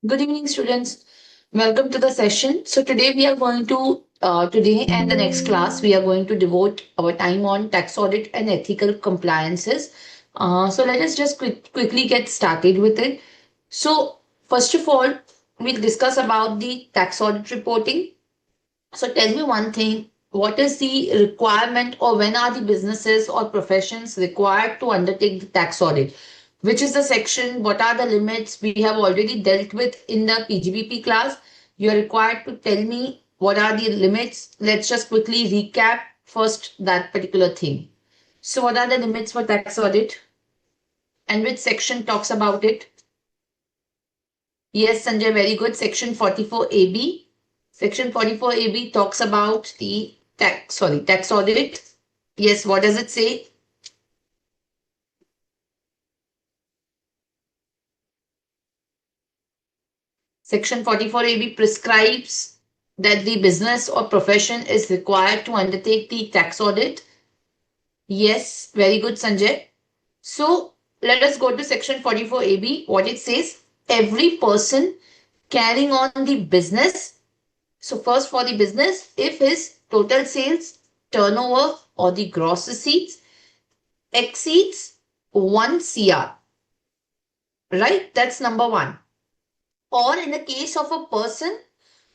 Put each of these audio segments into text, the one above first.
Good evening, students. Welcome to the session. So today we are going to today and the next class we are going to devote our time on tax audit and ethical compliances. So let us just quickly get started with it. So first of all, we'll discuss about the tax audit reporting. So tell me one thing. What is the requirement or when are the businesses or professions required to undertake the tax audit? Which is the section? What are the limits? We have already dealt with in the PGBP class. You are required to tell me what are the limits. Let's just quickly recap first that particular thing. So what are the limits for tax audit and which section talks about it? Yes, Sanjay, very good. Section 44AB. Section 44AB talks about the tax audit. Yes, what does it say? Section 44AB prescribes that the business or profession is required to undertake the tax audit. Yes, very good, Sanjay. So let us go to section 44AB. What it says, every person carrying on the business. So first for the business, if his total sales, turnover or the gross receipts exceeds 1 CR, right? That's number one. Or in the case of a person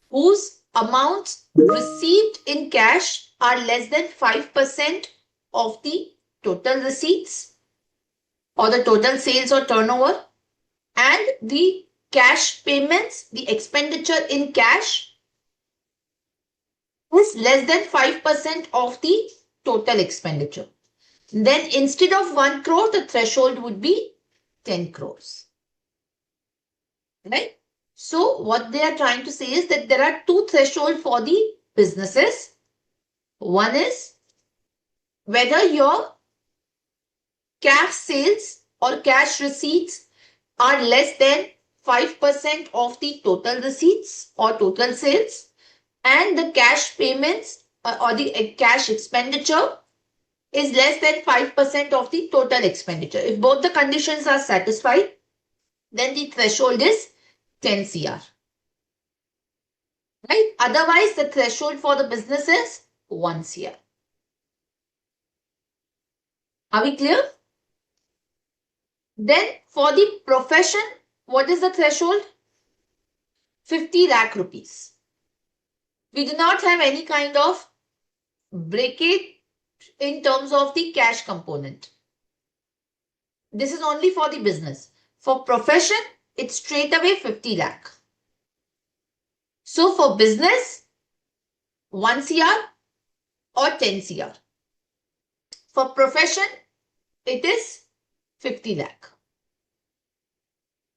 whose amounts received in cash are less than 5% of the total receipts or the total sales or turnover, and the cash payments, the expenditure in cash is less than 5% of the total expenditure. Then instead of 1 crore, the threshold would be 10 crores. Right? So what they are trying to say is that there are two thresholds for the businesses. One is whether your cash sales or cash receipts are less than 5% of the total receipts or total sales, and the cash payments or the cash expenditure is less than 5% of the total expenditure. If both the conditions are satisfied, then the threshold is 10 CR. Right? Otherwise, the threshold for the business is 1 CR. Are we clear? Then for the profession, what is the threshold? 50 lakh rupees. We do not have any kind of breakage in terms of the cash component. This is only for the business. For profession, it's straight away 50 lakh. So for business, 1 CR or 10 CR. For profession, it is 50 lakh.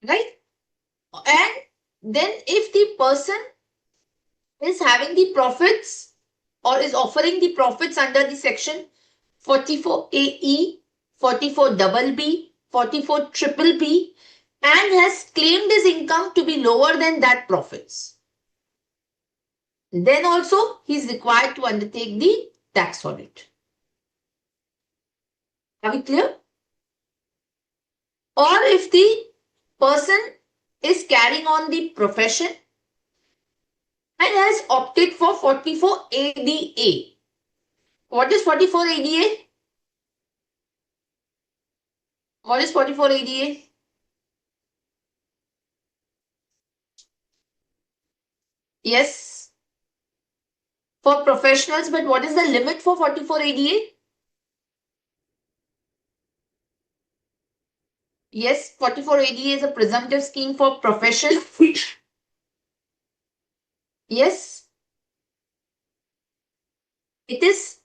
Right? And then if the person is having the profits or is offering the profits under the section 44AE, 44BB, 44BBB, and has claimed his income to be lower than that profits, then also he is required to undertake the tax audit. Are we clear? Or if the person is carrying on the profession and has opted for 44ADA. What is 44ADA? What is 44ADA? Yes, for professionals, but what is the limit for 44ADA? Yes, 44ADA is a presumptive scheme for profession. Yes, it is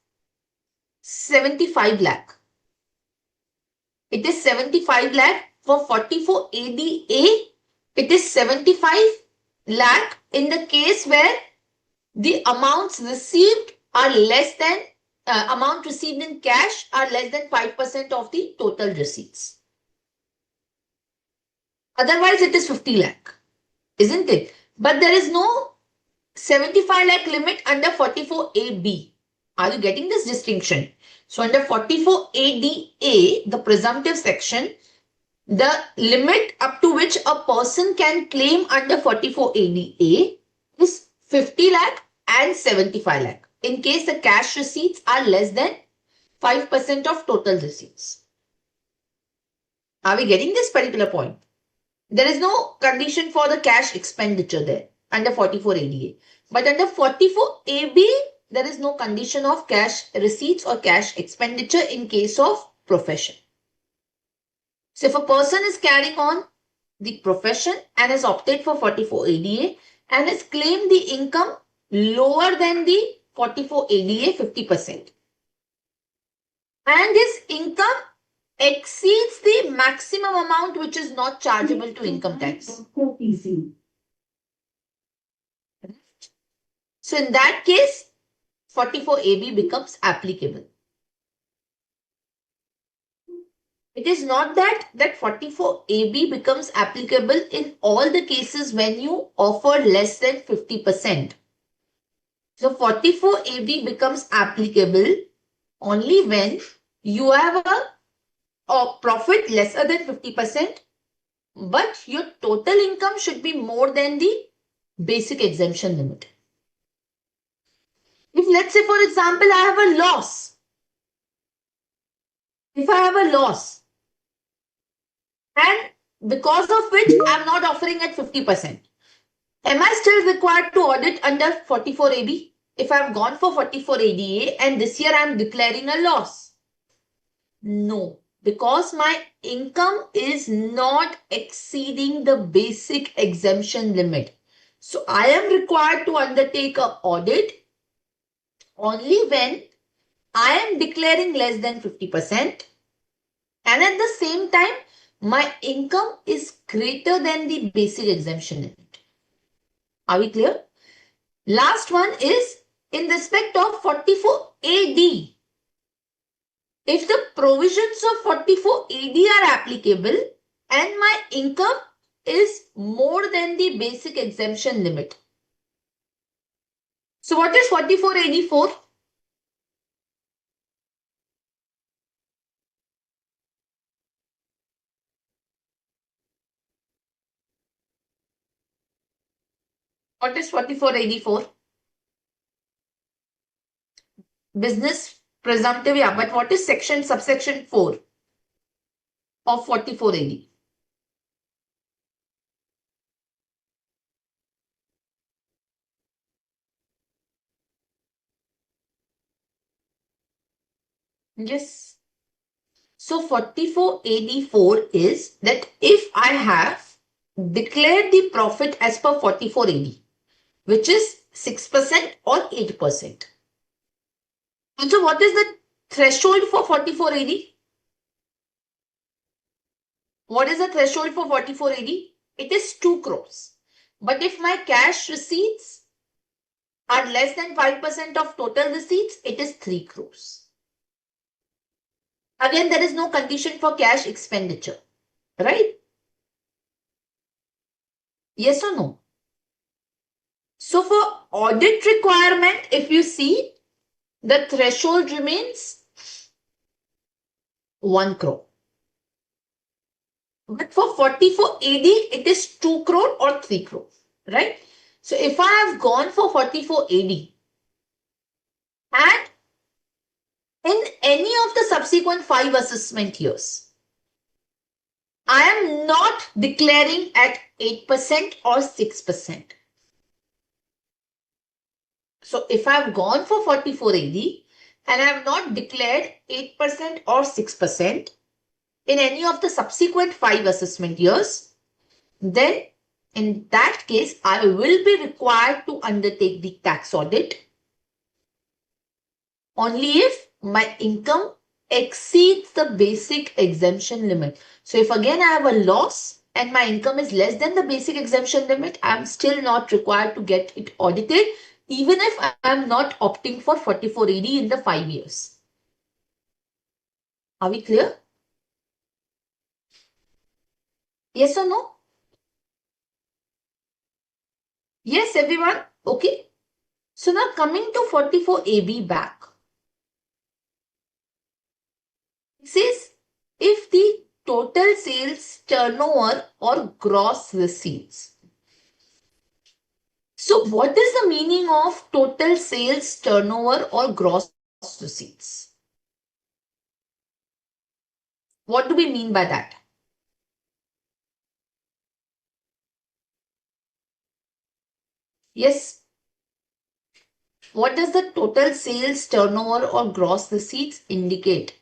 75 lakh. It is 75 lakh for 44ADA. It is 75 lakh in the case where the amounts received are less than amount received in cash are less than 5% of the total receipts. Otherwise, it is 50 lakh, isn't it? But there is no 75 lakh limit under 44AB. Are you getting this distinction? So under 44ADA, the presumptive section, The limit up to which a person can claim under 44 ADA is 50 lakh and 75 lakh in case the cash receipts are less than 5% of total receipts. Are we getting this particular point? There is no condition for the cash expenditure there under 44 ADA. But under 44 AB, there is no condition of cash receipts or cash expenditure in case of profession. So if a person is carrying on the profession and has opted for 44 ADA and has claimed the income lower than the 44 ADA 50%, and his income exceeds the maximum amount which is not chargeable to income tax. So in that case, 44 AB becomes applicable. It is not that 44 AB becomes applicable in all the cases when you offer less than 50%. So 44 AB becomes applicable only when you have a profit lesser than 50%, but your total income should be more than the basic exemption limit. If let's say, for example, I have a loss. If I have a loss, and because of which I'm not offering at 50%, am I still required to audit under 44 AB? If I've gone for 44 ADA and this year I'm declaring a loss? No, because my income is not exceeding the basic exemption limit. So I am required to undertake an audit only when I am declaring less than 50% and at the same time my income is greater than the basic exemption limit. Are we clear? Last one is in respect of 44 AD. If the provisions of 44 AD are applicable and my income is more than the basic exemption limit. So what is 44 AD for? What is 44 AD for? Business presumptive, yeah, but what is subsection 4 of 44 AD? Yes. So 44 AD4 is that if I have declared the profit as per 44 AD, which is 6% or 8%. And so what is the threshold for 44 AD? What is the threshold for 44 AD? It is 2 crores. But if my cash receipts are less than 5% of total receipts, it is 3 crores. Again, there is no condition for cash expenditure, right? Yes or no? So for audit requirement, if you see, the threshold remains 1 crore. But for 44 AD, it is 2 crore or 3 crore, right? So if I have gone for 44 AD and in any of the subsequent 5 assessment years, I am not declaring at 8% or 6%. So if I have gone for 44 AD and I have not declared 8% or 6% in any of the subsequent 5 assessment years, then in that case, I will be required to undertake the tax audit only if my income exceeds the basic exemption limit. So if again I have a loss and my income is less than the basic exemption limit, I am still not required to get it audited, even if I am not opting for 44 AD in the 5 years. Are we clear? Yes or no? Yes, everyone. Okay. So now coming to 44 AB back. It says if the total total sales turnover or gross receipts. So what is the meaning of total sales turnover or gross receipts? What do we mean by that? Yes. What does the total sales turnover or gross receipts indicate?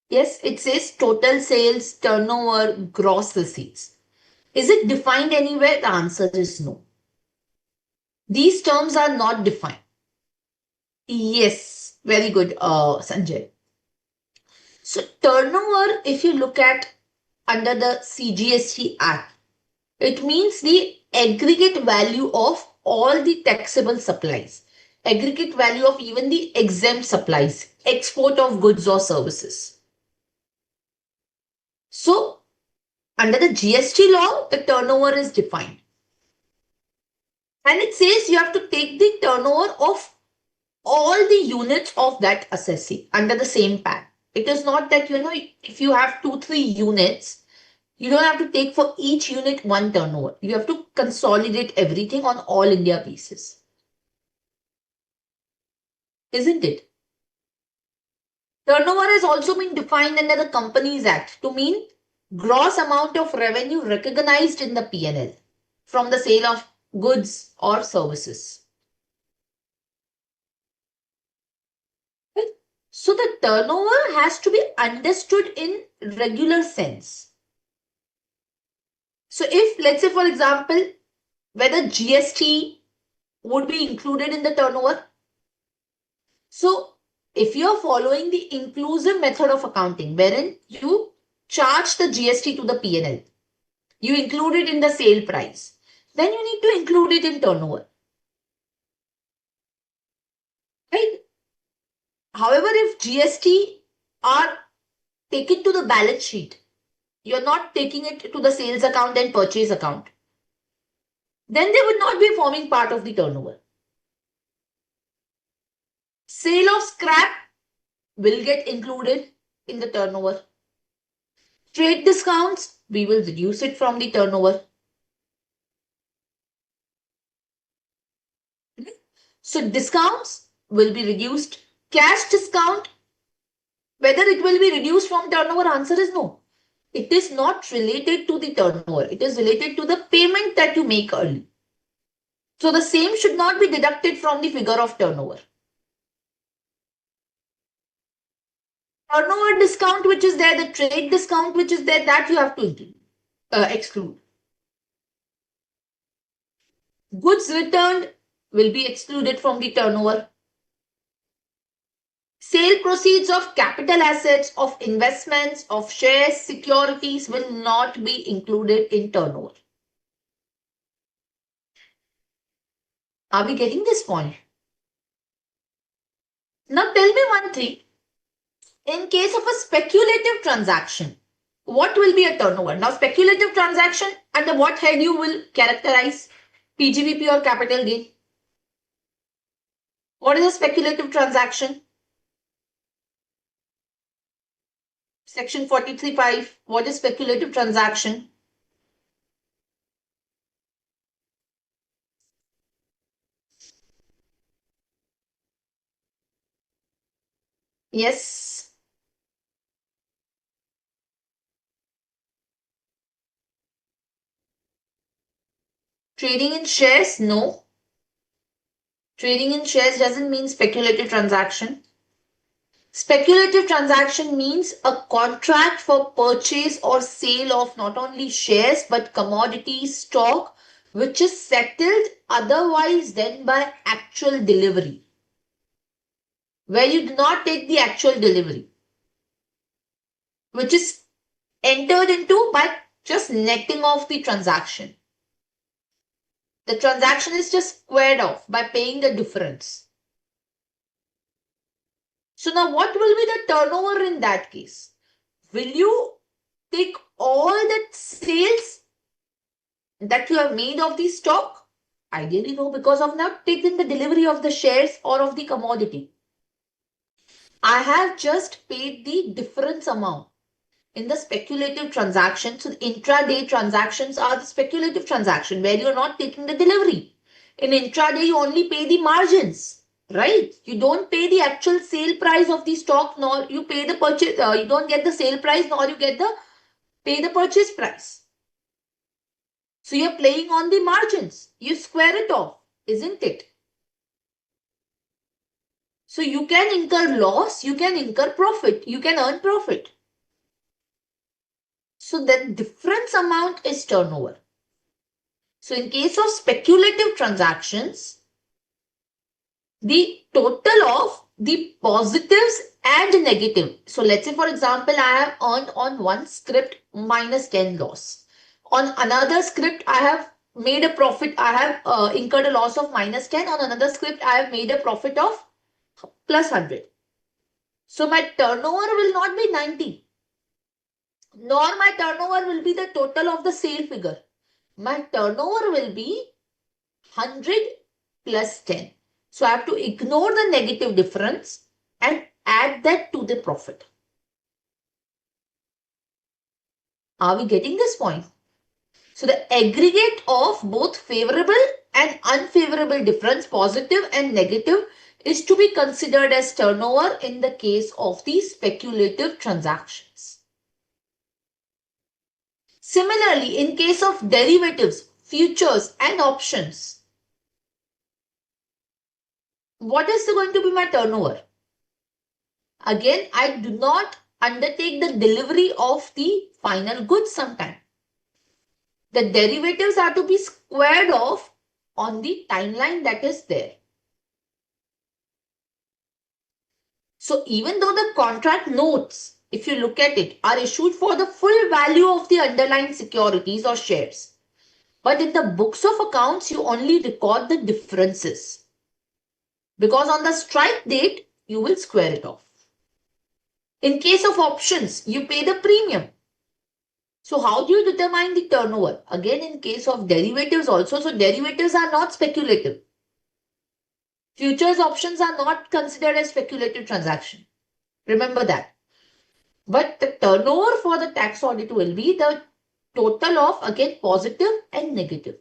Yes, it says total sales turnover gross receipts. Is it defined anywhere? The answer is no. These terms are not defined. Yes, very good, Sanjay. So turnover, if you look at under the CGST Act, it means the aggregate value of all the taxable supplies, aggregate value of even the exempt supplies, export of goods or services. So under the GST law, the turnover is defined. And it says you have to take the turnover of all the units of that assessee under the same PAN. It is not that, if you have 2-3 units, you don't have to take for each unit one turnover. You have to consolidate everything on all India basis. Isn't it? Turnover has also been defined under the Companies Act to mean gross amount of revenue recognized in the P&L from the sale of goods or services. So the turnover has to be understood in regular sense. So if, let's say, for example, whether GST would be included in the turnover. So if you are following the inclusive method of accounting, wherein you charge the GST to the P&L, you include it in the sale price, then you need to include it in turnover. Right? However, if GST are taken to the balance sheet, you're not taking it to the sales account and purchase account, then they would not be forming part of the turnover. Sale of scrap will get included in the turnover. Trade discounts, we will reduce it from the turnover. So discounts will be reduced. Cash discount, whether it will be reduced from turnover, answer is no. It is not related to the turnover. It is related to the payment that you make early. So the same should not be deducted from the figure of turnover. Turnover discount which is there, the trade discount which is there, that you have to exclude. Goods returned will be excluded from the turnover. Sale proceeds of capital assets, of investments, of shares, securities will not be included in turnover. Are we getting this point? Now tell me one thing. In case of a speculative transaction, what will be a turnover? Now speculative transaction, under what head you will characterize? PGBP or capital gain? What is a speculative transaction? Section 43(5). What is speculative transaction? Yes. Trading in shares? No. Trading in shares doesn't mean speculative transaction. Speculative transaction means a contract for purchase or sale of not only shares but commodities, stock, which is settled otherwise than by actual delivery, where you do not take the actual delivery, which is entered into by just netting off the transaction. The transaction is just squared off by paying the difference. So now what will be the turnover in that case? Will you take all the sales that you have made of the stock? Ideally, no, because of not taking the delivery of the shares or of the commodity. I have just paid the difference amount in the speculative transaction. So, intraday transactions are the speculative transaction where you're not taking the delivery. In intraday, you only pay the margins, right? You don't pay the actual sale price of the stock, nor you pay the purchase. You don't get the sale price, nor you get the pay the purchase price. So you're playing on the margins. You square it off, isn't it? So you can incur loss, you can incur profit, you can earn profit. So the difference amount is turnover. So in case of speculative transactions, the total of the positives and negative. So let's say, for example, I have earned on one script minus 10 loss. On another script, I have made a profit. I have incurred a loss of minus 10. On another script, I have made a profit of plus 100. So my turnover will not be 90, nor my turnover will be the total of the sale figure. My turnover will be 100 plus 10. So I have to ignore the negative difference and add that to the profit. Are we getting this point? So the aggregate of both favorable and unfavorable difference, positive and negative, is to be considered as turnover in the case of the speculative transactions. Similarly, in case of derivatives, futures and options, what is going to be my turnover? Again, I do not undertake the delivery of the final goods sometime. The derivatives are to be squared off on the timeline that is there. So even though the contract notes, if you look at it, are issued for the full value of the underlying securities or shares, but in the books of accounts, you only record the differences. Because on the strike date, you will square it off. In case of options, you pay the premium. So how do you determine the turnover? Again, in case of derivatives also, so derivatives are not speculative. Futures options are not considered as speculative transaction. Remember that. But the turnover for the tax audit will be the total of, again, positive and negative.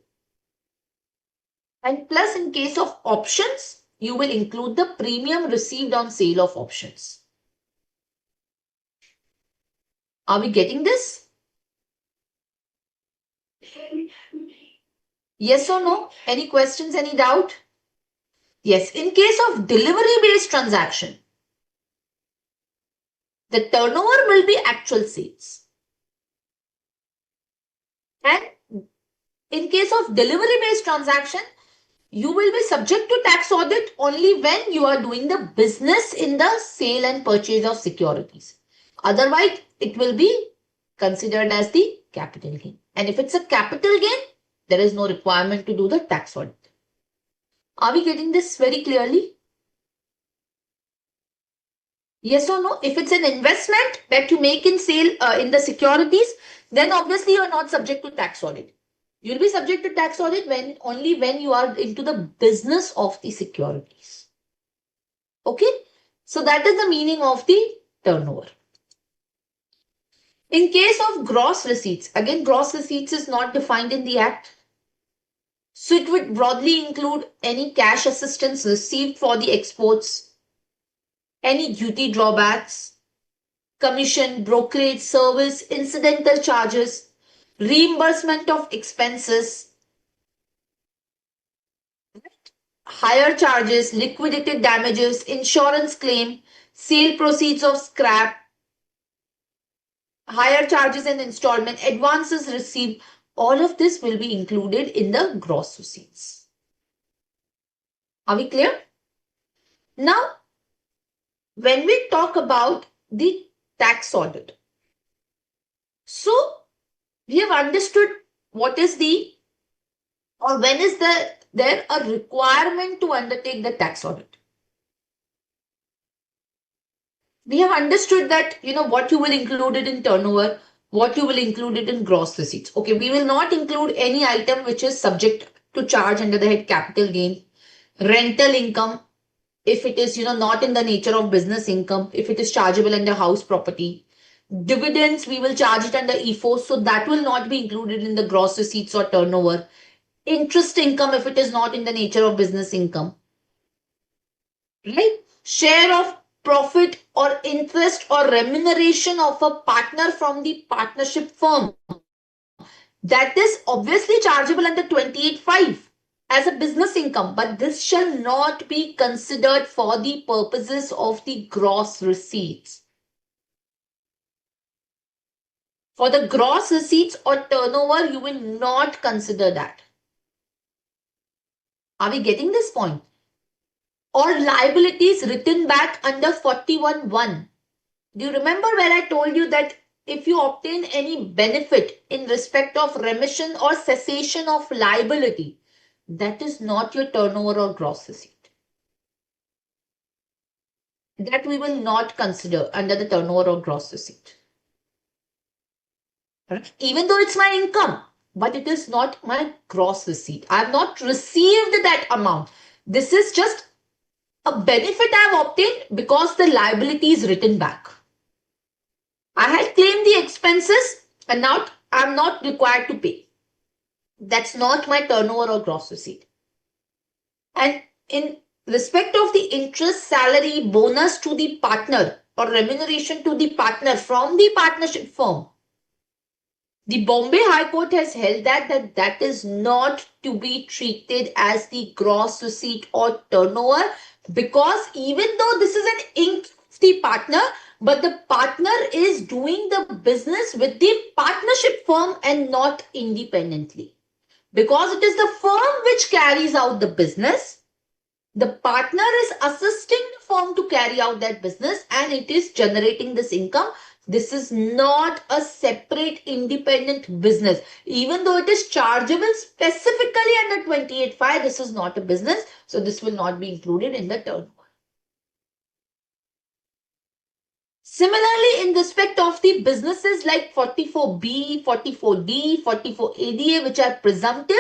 And plus, in case of options, you will include the premium received on sale of options. Are we getting this? Yes or no? Any questions, any doubt? Yes, in case of delivery-based transaction, the turnover will be actual sales. And in case of delivery-based transaction, you will be subject to tax audit only when you are doing the business in the sale and purchase of securities. Otherwise, it will be considered as the capital gain. And if it's a capital gain, there is no requirement to do the tax audit. Are we getting this very clearly? Yes or no? If it's an investment that you make in sale in the securities, then obviously you are not subject to tax audit. You'll be subject to tax audit only when you are into the business of the securities. Okay? So that is the meaning of the turnover. In case of gross receipts, again, gross receipts is not defined in the Act. So it would broadly include any cash assistance received for the exports, any duty drawbacks, commission, brokerage, service, incidental charges, reimbursement of expenses, higher charges, liquidated damages, insurance claim, sale proceeds of scrap, higher charges and installment, advances received, all of this will be included in the gross receipts. Are we clear? Now, when we talk about the tax audit, so we have understood what is the, or when is there a requirement to undertake the tax audit. We have understood that, what you will include it in turnover, what you will include it in gross receipts. Okay, we will not include any item which is subject to charge under the head capital gain. Rental income, if it is, not in the nature of business income, if it is chargeable under house property. Dividends, we will charge it under EFO, so that will not be included in the gross receipts or turnover. Interest income, if it is not in the nature of business income, right? Share of profit or interest or remuneration of a partner from the partnership firm, that is obviously chargeable under 28(5) as a business income, but this shall not be considered for the purposes of the gross receipts. For the gross receipts or turnover, you will not consider that. Are we getting this point? Or liabilities written back under 41(1). Do you remember where I told you that if you obtain any benefit in respect of remission or cessation of liability, that is not your turnover or gross receipt. That we will not consider under the turnover or gross receipt. Right? Even though it's my income, but it is not my gross receipt. I have not received that amount. This is just a benefit I have obtained because the liability is written back. I had claimed the expenses and now I'm not required to pay. That's not my turnover or gross receipt. And in respect of the interest, salary, bonus to the partner or remuneration to the partner from the partnership firm, the Bombay High Court has held that is not to be treated as the gross receipt or turnover, because even though this is an income of the partner, but the partner is doing the business with the partnership firm and not independently. Because it is the firm which carries out the business, the partner is assisting the firm to carry out that business and it is generating this income. This is not a separate independent business. Even though it is chargeable specifically under 28(5), this is not a business. So this will not be included in the turnover. Similarly, in respect of the businesses like 44B, 44D, 44ADA, which are presumptive,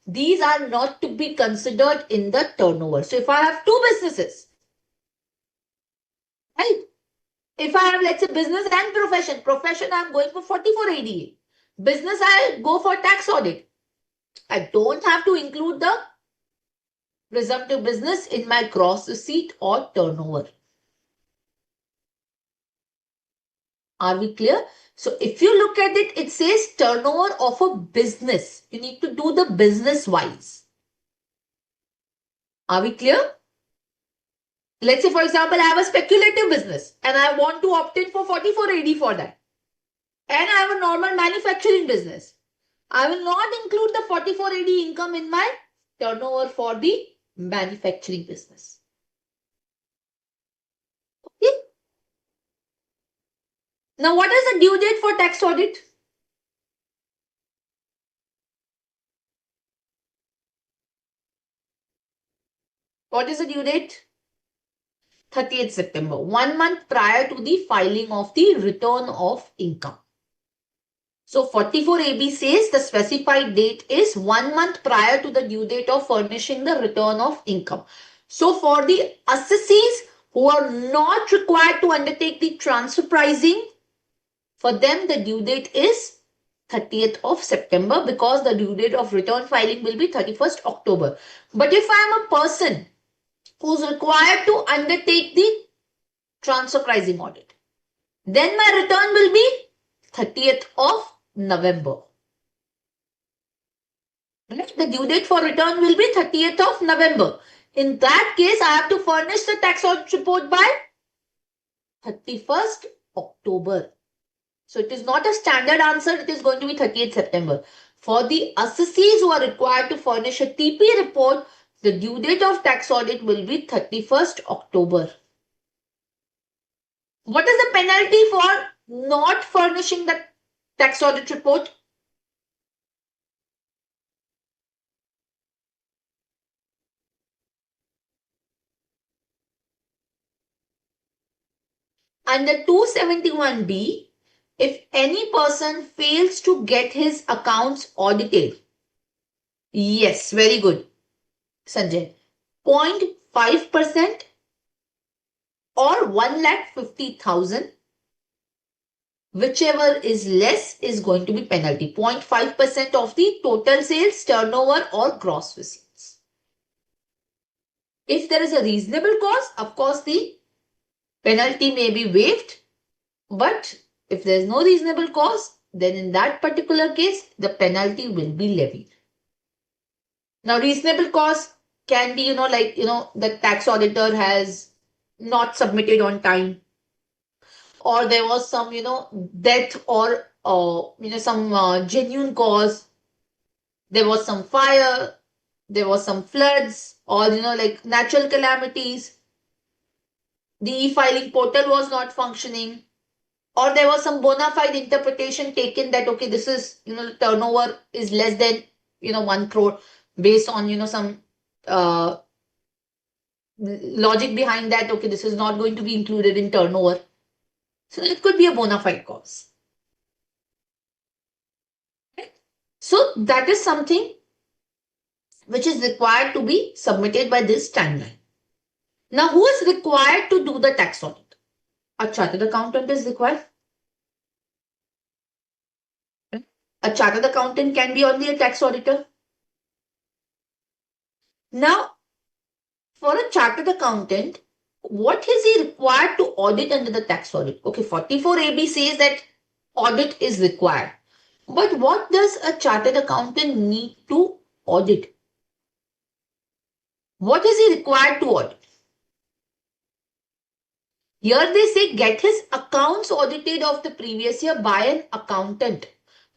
these are not to be considered in the turnover. So if I have two businesses, right? If I have, let's say, business and profession, I'm going for 44 ADA. Business, I'll go for tax audit. I don't have to include the presumptive business in my gross receipt or turnover. Are we clear? So if you look at it, it says turnover of a business. You need to do the business wise. Are we clear? Let's say, for example, I have a speculative business and I want to opt in for 44 AD for that. And I have a normal manufacturing business. I will not include the 44 AD income in my turnover for the manufacturing business. Okay. Now, what is the due date for tax audit? What is the due date? 30th September, 1 month prior to the filing of the return of income. So 44AB says the specified date is 1 month prior to the due date of furnishing the return of income. So for the assessees who are not required to undertake the transfer pricing, for them the due date is 30th of September because the due date of return filing will be 31st October. But if I am a person who's required to undertake the transfer pricing audit, then my return will be 30th of November. Right? The due date for return will be 30th of November. In that case, I have to furnish the tax audit report by 31st October. So it is not a standard answer. It is going to be 30th September. For the assessees who are required to furnish a TP report, the due date of tax audit will be 31st October. What is the penalty for not furnishing the tax audit report? Under 271B, if any person fails to get his accounts audited Yes, very good, Sanjay. 0.5% or 1,50,000, whichever is less is going to be penalty. 0.5% of the total sales, turnover or gross receipts. If there is a reasonable cause, of course the penalty may be waived, but if there is no reasonable cause, then in that particular case, the penalty will be levied. Now, reasonable cause can be, like, the tax auditor has not submitted on time, or there was some, death or, some genuine cause. There was some fire, there was some floods, or, like natural calamities. The e-filing portal was not functioning, or there was some bona fide interpretation taken that, okay, this is, the turnover is less than, 1 crore based on, some uh, logic behind that, okay, this is not going to be included in turnover. So it could be a bona fide cause. So that is something which is required to be submitted by this timeline. Now, who is required to do the tax audit? A chartered accountant is required. A chartered accountant can be only a tax auditor. Now, for a chartered accountant, what is he required to audit under the tax audit? Okay, 44AB says that audit is required. But what does a chartered accountant need to audit? What is he required to audit? Here they say get his accounts audited of the previous year by an accountant.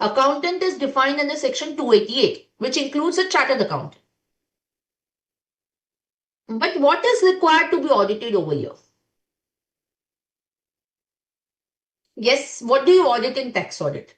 Accountant is defined under section 288, which includes a chartered accountant. But what is required to be audited over here? Yes, what do you audit in tax audit?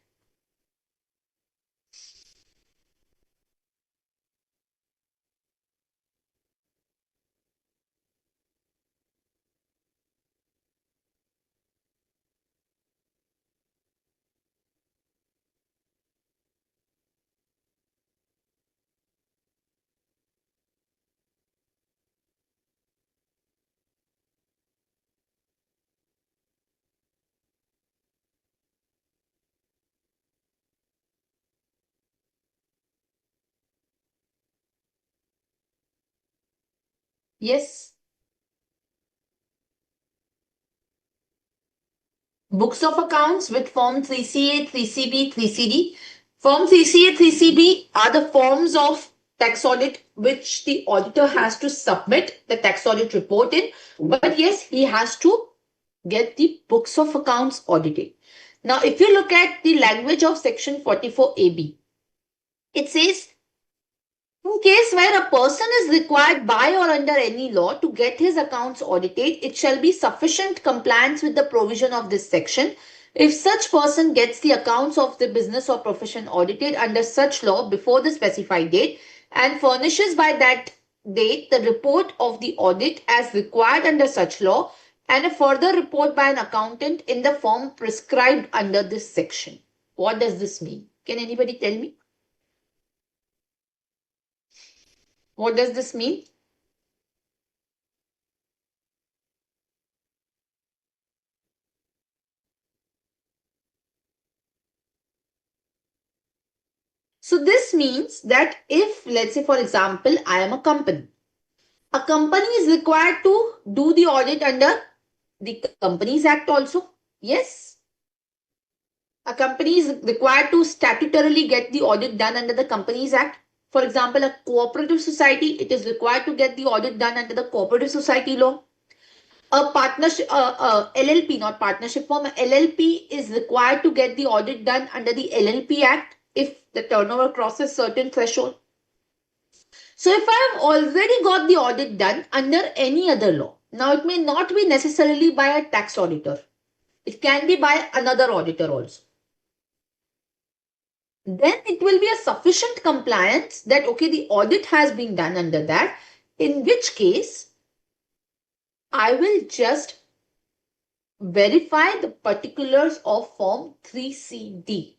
Yes. Books of accounts with form 3CA, 3CB, 3CD. Form 3CA, 3CB are the forms of tax audit which the auditor has to submit the tax audit report in. But yes, he has to get the books of accounts audited. Now, if you look at the language of section 44AB, it says, in case where a person is required by or under any law to get his accounts audited, it shall be sufficient compliance with the provision of this section. If such person gets the accounts of the business or profession audited under such law before the specified date and furnishes by that date the report of the audit as required under such law and a further report by an accountant in the form prescribed under this section. What does this mean? Can anybody tell me? What does this mean? So this means that if, let's say, for example, I am a company is required to do the audit under the Companies Act also. Yes. A company is required to statutorily get the audit done under the Companies Act. For example, a cooperative society, it is required to get the audit done under the Cooperative Society law. A partnership, LLP, not partnership firm, LLP is required to get the audit done under the LLP Act if the turnover crosses certain threshold. So if I have already got the audit done under any other law, now it may not be necessarily by a tax auditor. It can be by another auditor also. Then it will be a sufficient compliance that, okay, the audit has been done under that, in which case I will just verify the particulars of form 3CD.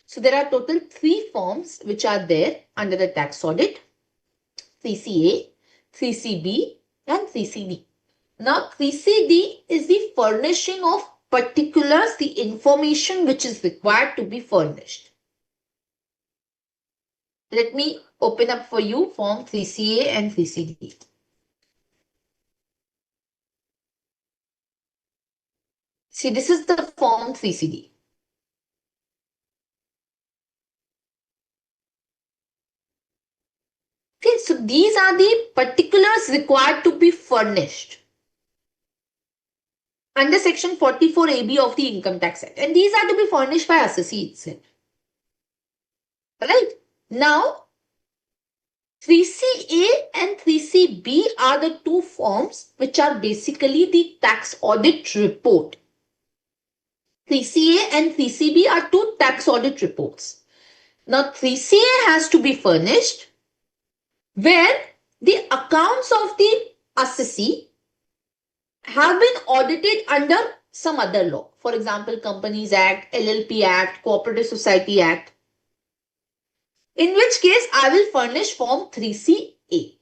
So there are total 3 forms which are there under the tax audit: 3CA, 3CB and 3CD. Now 3CD is the furnishing of particulars, the information which is required to be furnished. Let me open up for you form 3CA and 3CD. See, this is the form 3CD. Okay, so these are the particulars required to be furnished under section 44AB of the Income Tax Act, and these are to be furnished by assessee itself. Right? Now, 3CA and 3CB are the 2 forms which are basically the tax audit report. 3CA and 3CB are 2 tax audit reports. Now, 3CA has to be furnished where the accounts of the assessee have been audited under some other law. For example, Companies Act, LLP Act, Cooperative Society Act. In which case, I will furnish form 3CA.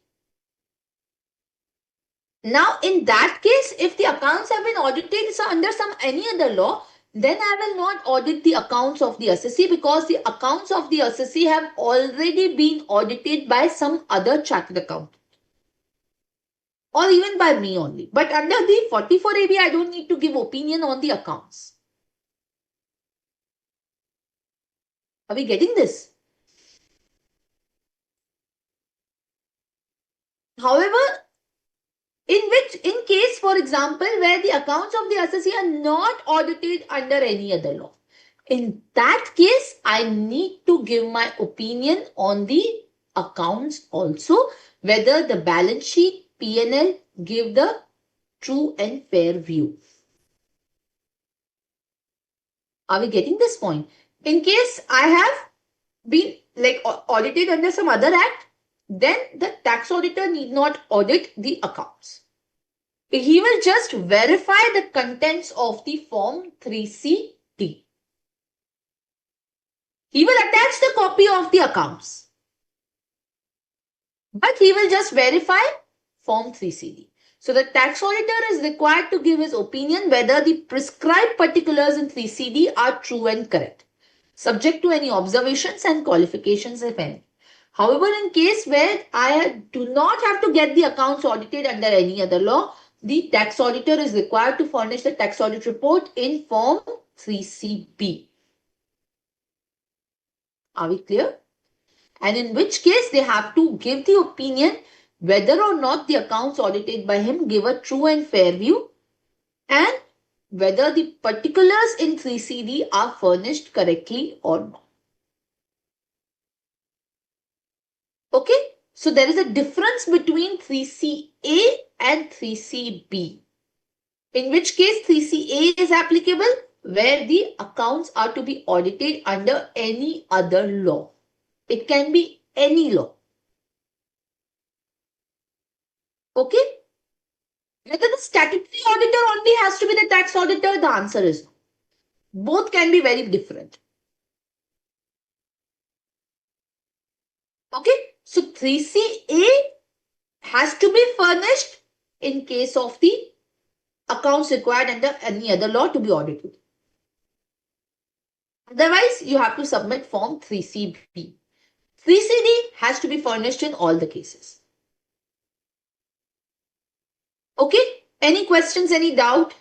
Now, in that case, if the accounts have been audited under any other law, then I will not audit the accounts of the assessee because the accounts of the assessee have already been audited by some other chartered accountant or even by me only. But under the 44AB, I don't need to give opinion on the accounts. Are we getting this? However, in case, for example, where the accounts of the assessee are not audited under any other law, in that case, I need to give my opinion on the accounts also, whether the balance sheet, P&L give the true and fair view. Are we getting this point? In case I have been audited under some other act, then the tax auditor need not audit the accounts. He will just verify the contents of the form 3CD. He will attach the copy of the accounts, but he will just verify form 3CD. So the tax auditor is required to give his opinion whether the prescribed particulars in 3CD are true and correct, subject to any observations and qualifications if any. However, in case where I do not have to get the accounts audited under any other law, the tax auditor is required to furnish the tax audit report in form 3CB. Are we clear? And in which case they have to give the opinion whether or not the accounts audited by him give a true and fair view and whether the particulars in 3CD are furnished correctly or not. Okay, so there is a difference between 3CA and 3CB. In which case 3CA is applicable where the accounts are to be audited under any other law. It can be any law. Okay? Whether the statutory auditor only has to be the tax auditor, the answer is no. Both can be very different. Okay? So 3CA has to be furnished in case of the accounts required under any other law to be audited. Otherwise, you have to submit form 3CB. 3CD has to be furnished in all the cases. Okay? Any questions, any doubt?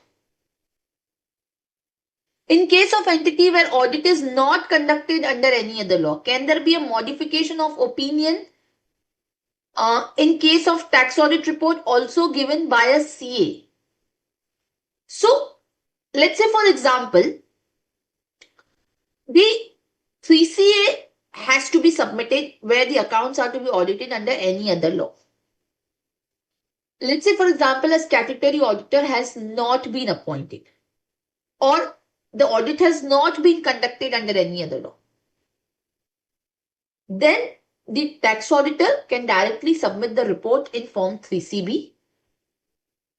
In case of entity where audit is not conducted under any other law, can there be a modification of opinion in case of tax audit report also given by a CA? So, let's say for example, the 3CA has to be submitted where the accounts are to be audited under any other law. Let's say for example, a statutory auditor has not been appointed or the audit has not been conducted under any other law. Then the tax auditor can directly submit the report in form 3CB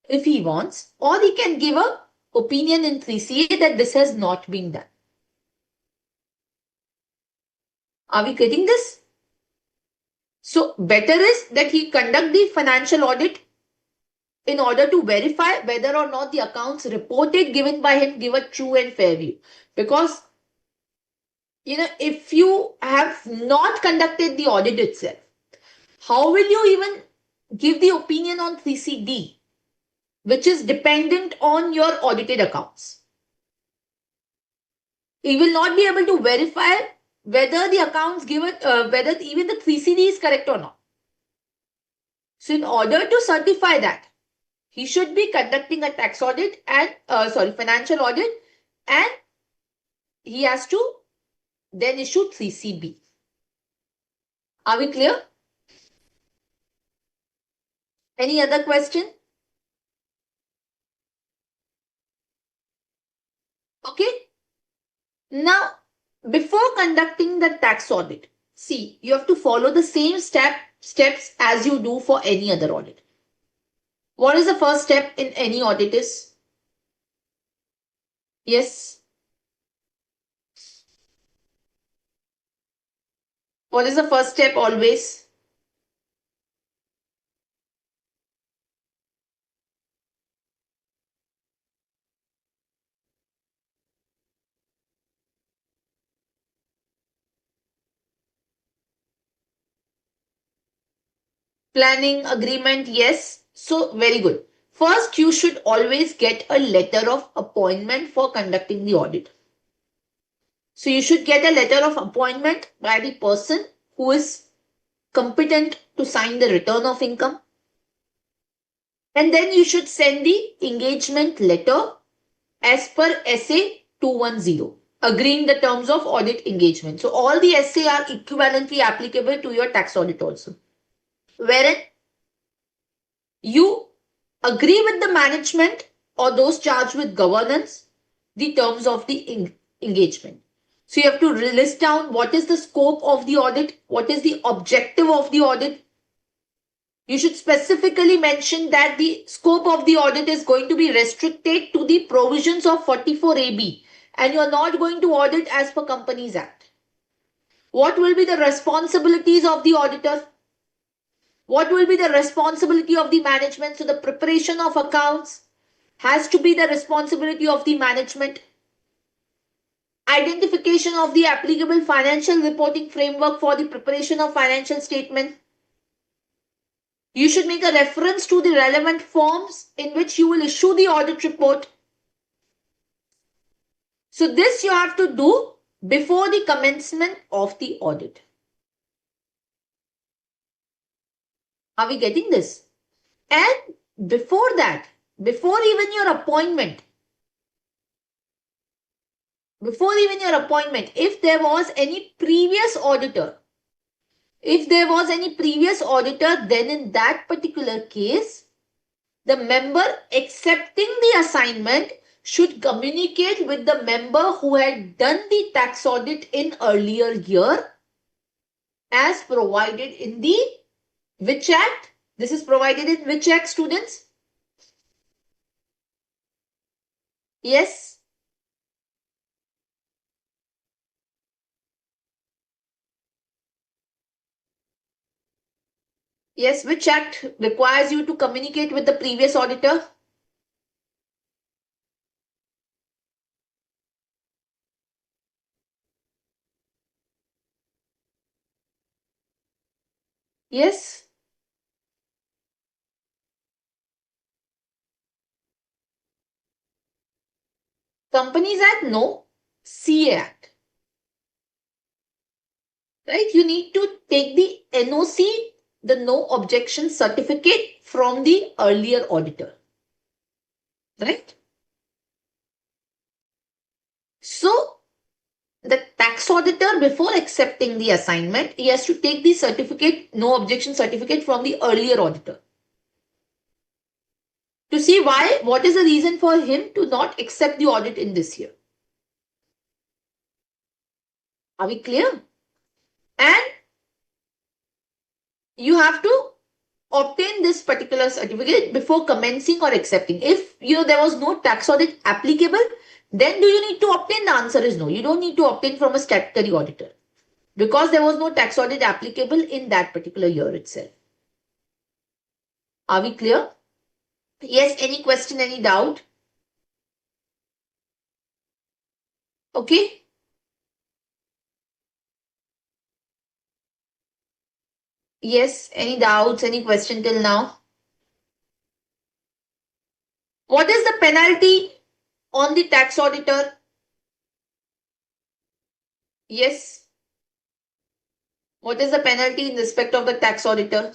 if he wants, or he can give an opinion in 3CA that this has not been done. Are we getting this? So better is that he conduct the financial audit in order to verify whether or not the accounts reported given by him give a true and fair view. Because, if you have not conducted the audit itself, how will you even give the opinion on 3CD, which is dependent on your audited accounts? You will not be able to verify whether the accounts given, whether even the 3CD is correct or not. So in order to certify that, he should be conducting a tax audit and, financial audit, and he has to then issue 3CB. Are we clear? Any other question? Okay. Now, before conducting the tax audit, see, you have to follow the same steps as you do for any other audit. What is the first step in any audit is? Yes. What is the first step always? Planning, agreement, yes. So, very good. First, you should always get a letter of appointment for conducting the audit. So, you should get a letter of appointment by the person who is competent to sign the return of income. And then you should send the engagement letter as per SA 210, agreeing the terms of audit engagement. So, all the SA are equivalently applicable to your tax audit also, wherein you agree with the management or those charged with governance the terms of the engagement. So you have to list down what is the scope of the audit, what is the objective of the audit. You should specifically mention that the scope of the audit is going to be restricted to the provisions of 44AB, and you are not going to audit as per Companies Act. What will be the responsibilities of the auditor? What will be the responsibility of the management? So the preparation of accounts has to be the responsibility of the management. Identification of the applicable financial reporting framework for the preparation of financial statement. You should make a reference to the relevant forms in which you will issue the audit report. So this you have to do before the commencement of the audit. Are we getting this? And before that, before even your appointment, if there was any previous auditor, then in that particular case, the member accepting the assignment should communicate with the member who had done the tax audit in earlier year as provided in the which act? This is provided in which act, students? Yes. Yes, which act requires you to communicate with the previous auditor? Yes. Companies Act? No. CA Act. Right? You need to take the NOC, the no objection certificate from the earlier auditor. Right? So, the tax auditor, before accepting the assignment, he has to take the certificate, no objection certificate from the earlier auditor, to see what is the reason for him to not accept the audit in this year. Are we clear? And you have to obtain this particular certificate before commencing or accepting. If there was no tax audit applicable, then do you need to obtain? The answer is no. You don't need to obtain from a statutory auditor. because there was no tax audit applicable in that particular year itself. Are we clear? Yes, any question, any doubt? Okay. Yes, any doubts, any question till now? What is the penalty on the tax auditor? Yes. What is the penalty in respect of the tax auditor?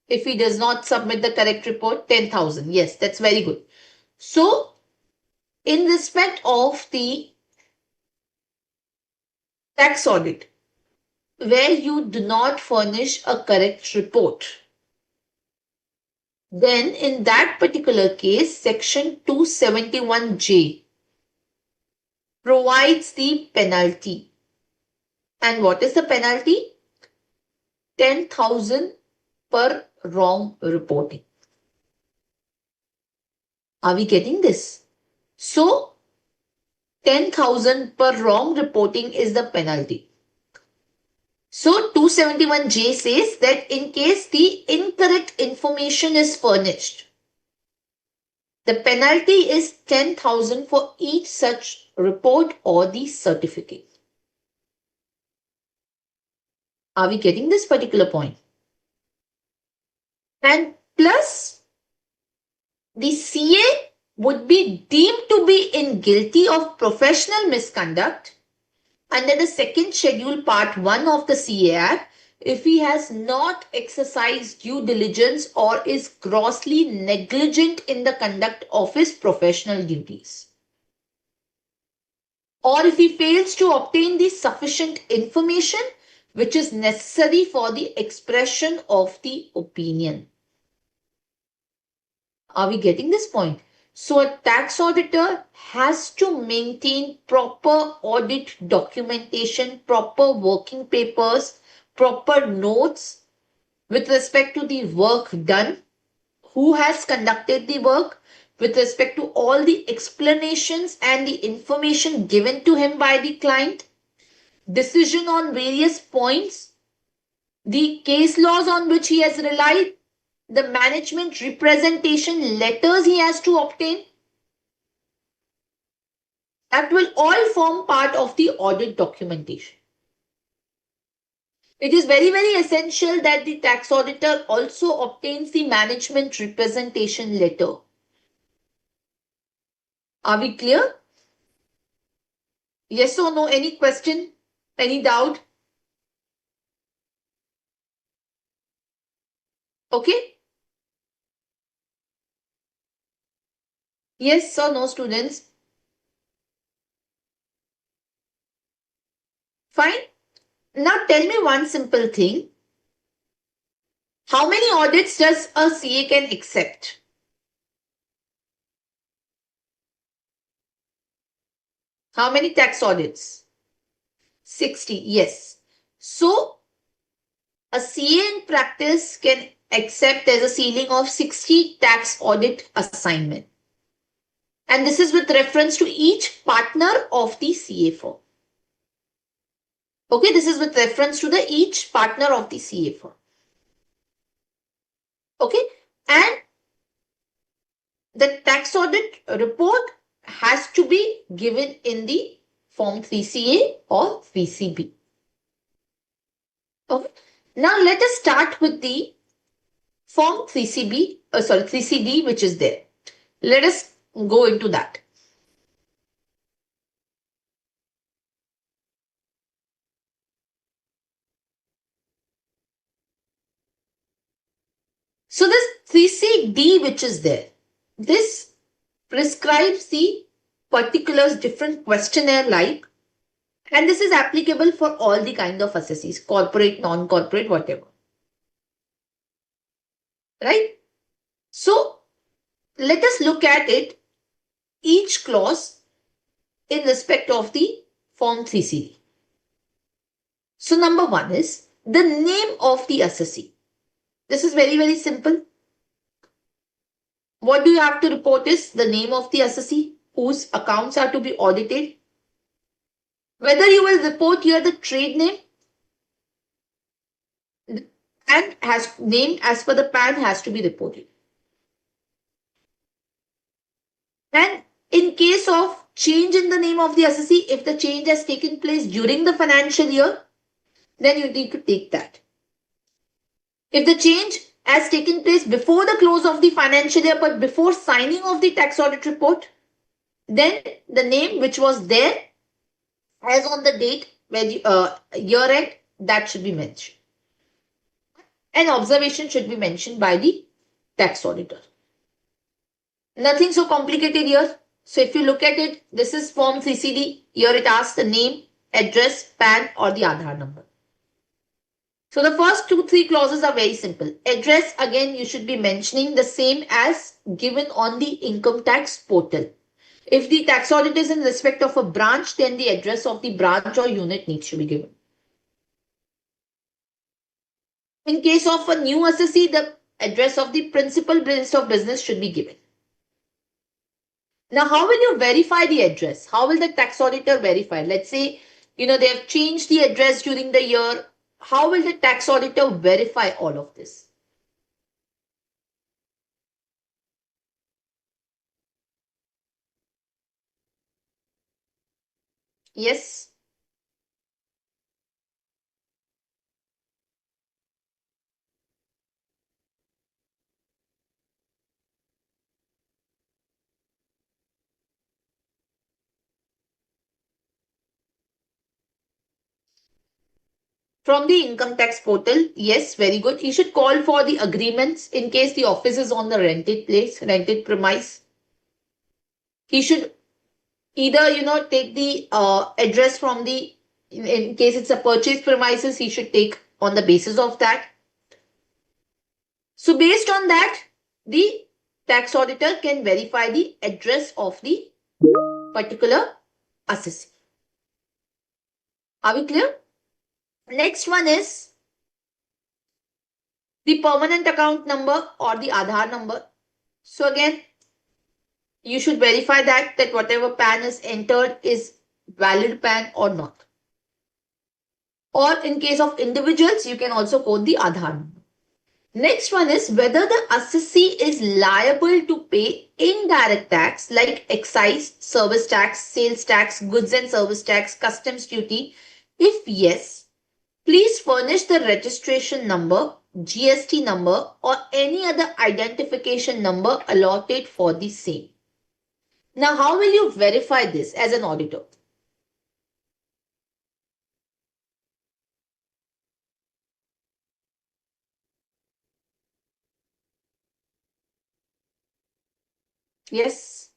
If he does not submit the correct report, 10,000. Yes, that's very good. So, in respect of the tax audit, where you do not furnish a correct report, then in that particular case, section 271J provides the penalty. And what is the penalty? 10,000 per wrong reporting. Are we getting this? So, 10,000 per wrong reporting is the penalty. So, 271J says that in case the incorrect information is furnished, the penalty is 10,000 for each such report or the certificate. Are we getting this particular point? And plus, the CA would be deemed to be guilty of professional misconduct under the second schedule part 1 of the CA Act if he has not exercised due diligence or is grossly negligent in the conduct of his professional duties, or if he fails to obtain the sufficient information which is necessary for the expression of the opinion. Are we getting this point? So a tax auditor has to maintain proper audit documentation, proper working papers, proper notes with respect to the work done, who has conducted the work, with respect to all the explanations and the information given to him by the client, decision on various points, the case laws on which he has relied, the management representation letters he has to obtain. That will all form part of the audit documentation. It is very, very essential that the tax auditor also obtains the management representation letter. Are we clear? Yes or no? Any question? Any doubt? Okay? Yes or no, students? Fine. Now tell me one simple thing. How many audits does a CA can accept? How many tax audits? 60. Yes. So, a CA in practice can accept there's a ceiling of 60 tax audit assignment. And this is with reference to each partner of the CA firm. Okay, this is with reference to the each partner of the CA firm. Okay, and the tax audit report has to be given in the form 3CA or 3CB. Okay, now let us start with the form 3CD, which is there. Let us go into that. So this 3CD which is there, this prescribes the particulars different questionnaire like, and this is applicable for all the kind of assessees, corporate, non-corporate, whatever. Right? So let us look at it, each clause in respect of the form 3CD. So number 1 is the name of the assessee. This is very, very simple. What do you have to report is the name of the assessee. whose accounts are to be audited. Whether you will report here the trade name and has name as per the PAN has to be reported. And in case of change in the name of the assessee, if the change has taken place during the financial year, then you need to take that. If the change has taken place before the close of the financial year but before signing of the tax audit report, then the name which was there as on the date where year end, that should be mentioned. An observation should be mentioned by the tax auditor. Nothing so complicated here. So if you look at it, this is form 3CD. Here it asks the name, address, PAN or the Aadhaar number. So the first 2-3 clauses are very simple. Address, again, you should be mentioning the same as given on the income tax portal. If the tax audit is in respect of a branch, then the address of the branch or unit needs to be given. In case of a new assessee, the address of the principal place of business should be given. Now, how will you verify the address? How will the tax auditor verify? Let's say, they have changed the address during the year. How will the tax auditor verify all of this? Yes. From the income tax portal, yes, very good. He should call for the agreements in case the office is on the rented place, rented premise. He should either, take the address from the, in case it's a purchase premises, he should take on the basis of that. So based on that, the tax auditor can verify the address of the particular assessee. Are we clear? Next one is the permanent account number or the Aadhaar number. So again, you should verify that whatever PAN is entered is valid PAN or not. Or in case of individuals, you can also quote the Aadhaar number. Next one is whether the assessee is liable to pay indirect tax like excise, service tax, sales tax, goods and service tax, customs duty. If yes, please furnish the registration number, GST number or any other identification number allotted for the same. Now, how will you verify this as an auditor? Yes.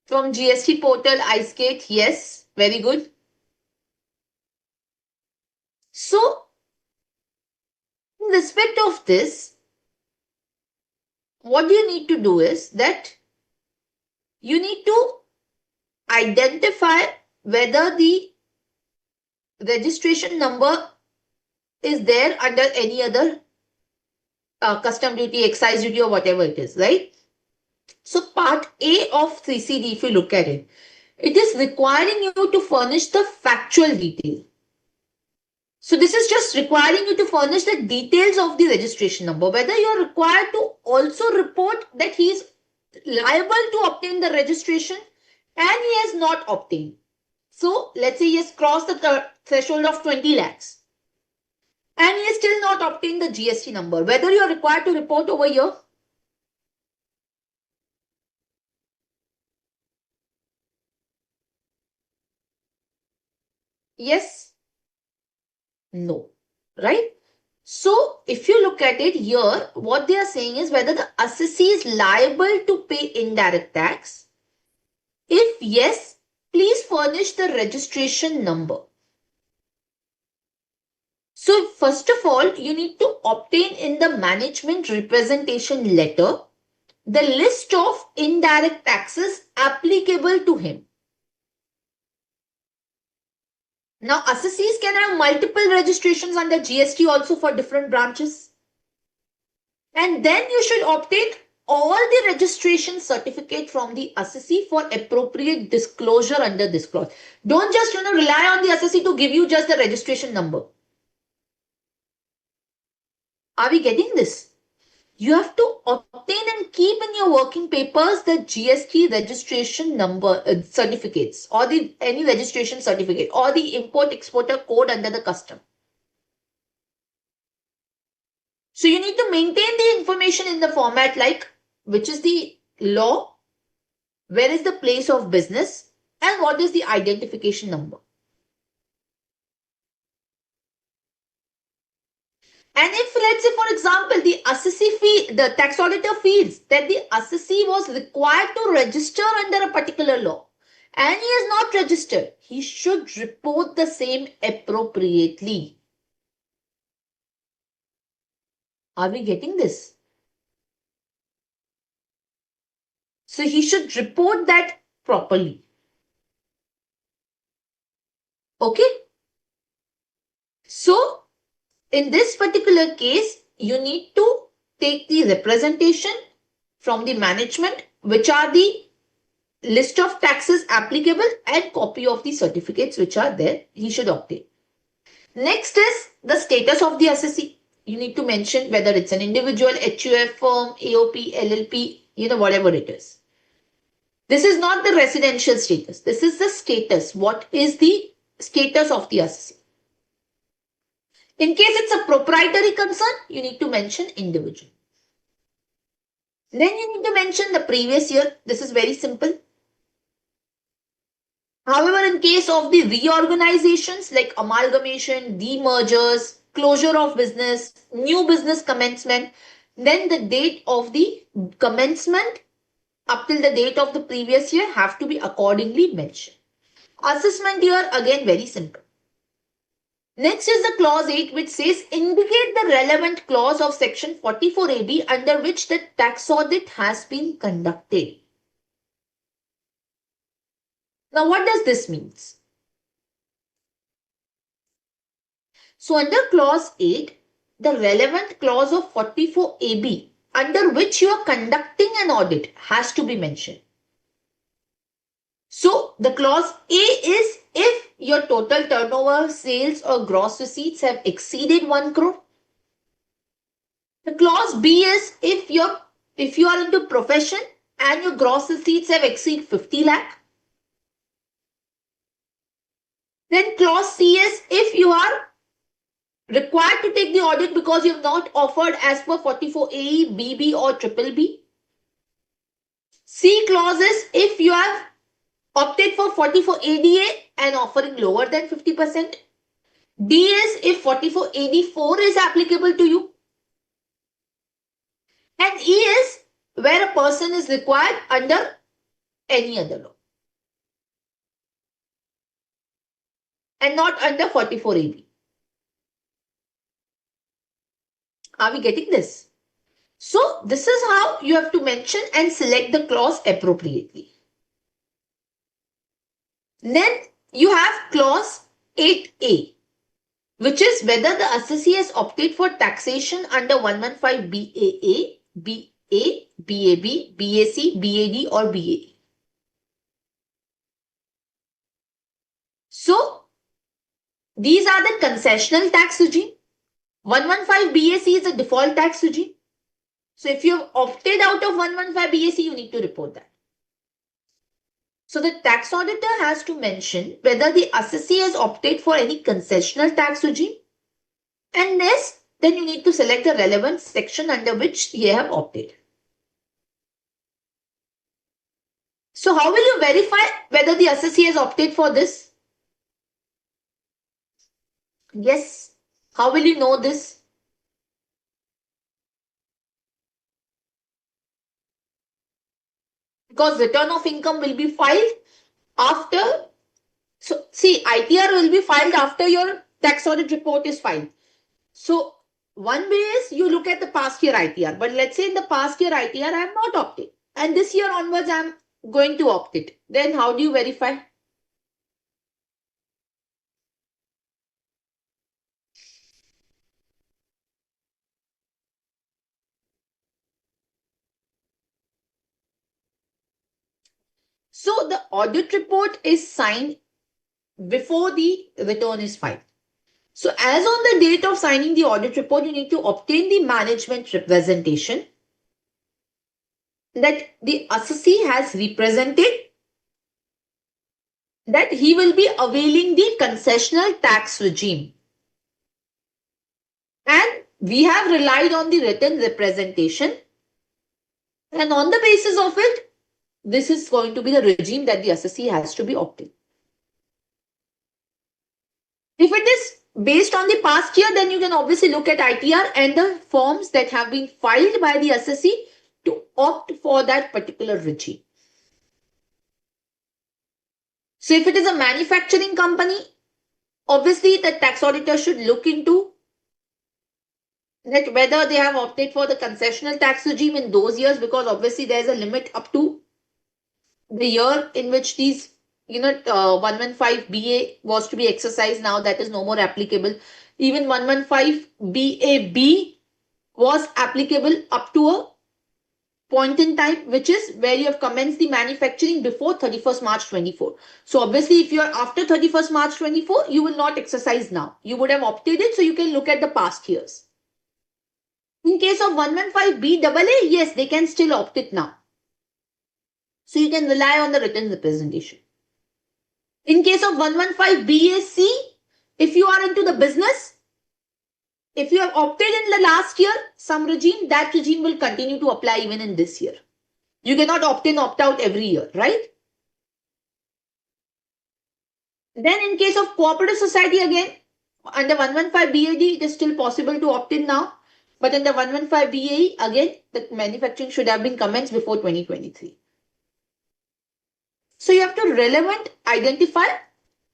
From GST portal, ICAI, yes, very good. So, in respect of this, what you need to do is that you need to identify whether the registration number is there under any other custom duty, excise duty or whatever it is, right? So part A of 3CD, if you look at it, it is requiring you to furnish the factual detail. So this is just requiring you to furnish the details of the registration number, whether you are required to also report that he is liable to obtain the registration and he has not obtained. So let's say he has crossed the threshold of 20 lakhs and he has still not obtained the GST number, whether you are required to report over here. Yes. No. Right? So if you look at it here, what they are saying is whether the assessee is liable to pay indirect tax. If yes, please furnish the registration number. So first of all, you need to obtain in the management representation letter the list of indirect taxes applicable to him. Now, assessees can have multiple registrations under GST also for different branches. And then you should obtain all the registration certificate from the assessee for appropriate disclosure under this clause. Don't just rely on the assessee to give you just the registration number. Are we getting this? You have to obtain and keep in your working papers the GST registration number certificates or any registration certificate or the import exporter code under the custom. So you need to maintain the information in the format like which is the law, where is the place of business, and what is the identification number. And if, let's say, for example, the tax auditor feels that the assessee was required to register under a particular law and he is not registered, he should report the same appropriately. Are we getting this? So he should report that properly. Okay? So, in this particular case, you need to take the representation from the management, which are the list of taxes applicable and copy of the certificates which are there, he should obtain. Next is the status of the assessee. You need to mention whether it's an individual, HUF firm, AOP, LLP, whatever it is. This is not the residential status. This is the status. What is the status of the assessee? In case it's a proprietary concern, you need to mention individual. Then you need to mention the previous year. This is very simple. However, in case of the reorganizations like amalgamation, demergers, closure of business, new business commencement, then the date of the commencement up till the date of the previous year have to be accordingly mentioned. Assessment year, again, very simple. Next is the clause 8, which says indicate the relevant clause of section 44AB under which the tax audit has been conducted. Now, what does this mean? So, under clause 8, the relevant clause of 44AB under which you are conducting an audit has to be mentioned. So, the clause A is if your total turnover, sales or gross receipts have exceeded 1 crore. The clause B is if you are into profession and your gross receipts have exceeded 50 lakh. Then clause C is if you are required to take the audit because you have not offered as per 44AE, BB or triple B. C clause is if you have opted for 44ADA and offering lower than 50%. D is if 44AD4 is applicable to you. And E is where a person is required under any other law and not under 44AB. Are we getting this? So, this is how you have to mention and select the clause appropriately. Then you have clause 8A, which is whether the assessee has opted for taxation under 115 BAA, BA, BAB, BAC, BAD or BAE. So, these are the concessional tax regime. 115 BAC is a default tax regime. So, if you have opted out of 115 BAC, you need to report that. So, the tax auditor has to mention whether the assessee has opted for any concessional tax regime. And this, then you need to select the relevant section under which you have opted. So, how will you verify whether the assessee has opted for this? Yes. How will you know this? Because return of income will be filed after. So, see, ITR will be filed after your tax audit report is filed. So, one way is you look at the past year ITR. But let's say in the past year ITR, I am not opted. And this year onwards, I am going to opt it. Then how do you verify? So the audit report is signed before the return is filed. So as on the date of signing the audit report, you need to obtain the management representation that the assessee has represented that he will be availing the concessional tax regime. And we have relied on the written representation. And on the basis of it, this is going to be the regime that the assessee has to be opted. If it is based on the past year, then you can obviously look at ITR and the forms that have been filed by the assessee to opt for that particular regime. So if it is a manufacturing company, obviously the tax auditor should look into that whether they have opted for the concessional tax regime in those years, because obviously there is a limit up to the year in which these 115 BA was to be exercised. Now that is no more applicable. Even 115 BAB was applicable up to a point in time, which is where you have commenced the manufacturing before 31st March 24. So obviously if you are after 31st March 24, you will not exercise now. You would have opted it, so you can look at the past years. In case of 115 BAA, yes, they can still opt it now. So you can rely on the written representation. In case of 115 BAC, if you are into the business, if you have opted in the last year, some regime, that regime will continue to apply even in this year. You cannot opt in, opt out every year, right? Then in case of cooperative society, again, under 115 BAD, it is still possible to opt in now. But under 115 BAE, again, the manufacturing should have been commenced before 2023. So you have to relevant identify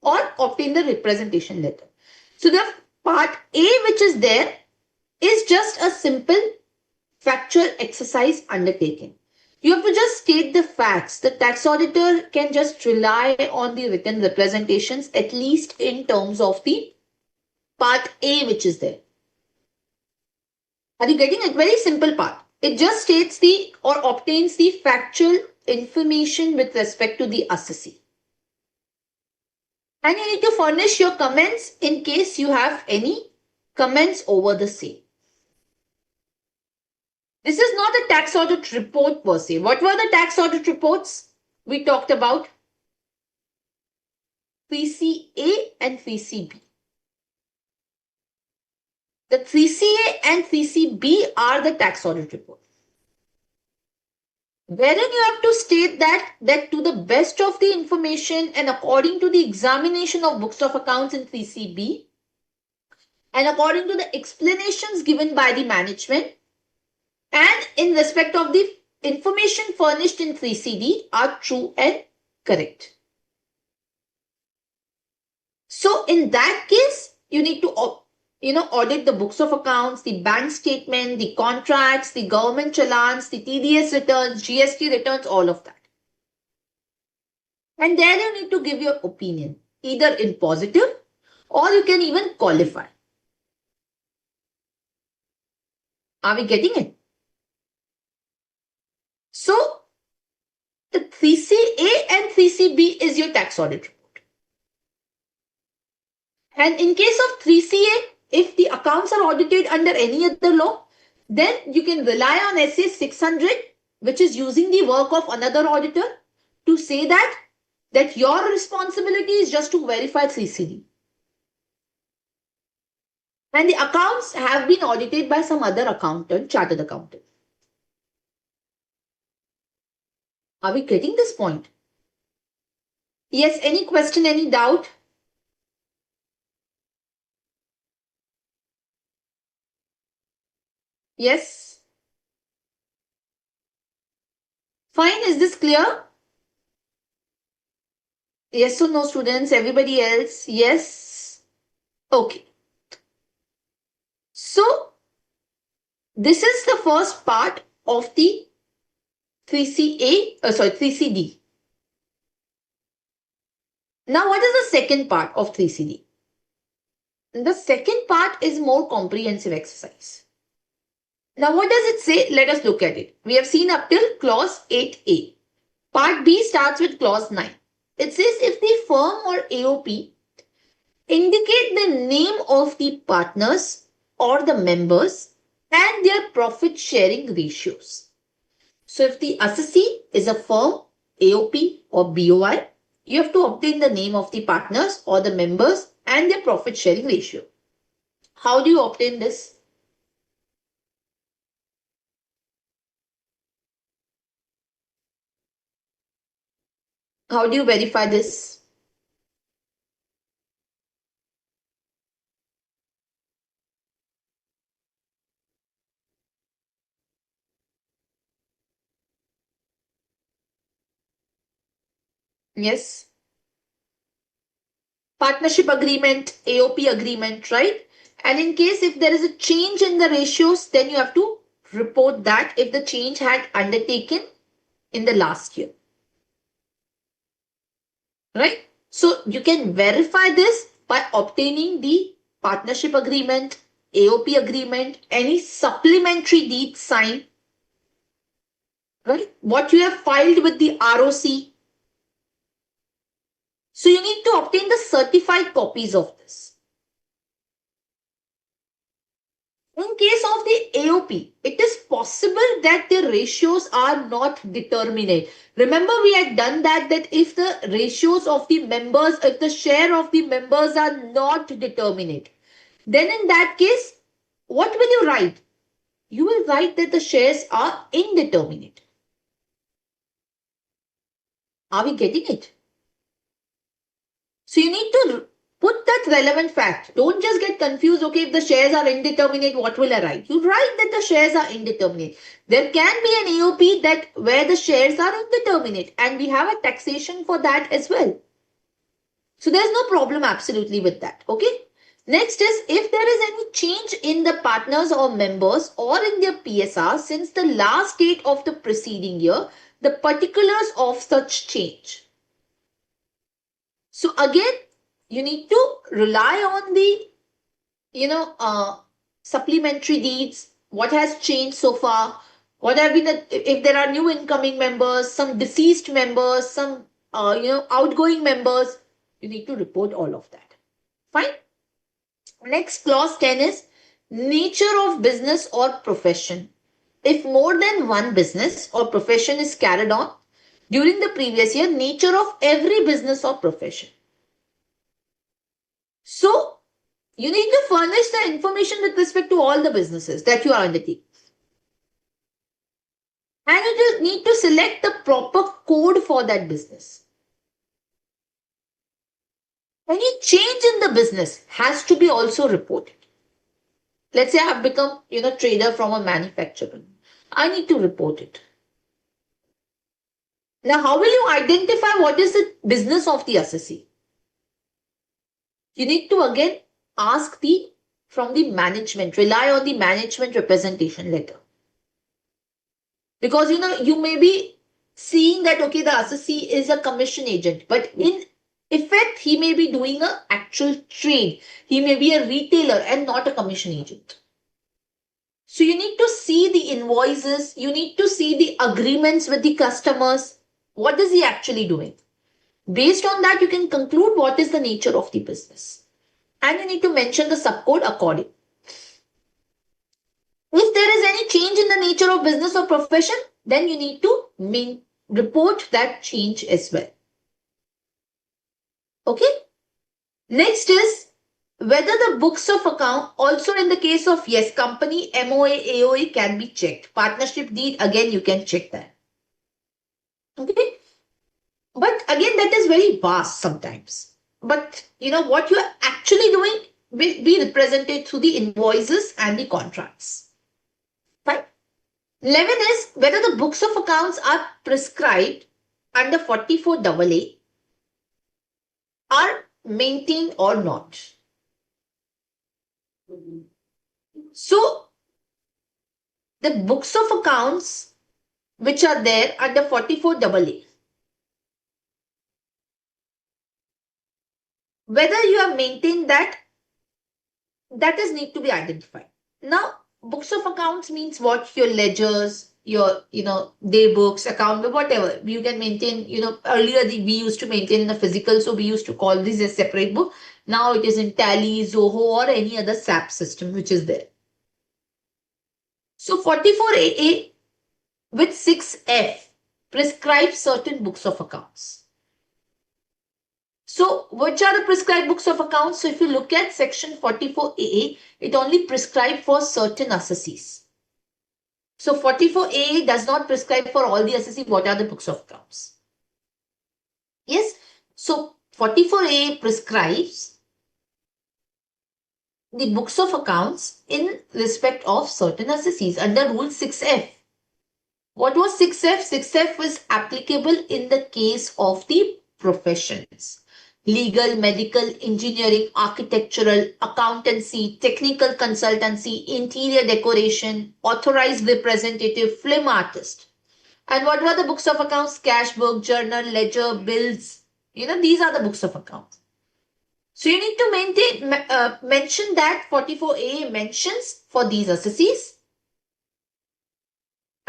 or obtain the representation letter. So the part A which is there is just a simple factual exercise undertaking. You have to just state the facts. The tax auditor can just rely on the written representations, at least in terms of the part A which is there. Are you getting it? Very simple part. It just states the or obtains the factual information with respect to the assessee. And you need to furnish your comments in case you have any comments over the same. This is not a tax audit report per se. What were the tax audit reports we talked about? 3CA and 3CB. The 3CA and 3CB are the tax audit report, wherein you have to state that to the best of the information and according to the examination of books of accounts in 3CB and according to the explanations given by the management and in respect of the information furnished in 3CD are true and correct. So in that case, you need to audit the books of accounts, the bank statement, the contracts, the government challans, the TDS returns, GST returns, all of that. And there you need to give your opinion, either in positive or you can even qualify. Are we getting it? So the 3CA and 3CB is your tax audit report. And in case of 3CA, if the accounts are audited under any other law, then you can rely on SA 600, which is using the work of another auditor to say that your responsibility is just to verify 3CD. And the accounts have been audited by some other accountant, chartered accountant. Are we getting this point? Yes, any question, any doubt? Yes? Fine, is this clear? Yes or no, students? Everybody else? Yes? Okay. So, this is the first part of the 3CD. Now, what is the second part of 3CD? The second part is more comprehensive exercise. Now, what does it say? Let us look at it. We have seen up till clause 8A. Part B starts with clause 9. It says if the firm or AOP indicate the name of the partners or the members and their profit sharing ratios. So if the assessee is a firm, AOP or BOI, you have to obtain the name of the partners or the members and their profit sharing ratio. How do you obtain this? How do you verify this? Yes. Partnership agreement, AOP agreement, right? And in case if there is a change in the ratios, then you have to report that if the change had undertaken in the last year. Right? So you can verify this by obtaining the partnership agreement, AOP agreement, any supplementary deed signed, right? What you have filed with the ROC. So you need to obtain the certified copies of this. In case of the AOP, it is possible that the ratios are not determinate. Remember we had done that if the ratios of the members, if the share of the members are not determinate, then in that case, what will you write? You will write that the shares are indeterminate. Are we getting it? So you need to put that relevant fact. Don't just get confused. Okay, if the shares are indeterminate, what will I write? You write that the shares are indeterminate. There can be an AOP that where the shares are indeterminate and we have a taxation for that as well. So there's no problem absolutely with that. Okay. Next is if there is any change in the partners or members or in their PSR since the last date of the preceding year, the particulars of such change. So again, you need to rely on the, supplementary deeds, what has changed so far, what have been if there are new incoming members, some deceased members, some, outgoing members, you need to report all of that. Fine. Next clause 10 is nature of business or profession. If more than one business or profession is carried on during the previous year, nature of every business or profession. So you need to furnish the information with respect to all the businesses that you are undertaking. And you just need to select the proper code for that business. Any change in the business has to be also reported. Let's say I have become, trader from a manufacturer. I need to report it. Now, how will you identify what is the business of the assessee? You need to again ask from the management, rely on the management representation letter. Because, you may be seeing that, okay, the assessee is a commission agent, but in effect, he may be doing an actual trade. He may be a retailer and not a commission agent. So you need to see the invoices. You need to see the agreements with the customers. What is he actually doing? Based on that, you can conclude what is the nature of the business. And you need to mention the subcode according. If there is any change in the nature of business or profession, then you need to report that change as well. Okay. Next is whether the books of account, also in the case of yes, company, MOA, AOA can be checked. Partnership deed, again, you can check that. Okay. But again, that is very vast sometimes. But what you are actually doing will be represented through the invoices and the contracts. Fine. 11 is whether the books of accounts are prescribed under 44AA are maintained or not. So, the books of accounts which are there under 44AA, whether you have maintained that is need to be identified. Now, books of accounts means what? Your ledgers, your, day books, account, whatever. You can maintain, earlier we used to maintain in a physical, so we used to call this a separate book. Now it is in Tally, Zoho, or any other SAP system which is there. So 44AA with 6F prescribes certain books of accounts. So which are the prescribed books of accounts? So if you look at section 44AA, it only prescribes for certain assessees. So 44AA does not prescribe for all the assessee what are the books of accounts. Yes. So 44AA prescribes the books of accounts in respect of certain assessees under rule 6F. What was 6F? 6F was applicable in the case of the professions. Legal, medical, engineering, architectural, accountancy, technical consultancy, interior decoration, authorized representative, film artist. And what were the books of accounts? Cash book, journal, ledger, bills. These are the books of accounts. So you need to mention that 44A mentions for these assessees.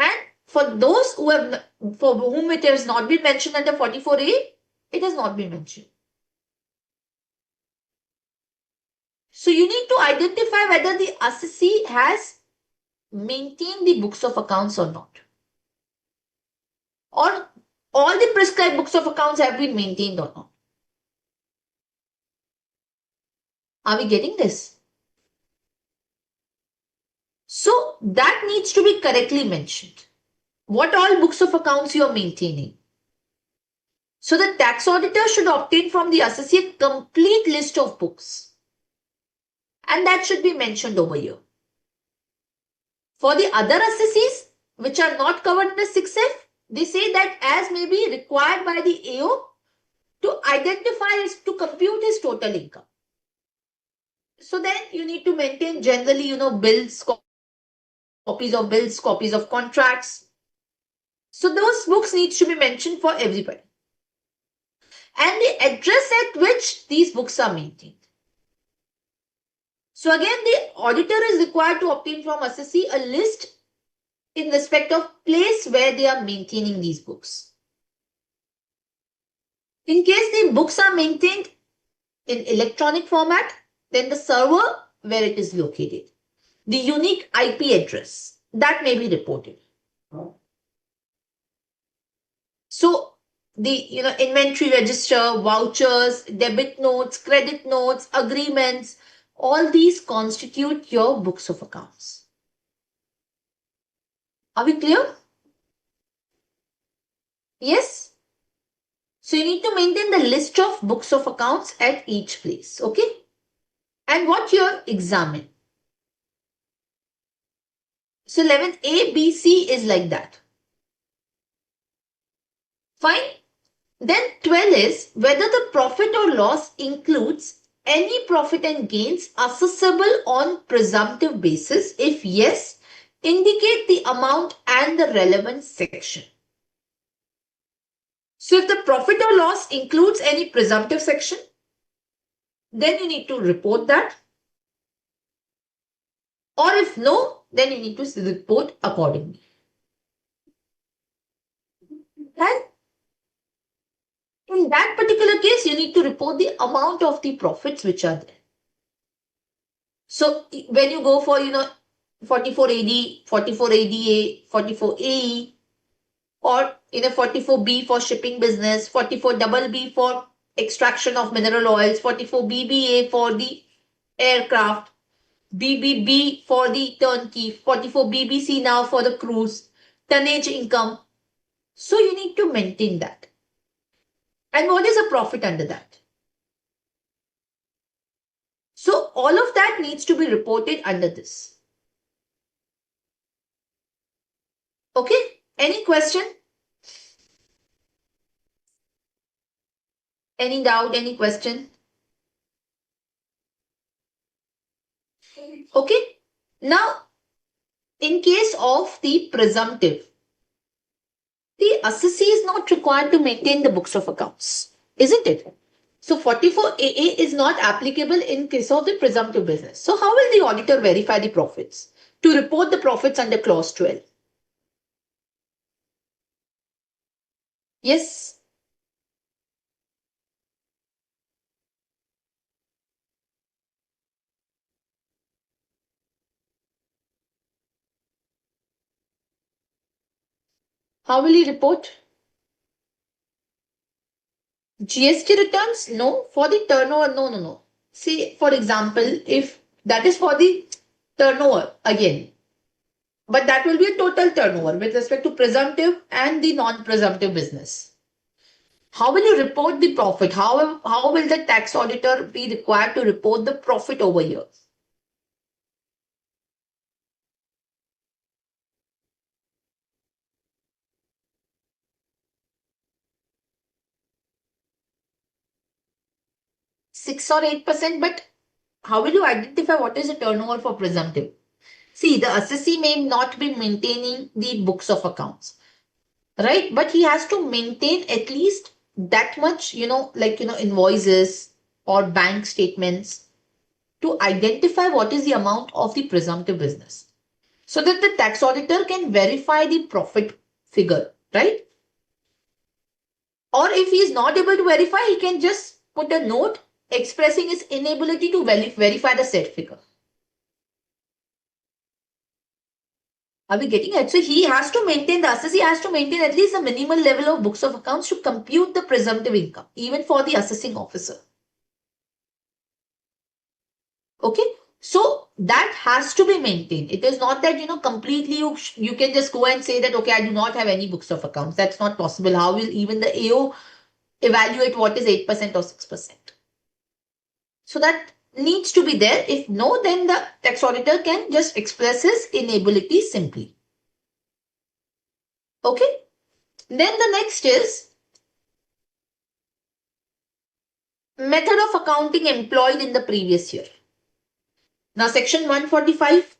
And for those for whom it has not been mentioned under 44A, it has not been mentioned. So you need to identify whether the assessee has maintained the books of accounts or not. Or all the prescribed books of accounts have been maintained or not. Are we getting this? So that needs to be correctly mentioned. What all books of accounts you are maintaining. So the tax auditor should obtain from the assessee a complete list of books. And that should be mentioned over here. For the other assessees which are not covered in the 6F, they say that as may be required by the AO to identify to compute his total income. So then you need to maintain generally, bills, copies of bills, copies of contracts. So those books need to be mentioned for everybody. And the address at which these books are maintained. So again, the auditor is required to obtain from assessee a list in respect of place where they are maintaining these books. In case the books are maintained in electronic format, then the server where it is located, the unique IP address, that may be reported. So the inventory register, vouchers, debit notes, credit notes, agreements, all these constitute your books of accounts. Are we clear? Yes? So you need to maintain the list of books of accounts at each place. Okay? And what you examine. So 11A, B, C is like that. Fine. Then 12 is whether the profit or loss includes any profit and gains assessable on presumptive basis. If yes, indicate the amount and the relevant section. So if the profit or loss includes any presumptive section, then you need to report that. Or if no, then you need to report accordingly. And in that particular case, you need to report the amount of the profits which are there. So when you go for, 44AD, 44ADA, 44AE, or 44B for shipping business, 44BB for extraction of mineral oils, 44BBA for the aircraft, BBB for the turnkey, 44BBC now for the cruise, tonnage income. So you need to maintain that. And what is a profit under that? So all of that needs to be reported under this. Okay? Any question? Any doubt? Any question? Okay? Now, in case of the presumptive, the assessee is not required to maintain the books of accounts, isn't it? So 44AA is not applicable in case of the presumptive business. So how will the auditor verify the profits? To report the profits under clause 12. Yes. How will he report? GST returns? No. For the turnover? No, no, no. See, for example, if that is for the turnover again, but that will be a total turnover with respect to presumptive and the non-presumptive business. How will you report the profit? How will the tax auditor be required to report the profit over here? Six or 8%, but how will you identify what is the turnover for presumptive? See, the assessee may not be maintaining the books of accounts, right? But he has to maintain at least that much, invoices or bank statements to identify what is the amount of the presumptive business so that the tax auditor can verify the profit figure, right? Or if he is not able to verify, he can just put a note expressing his inability to verify the said figure. Are we getting it? So he has to maintain, the assessee has to maintain at least a minimal level of books of accounts to compute the presumptive income, even for the assessing officer. Okay. So that has to be maintained. It is not that, completely you can just go and say that, okay, I do not have any books of accounts. That's not possible. How will even the AO evaluate what is 8% or 6%? So that needs to be there. If no, then the tax auditor can just express his inability simply. Okay. Then the next is method of accounting employed in the previous year. Now, section 145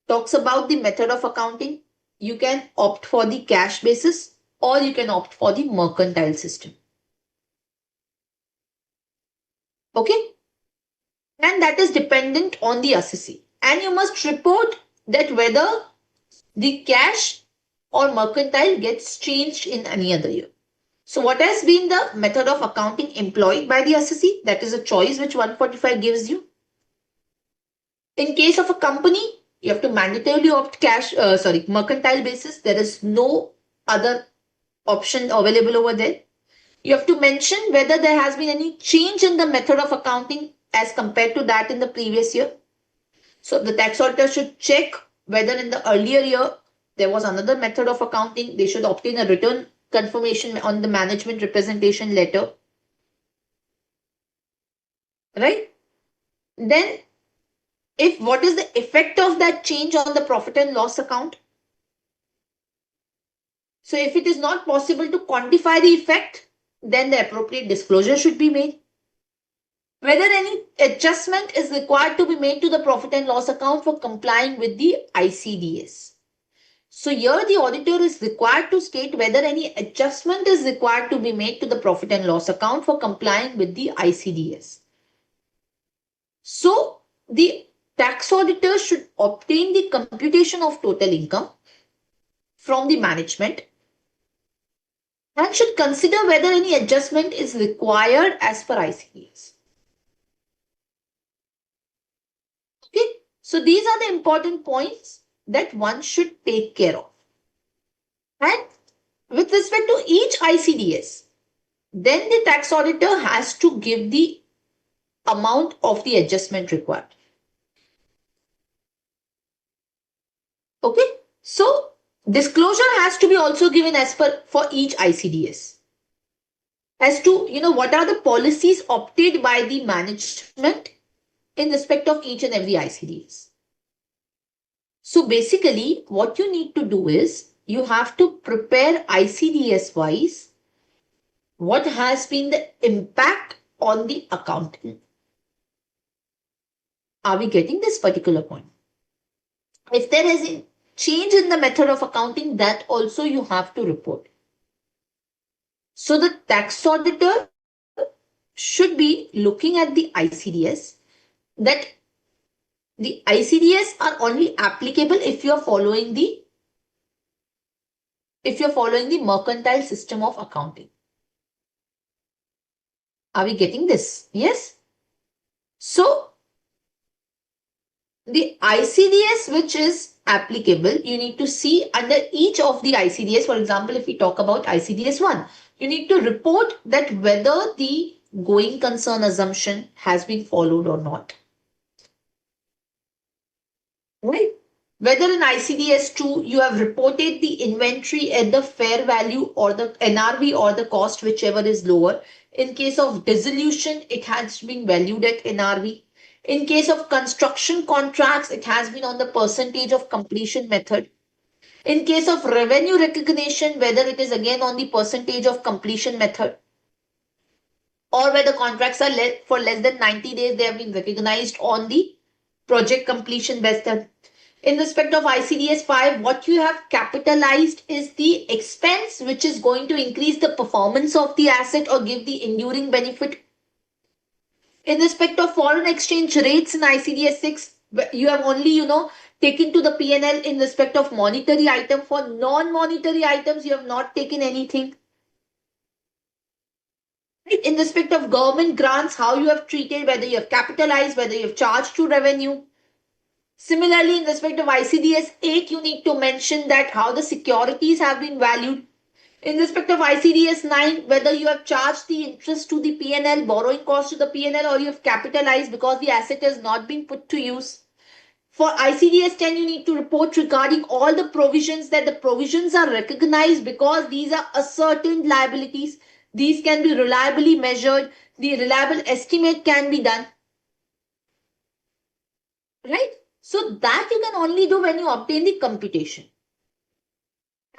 talks about the method of accounting. You can opt for the cash basis or you can opt for the mercantile system. Okay. And that is dependent on the assessee. And you must report that whether the cash or mercantile gets changed in any other year. So what has been the method of accounting employed by the assessee? That is a choice which 145 gives you. In case of a company, you have to mandatorily opt mercantile basis. There is no other option available over there. You have to mention whether there has been any change in the method of accounting as compared to that in the previous year. So the tax auditor should check whether in the earlier year there was another method of accounting. They should obtain a written confirmation on the management representation letter. Right? Then, if what is the effect of that change on the profit and loss account? So if it is not possible to quantify the effect, then the appropriate disclosure should be made. Whether any adjustment is required to be made to the profit and loss account for complying with the ICDS. So here the auditor is required to state whether any adjustment is required to be made to the profit and loss account for complying with the ICDS. So the tax auditor should obtain the computation of total income from the management and should consider whether any adjustment is required as per ICDS. Okay, so these are the important points that one should take care of. And with respect to each ICDS, then the tax auditor has to give the amount of the adjustment required. Okay, so disclosure has to be also given as per for each ICDS as to what are the policies opted by the management in respect of each and every ICDS. So basically what you need to do is you have to prepare ICDS wise what has been the impact on the accounting. Are we getting this particular point? If there is a change in the method of accounting, that also you have to report. So the tax auditor should be looking at the ICDS, that the ICDS are only applicable if you are following the if you're following the mercantile system of accounting. Are we getting this? Yes. So the ICDS which is applicable, you need to see under each of the ICDS. For example, if we talk about ICDS 1, you need to report that whether the going concern assumption has been followed or not. Right? Whether in ICDS 2, you have reported the inventory at the fair value or the NRV or the cost, whichever is lower. In case of dissolution, it has been valued at NRV. In case of construction contracts, it has been on the percentage of completion method. In case of revenue recognition, whether it is again on the percentage of completion method, or whether contracts are for less than 90 days, they have been recognized on the project completion method. In respect of ICDS 5, what you have capitalized is the expense which is going to increase the performance of the asset or give the enduring benefit. In respect of foreign exchange rates in ICDS 6, you have only, taken to the P&L in respect of monetary item. For non-monetary items, you have not taken anything. In respect of government grants, how you have treated, whether you have capitalized, whether you have charged to revenue. Similarly, in respect of ICDS 8, you need to mention that how the securities have been valued. In respect of ICDS 9, whether you have charged the interest to the P&L, borrowing cost to the P&L, or you have capitalized because the asset has not been put to use. For ICDS 10, you need to report regarding all the provisions, that the provisions are recognized because these are ascertained liabilities. These can be reliably measured. The reliable estimate can be done. Right? So that you can only do when you obtain the computation.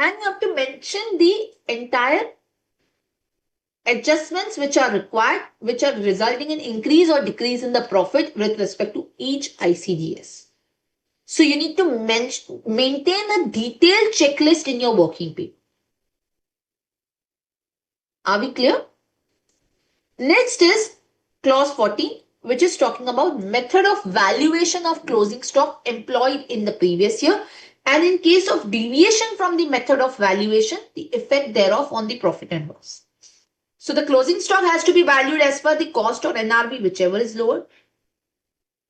And you have to mention the entire adjustments which are required, which are resulting in increase or decrease in the profit with respect to each ICDS. So you need to maintain a detailed checklist in your working paper. Are we clear? Next is clause 14, which is talking about method of valuation of closing stock employed in the previous year, and in case of deviation from the method of valuation, the effect thereof on the profit and loss. So the closing stock has to be valued as per the cost or NRV, whichever is lower.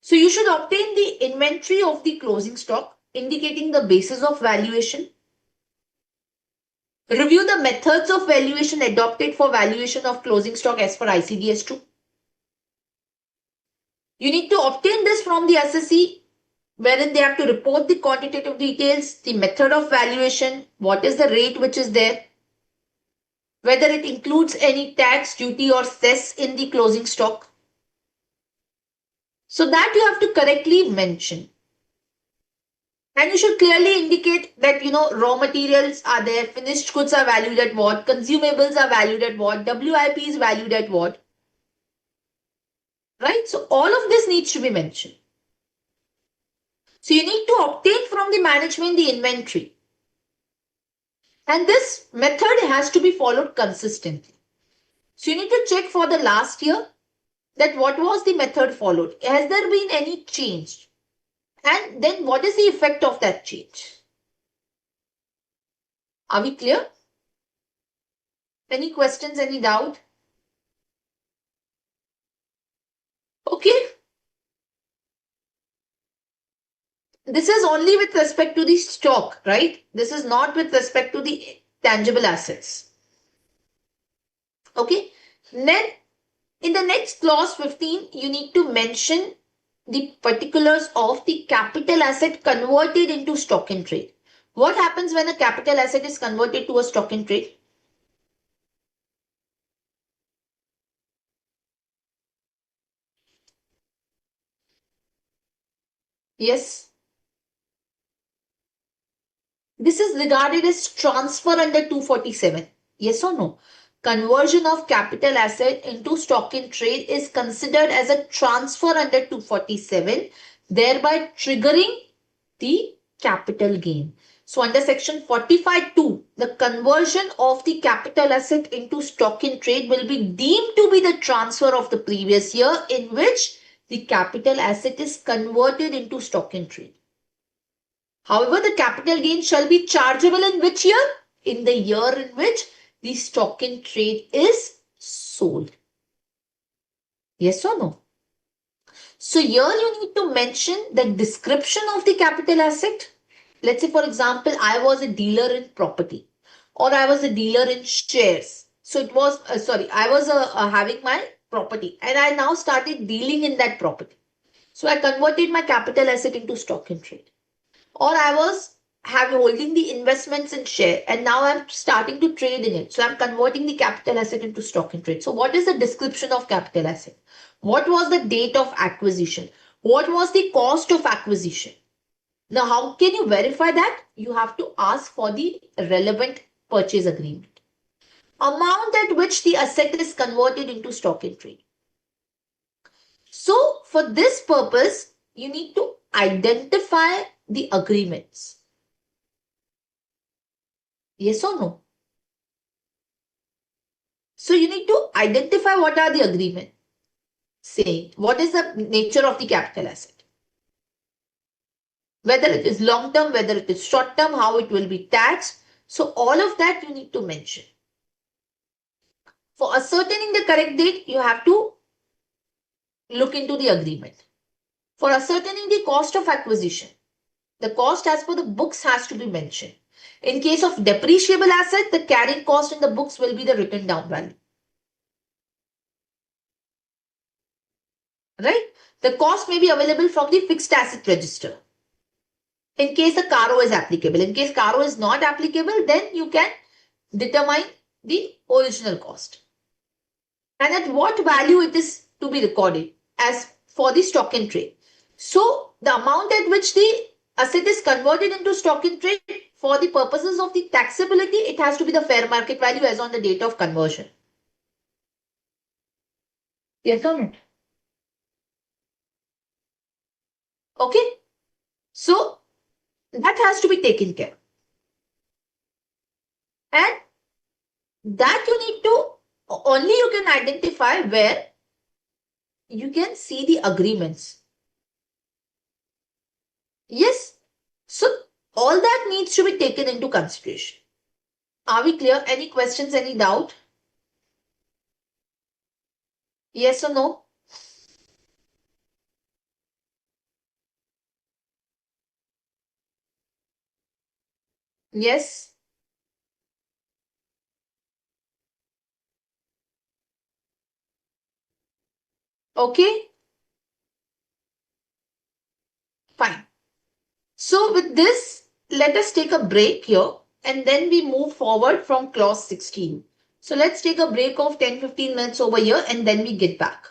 So you should obtain the inventory of the closing stock, indicating the basis of valuation. Review the methods of valuation adopted for valuation of closing stock as per ICDS 2. You need to obtain this from the assessee, wherein they have to report the quantitative details, the method of valuation, what is the rate which is there, whether it includes any tax, duty or cess in the closing stock. So that you have to correctly mention. And you should clearly indicate that, raw materials are there, finished goods are valued at what, consumables are valued at what, WIP is valued at what. Right? So all of this needs to be mentioned. So you need to obtain from the management the inventory. And this method has to be followed consistently. So you need to check for the last year that what was the method followed. Has there been any change? And then what is the effect of that change? Are we clear? Any questions, any doubt? Okay. This is only with respect to the stock, right? This is not with respect to the tangible assets. Okay. Then in the next clause 15, you need to mention the particulars of the capital asset converted into stock in trade. What happens when a capital asset is converted to a stock in trade? Yes. This is regarded as transfer under 247. Yes or no? Conversion of capital asset into stock in trade is considered as a transfer under 247, thereby triggering the capital gain. So under section 45(2), the conversion of the capital asset into stock in trade will be deemed to be the transfer of the previous year in which the capital asset is converted into stock in trade. However, the capital gain shall be chargeable in which year? in the year in which the stock in trade is sold. Yes or no? So here you need to mention the description of the capital asset. Let's say, for example, I was a dealer in property or I was a dealer in shares. So it was, I was having my property and I now started dealing in that property. So I converted my capital asset into stock in trade. Or I was holding the investments in share and now I'm starting to trade in it. So I'm converting the capital asset into stock in trade. So what is the description of capital asset? What was the date of acquisition? What was the cost of acquisition? Now, how can you verify that? You have to ask for the relevant purchase agreement. Amount at which the asset is converted into stock in trade. So, for this purpose, you need to identify the agreements. Yes or no? So, you need to identify what are the agreements. Say, what is the nature of the capital asset? Whether it is long term, whether it is short term, how it will be taxed. So, all of that you need to mention. For ascertaining the correct date, you have to look into the agreement. For ascertaining the cost of acquisition, the cost as per the books has to be mentioned. In case of depreciable asset, the carrying cost in the books will be the written down value. Right? The cost may be available from the fixed asset register. In case the CARO is applicable. In case CARO is not applicable, then you can determine the original cost. And at what value it is to be recorded as for the stock in trade. So the amount at which the asset is converted into stock in trade for the purposes of the taxability, it has to be the fair market value as on the date of conversion. Yes or no? Okay. So that has to be taken care. And that you need to, only you can identify where you can see the agreements. Yes. So all that needs to be taken into consideration. Are we clear? Any questions, any doubt? Yes or no? Yes. Okay. Fine. So with this, let us take a break here and then we move forward from clause 16. So let's take a break of 10-15 minutes over here and then we get back.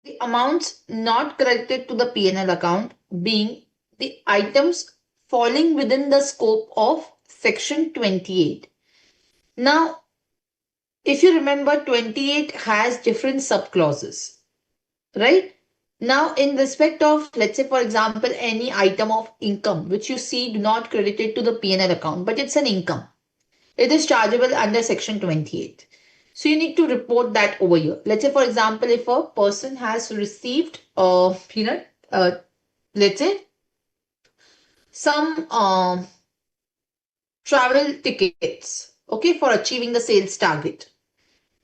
The amounts not credited to the P&L account being the items falling within the scope of section 28. Now, if you remember, 28 has different subclauses, right? Now, in respect of, let's say, for example, any item of income which you see do not credited to the P&L account, but it's an income. It is chargeable under section 28. So you need to report that over here. Let's say, for example, if a person has received, let's say some travel tickets, okay, for achieving the sales target.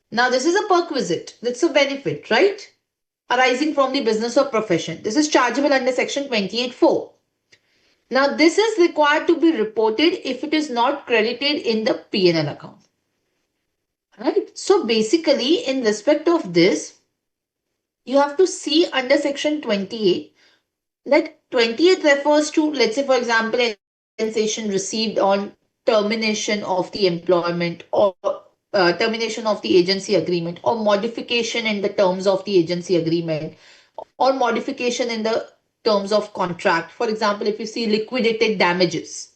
Now, this is a perquisite. That's a benefit, right? Arising from the business or profession. This is chargeable under section 28(4). Now, this is required to be reported if it is not credited in the P&L account. Right? So, basically, in respect of this, you have to see under section 28 that 28 refers to, let's say, for example, compensation received on termination of the employment or termination of the agency agreement or modification in the terms of the agency agreement or modification in the terms of contract. For example, if you see liquidated damages,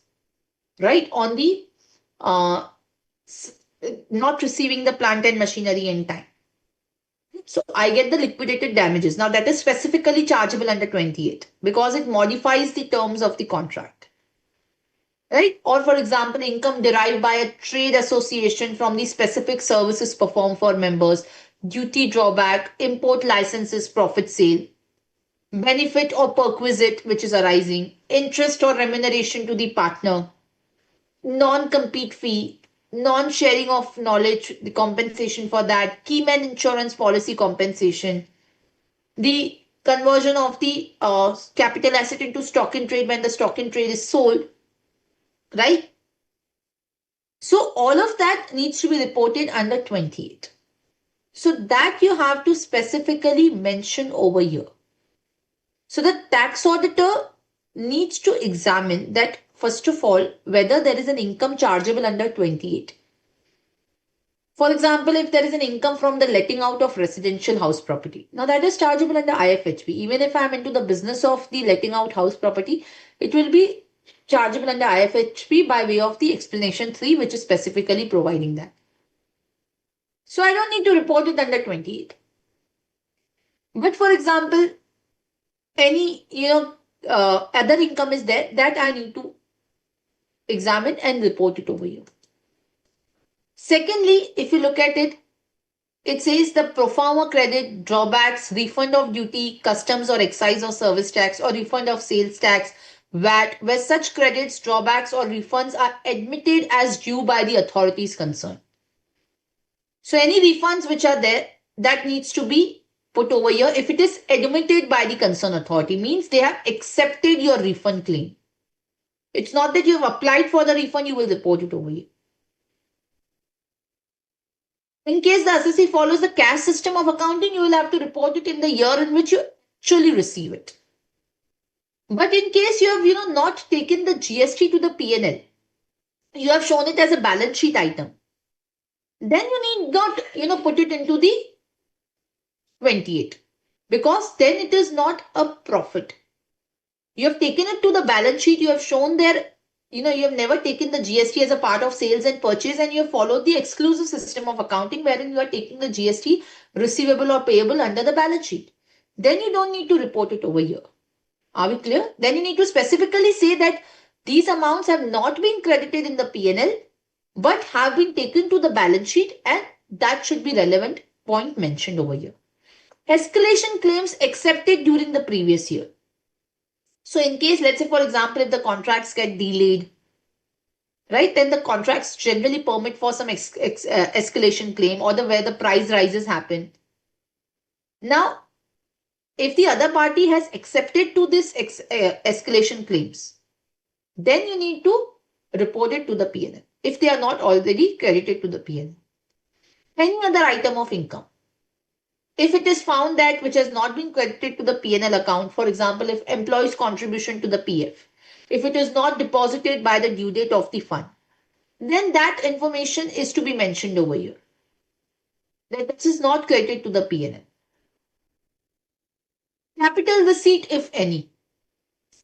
right, on the uh, not receiving the plant and machinery in time. So I get the liquidated damages. Now that is specifically chargeable under 28 because it modifies the terms of the contract. Right? Or for example, income derived by a trade association from the specific services performed for members, duty drawback, import licenses, profit sale, benefit or perquisite which is arising, interest or remuneration to the partner, non-compete fee, non-sharing of knowledge, the compensation for that, keyman insurance policy compensation, the conversion of the capital asset into stock in trade when the stock in trade is sold, right? So all of that needs to be reported under 28. So that you have to specifically mention over here. So the tax auditor needs to examine that first of all, whether there is an income chargeable under 28. For example, if there is an income from the letting out of residential house property. Now that is chargeable under IFHB. Even if I am into the business of the letting out house property, it will be chargeable under IFHB by way of the explanation 3, which is specifically providing that. So I don't need to report it under 28. But for example, any, other income is there that I need to examine and report it over here. Secondly, if you look at it, it says the pro forma credit, drawbacks, refund of duty, customs or excise or service tax, or refund of sales tax, VAT, where such credits, drawbacks, or refunds are admitted as due by the authorities concerned. So any refunds which are there, that needs to be put over here. If it is admitted by the concerned authority, means they have accepted your refund claim. It's not that you have applied for the refund, you will report it over here. In case the assessee follows the cash system of accounting, you will have to report it in the year in which you actually receive it. But in case you have, not taken the GST to the P&L, you have shown it as a balance sheet item, then you need not, put it into the 28 because then it is not a profit. You have taken it to the balance sheet, you have shown there, you have never taken the GST as a part of sales and purchase and you have followed the exclusive system of accounting wherein you are taking the GST receivable or payable under the balance sheet. Then you don't need to report it over here. Are we clear? Then you need to specifically say that these amounts have not been credited in the P&L but have been taken to the balance sheet and that should be relevant point mentioned over here. Escalation claims accepted during the previous year. So in case, let's say for example, if the contracts get delayed, right, then the contracts generally permit for some escalation claim or where the price rises happen. Now, if the other party has accepted to this escalation claims, then you need to report it to the P&L if they are not already credited to the P&L. Any other item of income. If it is found that which has not been credited to the P&L account, for example, if employee's contribution to the PF, if it is not deposited by the due date of the fund, then that information is to be mentioned over here. That this is not credited to the P&L. capital receipt, if any.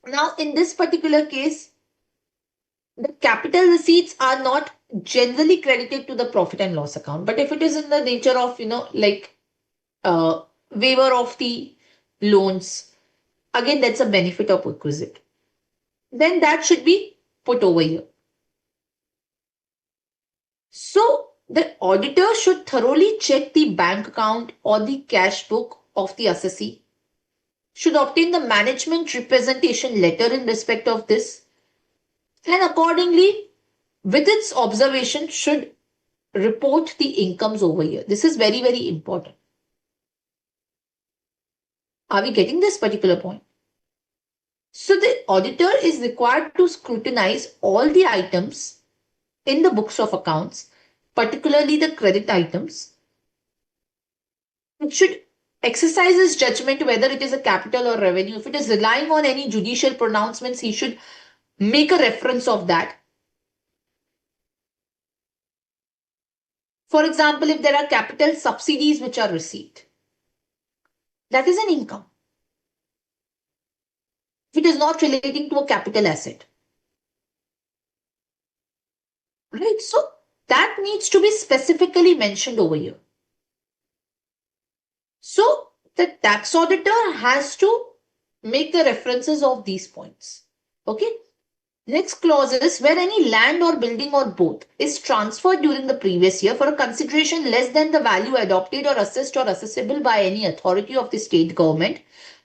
Now, in this particular case, the capital receipts are not generally credited to the profit and loss account. But if it is in the nature of, like waiver of the loans, again, that's a benefit of requisite. Then that should be put over here. So the auditor should thoroughly check the bank account or the cash book of the assessee, should obtain the management representation letter in respect of this, and accordingly, with its observation, should report the incomes over here. This is very, very important. Are we getting this particular point? So the auditor is required to scrutinize all the items in the books of accounts, particularly the credit items. It should exercise his judgment whether it is a capital or revenue. If it is relying on any judicial pronouncements, he should make a reference of that. For example, if there are capital subsidies which are received, that is an income. If it is not relating to a capital asset. Right? So that needs to be specifically mentioned over here. So the tax auditor has to make the references of these points. Okay. Next clause is where any land or building or both is transferred during the previous year for a consideration less than the value adopted or assessed or assessable by any authority of the state government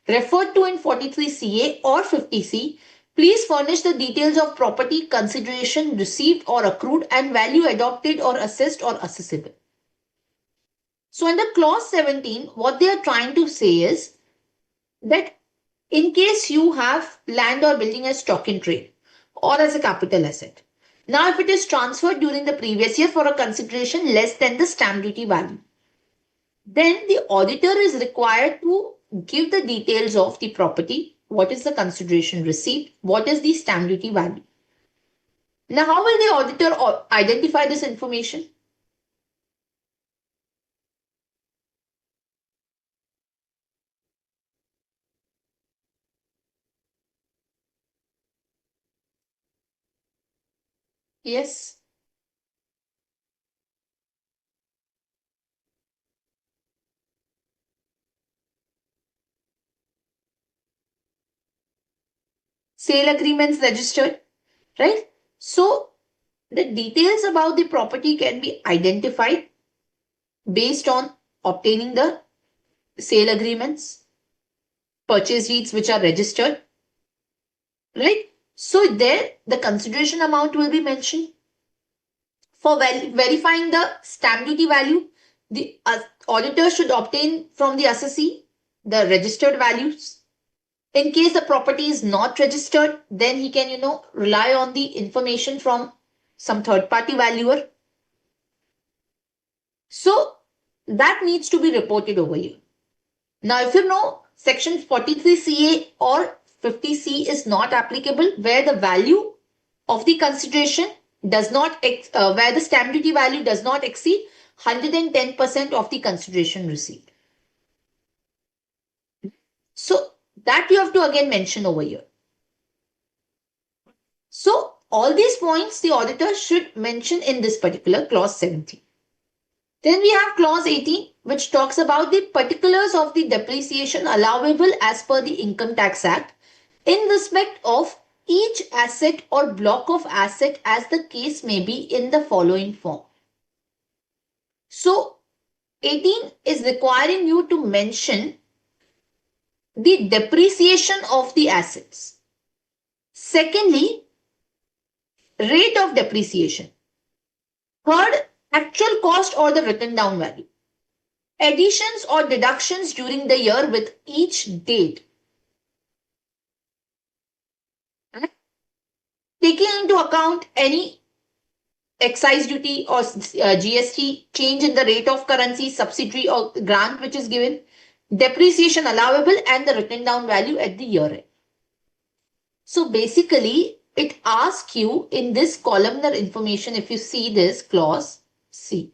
referred to in 43CA or 50C, please furnish the details of property consideration received or accrued and value adopted or assessed or assessable. So under clause 17, what they are trying to say is that in case you have land or building as stock in trade or as a capital asset, now if it is transferred during the previous year for a consideration less than the stamp duty value, then the auditor is required to give the details of the property, what is the consideration received, what is the stamp duty value. Now, how will the auditor identify this information? Yes. Sale agreements registered, right? So the details about the property can be identified based on obtaining the sale agreements, purchase deeds which are registered, right? So there the consideration amount will be mentioned. For verifying the stamp duty value, the auditor should obtain from the assessee the registered values. In case the property is not registered, then he can, rely on the information from some third party valuer. So that needs to be reported over here. Now, if you know section 43CA or 50C is not applicable where the value of the consideration does not, where the stamp duty value does not exceed 110% of the consideration received. So that you have to again mention over here. So all these points the auditor should mention in this particular clause 17. Then we have clause 18, which talks about the particulars of the depreciation allowable as per the Income Tax Act in respect of each asset or block of asset as the case may be in the following form. So 18 is requiring you to mention the depreciation of the assets. Secondly, rate of depreciation. Third, actual cost or the written down value. Additions or deductions during the year with each date. Taking into account any excise duty or GST, change in the rate of currency, subsidy or grant which is given, depreciation allowable and the written down value at the year end. So basically, it asks you in this columnar information, if you see this clause C,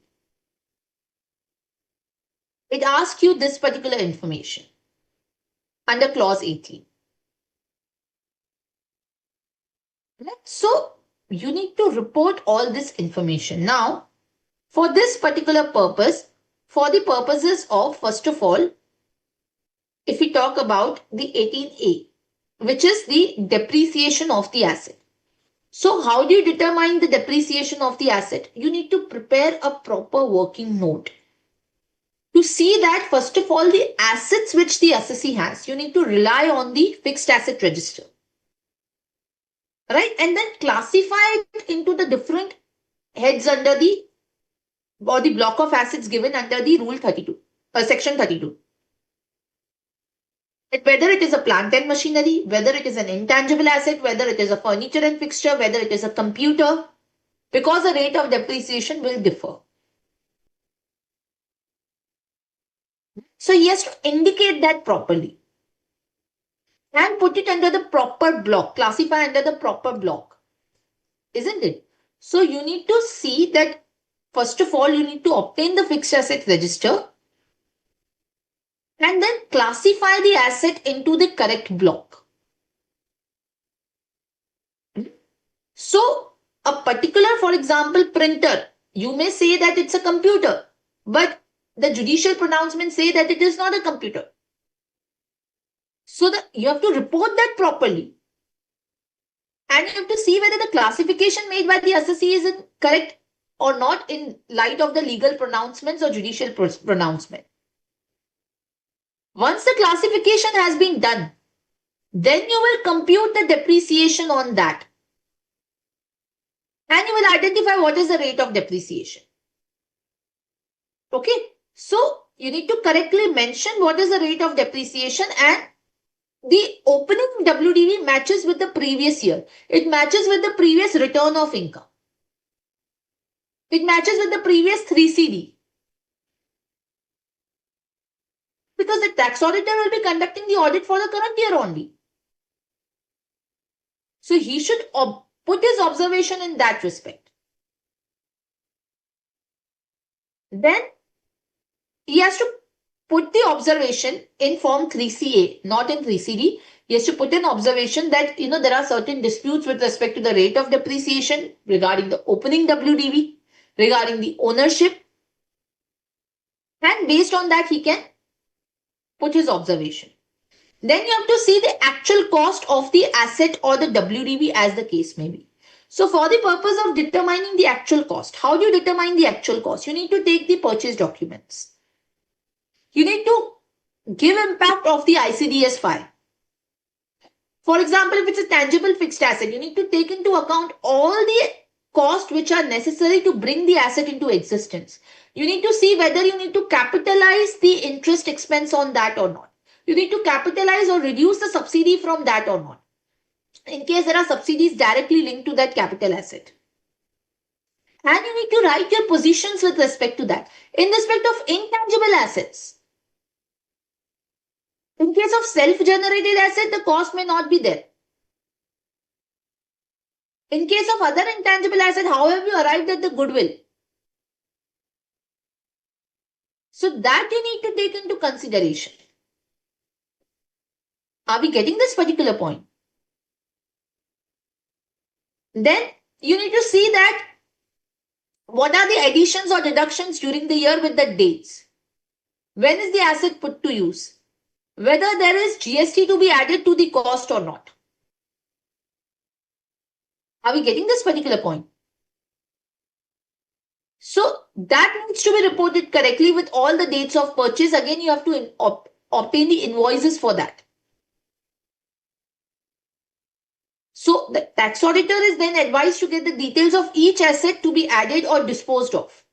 it asks you this particular information. under clause 18. Right? So you need to report all this information. Now, for this particular purpose, for the purposes of, first of all, if we talk about the 18A, which is the depreciation of the asset. So how do you determine the depreciation of the asset? You need to prepare a proper working note. To see that, first of all, the assets which the assessee has, you need to rely on the fixed asset register. Right? And then classify it into the different heads under the, or the block of assets given under the rule 32, section 32. Whether it is a plant and machinery, whether it is an intangible asset, whether it is a furniture and fixture, whether it is a computer, because the rate of depreciation will differ. So he has to indicate that properly and put it under the proper block, classify under the proper block, isn't it? So you need to see that, first of all, you need to obtain the fixed asset register and then classify the asset into the correct block. So a particular, for example, printer, you may say that it's a computer, but the judicial pronouncements say that it is not a computer. So you have to report that properly. And you have to see whether the classification made by the assessee is correct or not in light of the legal pronouncements or judicial pronouncement. Once the classification has been done, then you will compute the depreciation on that. And you will identify what is the rate of depreciation. Okay. So you need to correctly mention what is the rate of depreciation, and the opening WDV matches with the previous year. It matches with the previous return of income. It matches with the previous 3CD. Because the tax auditor will be conducting the audit for the current year only. So he should put his observation in that respect. Then he has to put the observation in form 3CA, not in 3CD. He has to put an observation that, there are certain disputes with respect to the rate of depreciation regarding the opening WDV, regarding the ownership. And based on that, he can put his observation. Then you have to see the actual cost of the asset or the WDV as the case may be. So for the purpose of determining the actual cost, how do you determine the actual cost? You need to take the purchase documents. You need to give impact of the ICDS file. For example, if it's a tangible fixed asset, you need to take into account all the costs which are necessary to bring the asset into existence. You need to see whether you need to capitalize the interest expense on that or not. You need to capitalize or reduce the subsidy from that or not, in case there are subsidies directly linked to that capital asset. And you need to write your positions with respect to that. In respect of intangible assets, in case of self-generated asset, the cost may not be there. In case of other intangible asset, how have you arrived at the goodwill? So that you need to take into consideration. Are we getting this particular point? Then you need to see that what are the additions or deductions during the year with the dates. When is the asset put to use? Whether there is GST to be added to the cost or not. Are we getting this particular point? So that needs to be reported correctly with all the dates of purchase. Again, you have to obtain the invoices for that. So the tax auditor is then advised to get the details of each asset to be added or disposed of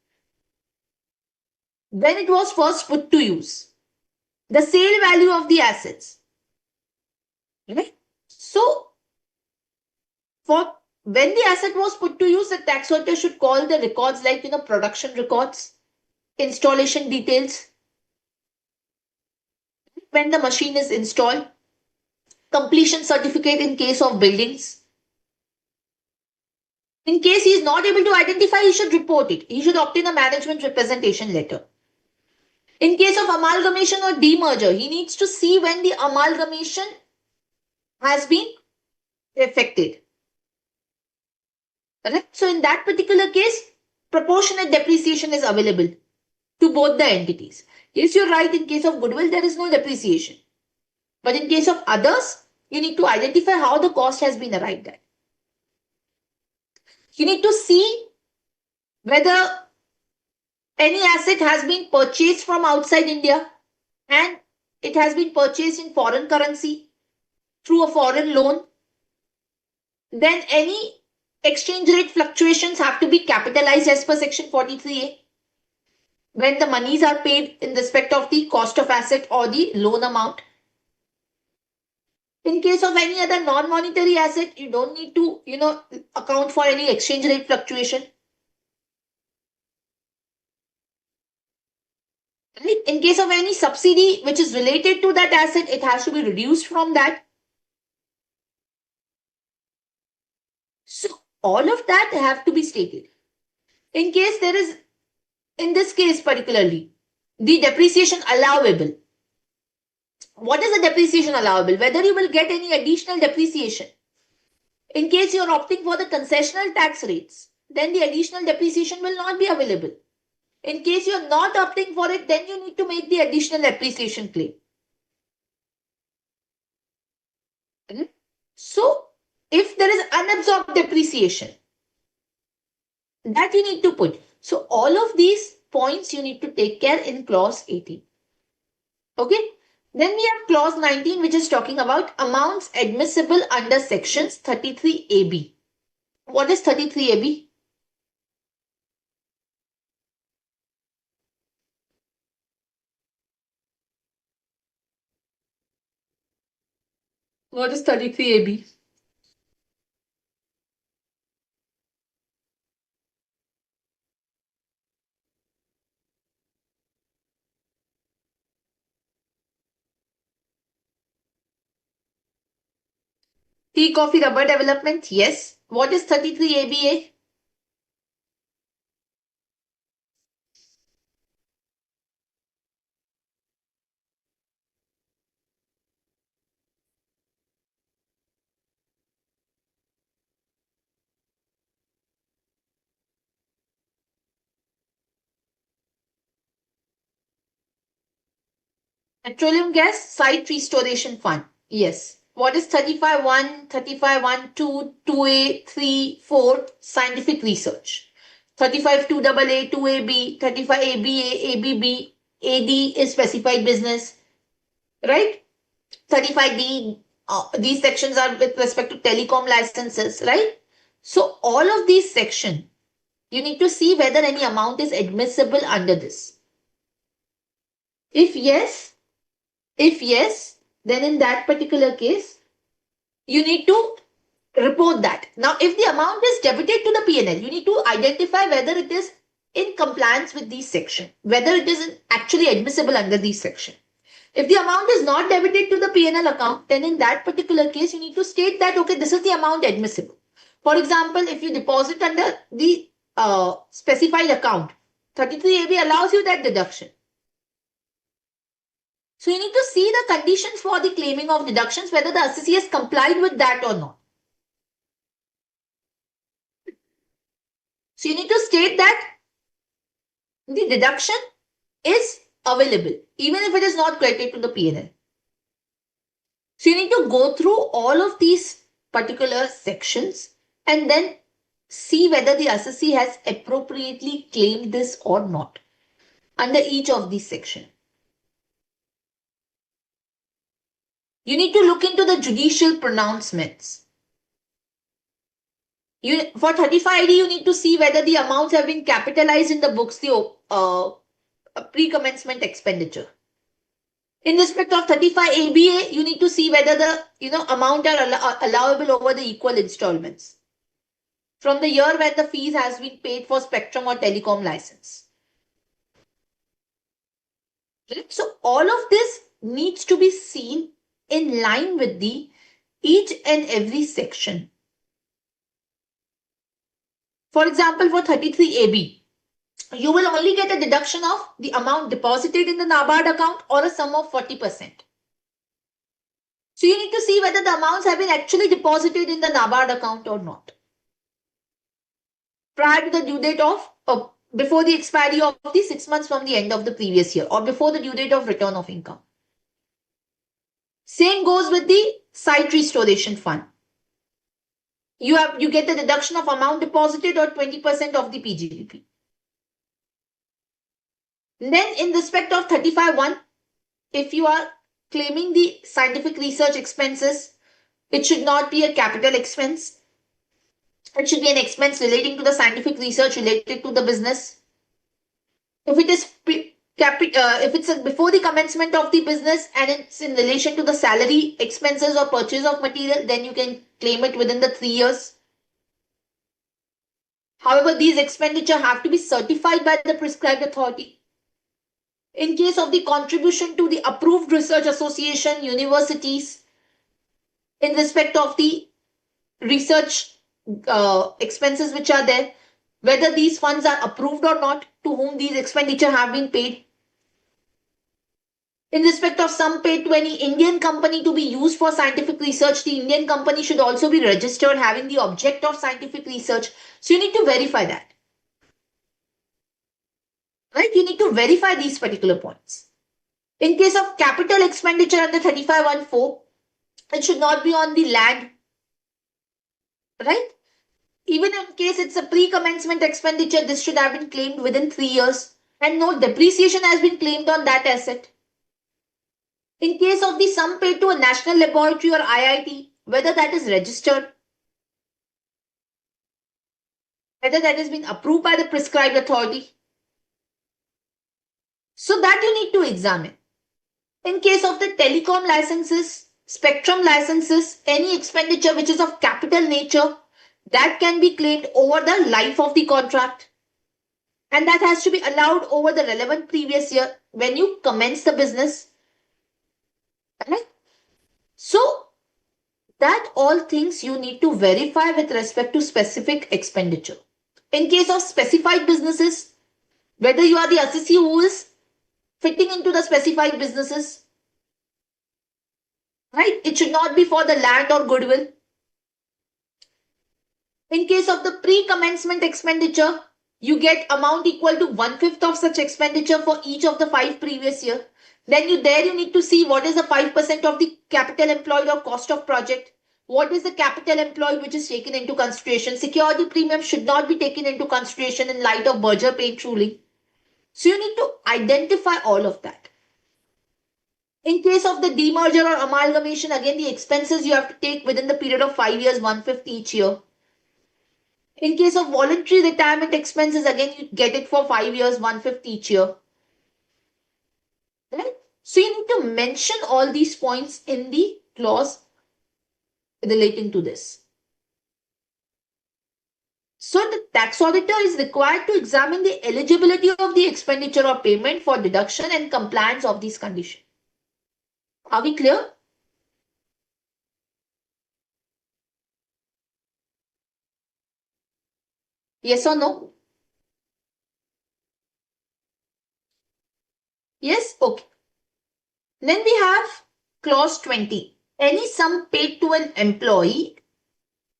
when it was first put to use, the sale value of the assets. Right? So for when the asset was put to use, the tax auditor should call the records like production records, installation details, when the machine is installed, completion certificate in case of buildings. In case he is not able to identify, he should report it. He should obtain a management representation letter. In case of amalgamation or demerger, he needs to see when the amalgamation has been effected. Right? So in that particular case, proportionate depreciation is available to both the entities. Yes, you're right. In case of goodwill, there is no depreciation. But in case of others, you need to identify how the cost has been arrived at. You need to see whether any asset has been purchased from outside India and it has been purchased in foreign currency through a foreign loan. Then any exchange rate fluctuations have to be capitalized as per section 43A when the monies are paid in respect of the cost of asset or the loan amount. In case of any other non-monetary asset, you don't need to, account for any exchange rate fluctuation. Right? In case of any subsidy which is related to that asset, it has to be reduced from that. So all of that have to be stated. In case there is, in this case particularly, the depreciation allowable. What is the depreciation allowable? Whether you will get any additional depreciation. In case you are opting for the concessional tax rates, then the additional depreciation will not be available. In case you are not opting for it, then you need to make the additional depreciation claim. So, if there is unabsorbed depreciation, that you need to put. So, all of these points you need to take care in clause 18. Okay. Then we have clause 19, which is talking about amounts admissible under sections 33AB. What is 33AB? What is 33AB? Tea, coffee, rubber development? Yes. What is 33ABA? Petroleum gas site restoration fund. Yes. What is 35.1, 35.1.2, 2A, 3, 4 scientific research? 35.2 AA, 2AB, 35 ABA, ABB, AD is specified business, right? 35D, these sections are with respect to telecom licenses, right? So all of these sections, you need to see whether any amount is admissible under this. If yes, then in that particular case, you need to report that. Now, if the amount is debited to the P&L, you need to identify whether it is in compliance with these section, whether it is actually admissible under these section. If the amount is not debited to the P&L account, then in that particular case, you need to state that, okay, this is the amount admissible. For example, if you deposit under the specified account, 33AB allows you that deduction. So you need to see the conditions for the claiming of deductions, whether the assessee has complied with that or not. So you need to state that the deduction is available, even if it is not credited to the P&L. So you need to go through all of these particular sections and then see whether the assessee has appropriately claimed this or not under each of these sections. You need to look into the judicial pronouncements. For 35ID, you need to see whether the amounts have been capitalized in the books, the pre-commencement expenditure. In respect of 35ABA, you need to see whether the amount are allowable over the equal installments from the year when the fees has been paid for spectrum or telecom license. Right? So all of this needs to be seen in line with the each and every section. For example, for 33AB, you will only get a deduction of the amount deposited in the NABARD account or a sum of 40%. So you need to see whether the amounts have been actually deposited in the NABARD account or not prior to the due date of before the expiry of the 6 months from the end of the previous year or before the due date of return of income. Same goes with the site restoration fund. You get the deduction of amount deposited or 20% of the PGBP. Then in respect of 35(1), if you are claiming the scientific research expenses, it should not be a capital expense. It should be an expense relating to the scientific research related to the business. If it is if it's before the commencement of the business and it's in relation to the salary expenses or purchase of material, then you can claim it within the 3 years. However, these expenditure have to be certified by the prescribed authority. In case of the contribution to the approved research association, universities, in respect of the research expenses which are there, whether these funds are approved or not, to whom these expenditure have been paid. In respect of sum paid to any Indian company to be used for scientific research, the Indian company should also be registered having the object of scientific research. So you need to verify that. Right? You need to verify these particular points. In case of capital expenditure under 35(1)(4), it should not be on the land. Right? Even in case it's a pre-commencement expenditure, this should have been claimed within 3 years and no depreciation has been claimed on that asset. In case of the sum paid to a national laboratory or IIT, whether that is registered, whether that has been approved by the prescribed authority, so that you need to examine. In case of the telecom licenses, spectrum licenses, any expenditure which is of capital nature, that can be claimed over the life of the contract. And that has to be allowed over the relevant previous year when you commence the business. Right? So, that all things you need to verify with respect to specific expenditure. In case of specified businesses, whether you are the assessee who is fitting into the specified businesses, right? It should not be for the land or goodwill. In case of the pre-commencement expenditure, you get amount equal to 1/5 of such expenditure for each of the 5 previous year. Then you need to see what is the 5% of the capital employed or cost of project. What is the capital employed which is taken into consideration? Security premium should not be taken into consideration in light of Berger Paint ruling. So you need to identify all of that. In case of the demerger or amalgamation, again the expenses you have to take within the period of 5 years, 1/5 each year. In case of voluntary retirement expenses, again you get it for 5 years, 1/5 each year. Right? So you need to mention all these points in the clause relating to this. So the tax auditor is required to examine the eligibility of the expenditure or payment for deduction and compliance of these conditions. Are we clear? Yes or no? Yes? Okay. Then we have clause 20. Any sum paid to an employee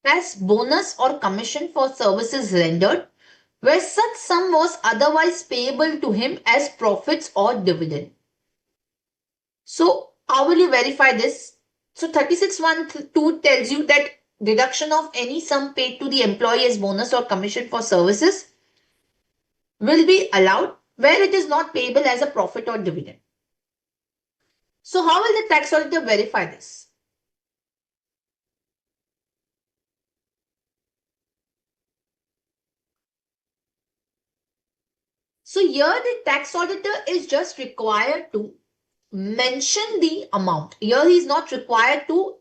as bonus or commission for services rendered where such sum was otherwise payable to him as profits or dividend. So how will you verify this? So 36(1)(2) tells you that deduction of any sum paid to the employee as bonus or commission for services will be allowed where it is not payable as a profit or dividend. So how will the tax auditor verify this? So here the tax auditor is just required to mention the amount. Here he is not required to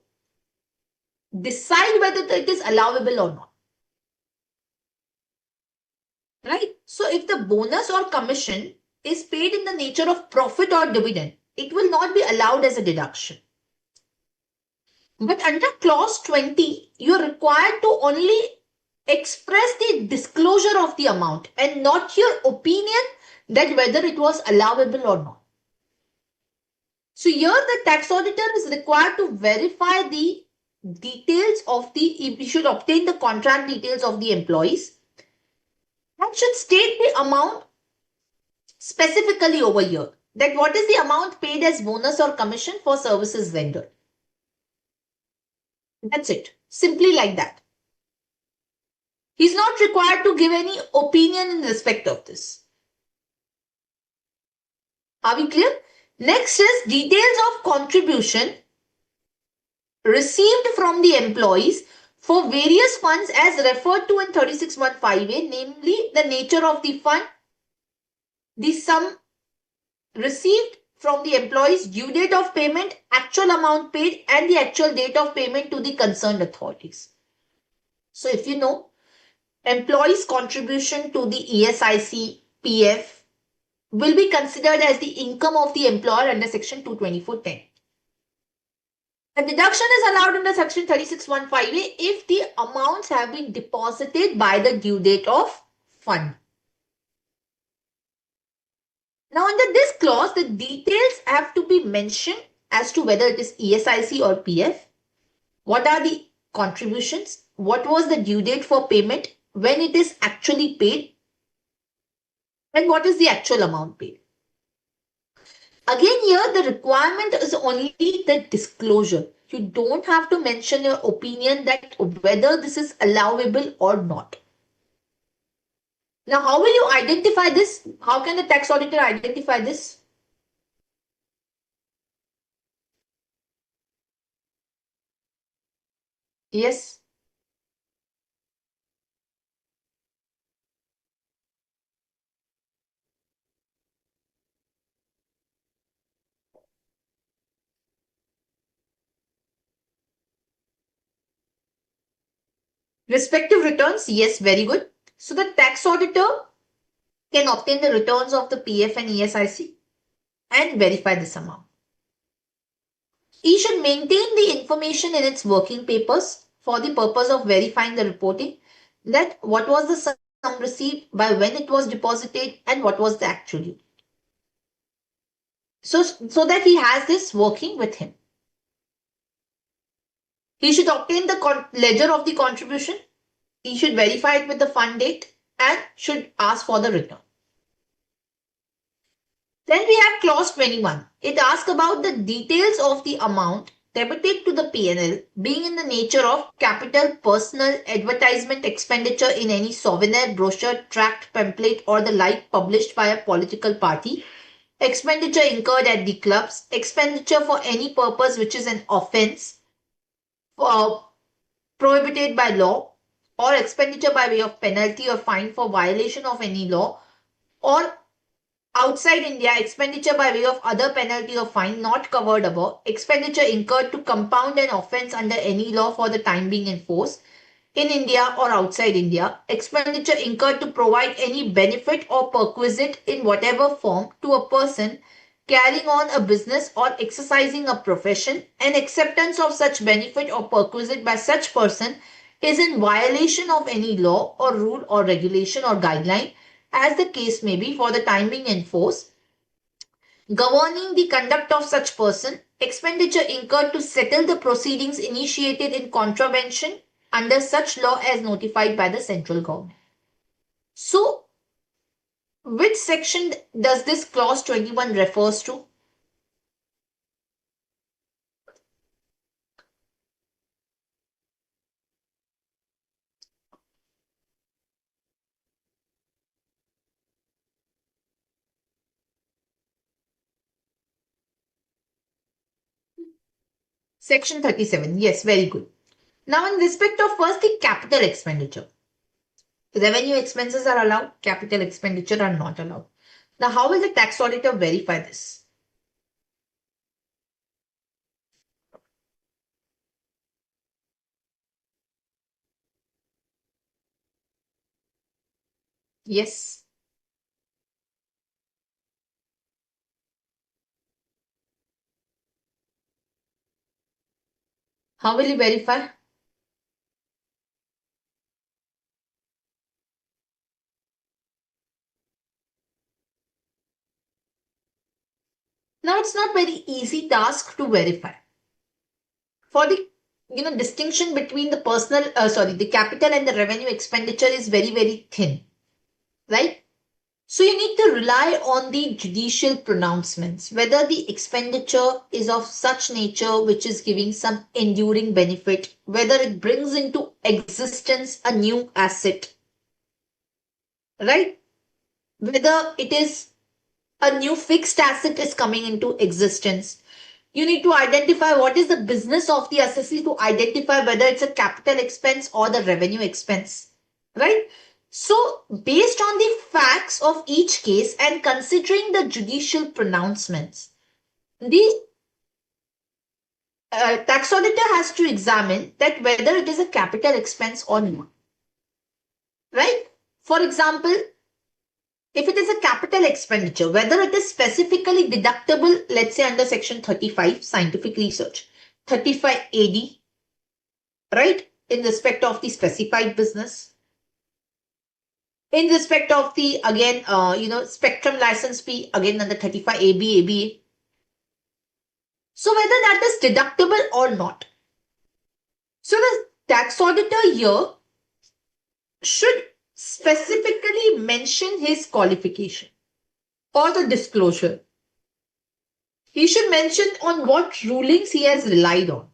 decide whether it is allowable or not. Right? So if the bonus or commission is paid in the nature of profit or dividend, it will not be allowed as a deduction. But under clause 20, you are required to only express the disclosure of the amount and not your opinion that whether it was allowable or not. So here the tax auditor is required to verify the details of the, he should obtain the contract details of the employees and should state the amount specifically over here. That what is the amount paid as bonus or commission for services rendered. That's it. Simply like that. He's not required to give any opinion in respect of this. Are we clear? Next is details of contribution received from the employees for various funds as referred to in 3615A, namely the nature of the fund, the sum received from the employees, due date of payment, actual amount paid, and the actual date of payment to the concerned authorities. So if you know, employees' contribution to the ESIC PF will be considered as the income of the employer under section 224(10). A deduction is allowed under section 3615A if the amounts have been deposited by the due date of fund. Now under this clause, the details have to be mentioned as to whether it is ESIC or PF. What are the contributions? What was the due date for payment? When it is actually paid? And what is the actual amount paid? Again here the requirement is only the disclosure. You don't have to mention your opinion that whether this is allowable or not. Now how will you identify this? How can the tax auditor identify this? Yes. Respective returns, yes, very good. So the tax auditor can obtain the returns of the PF and ESIC and verify this amount. He should maintain the information in its working papers for the purpose of verifying the reporting, that what was the sum received, by when it was deposited, and what was the actual due. So that he has this working with him. He should obtain the ledger of the contribution. He should verify it with the fund date and should ask for the return. Then we have clause 21. It asks about the details of the amount debited to the P&L being in the nature of capital, personal, advertisement expenditure in any souvenir, brochure, tract, pamphlet or the like published by a political party, expenditure incurred at the clubs, expenditure for any purpose which is an offence prohibited by law, or expenditure by way of penalty or fine for violation of any law, or outside India, expenditure by way of other penalty or fine not covered above, expenditure incurred to compound an offence under any law for the time being in force, in India or outside India, expenditure incurred to provide any benefit or perquisite in whatever form to a person carrying on a business or exercising a profession, and acceptance of such benefit or perquisite by such person is in violation of any law or rule or regulation or guideline, as the case may be, for the time being in force, governing the conduct of such person, expenditure incurred to settle the proceedings initiated in contravention under such law as notified by the central government. So, which section does this clause 21 refers to? Section 37. Yes, very good. Now, in respect of first the capital expenditure, revenue expenses are allowed, capital expenditure are not allowed. Now, how will the tax auditor verify this? Yes. How will he verify? it's not very easy task to verify. For the distinction between the the capital and the revenue expenditure is very, very thin, right? So you need to rely on the judicial pronouncements, whether the expenditure is of such nature which is giving some enduring benefit, whether it brings into existence a new asset, right? Whether it is a new fixed asset is coming into existence. You need to identify what is the business of the assessee to identify whether it's a capital expense or the revenue expense, right? So, based on the facts of each case and considering the judicial pronouncements, the tax auditor has to examine that whether it is a capital expense or not, right? For example, if it is a capital expenditure, whether it is specifically deductible, let's say under section 35, scientific research, 35 AD, right, in respect of the specified business, in respect of the, again, spectrum license fee, again under 35 AB, ABA. So whether that is deductible or not. So the tax auditor here should specifically mention his qualification or the disclosure. He should mention on what rulings he has relied on,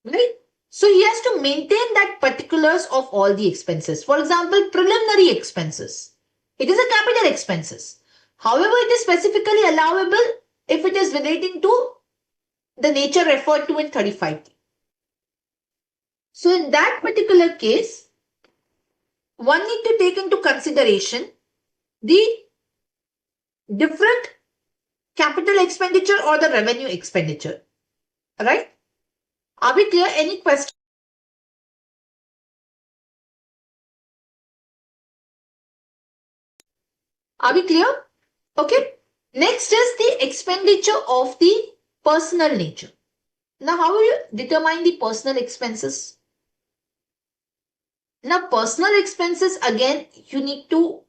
right? So he has to maintain that particulars of all the expenses. For example, preliminary expenses. It is a capital expenses. However, it is specifically allowable if it is relating to the nature referred to in 35. So in that particular case, one need to take into consideration the different capital expenditure or the revenue expenditure, right? Are we clear? Any question? Are we clear? Okay. Next is the expenditure of the personal nature. Now, how will you determine the personal expenses? Now, personal expenses, again, you need to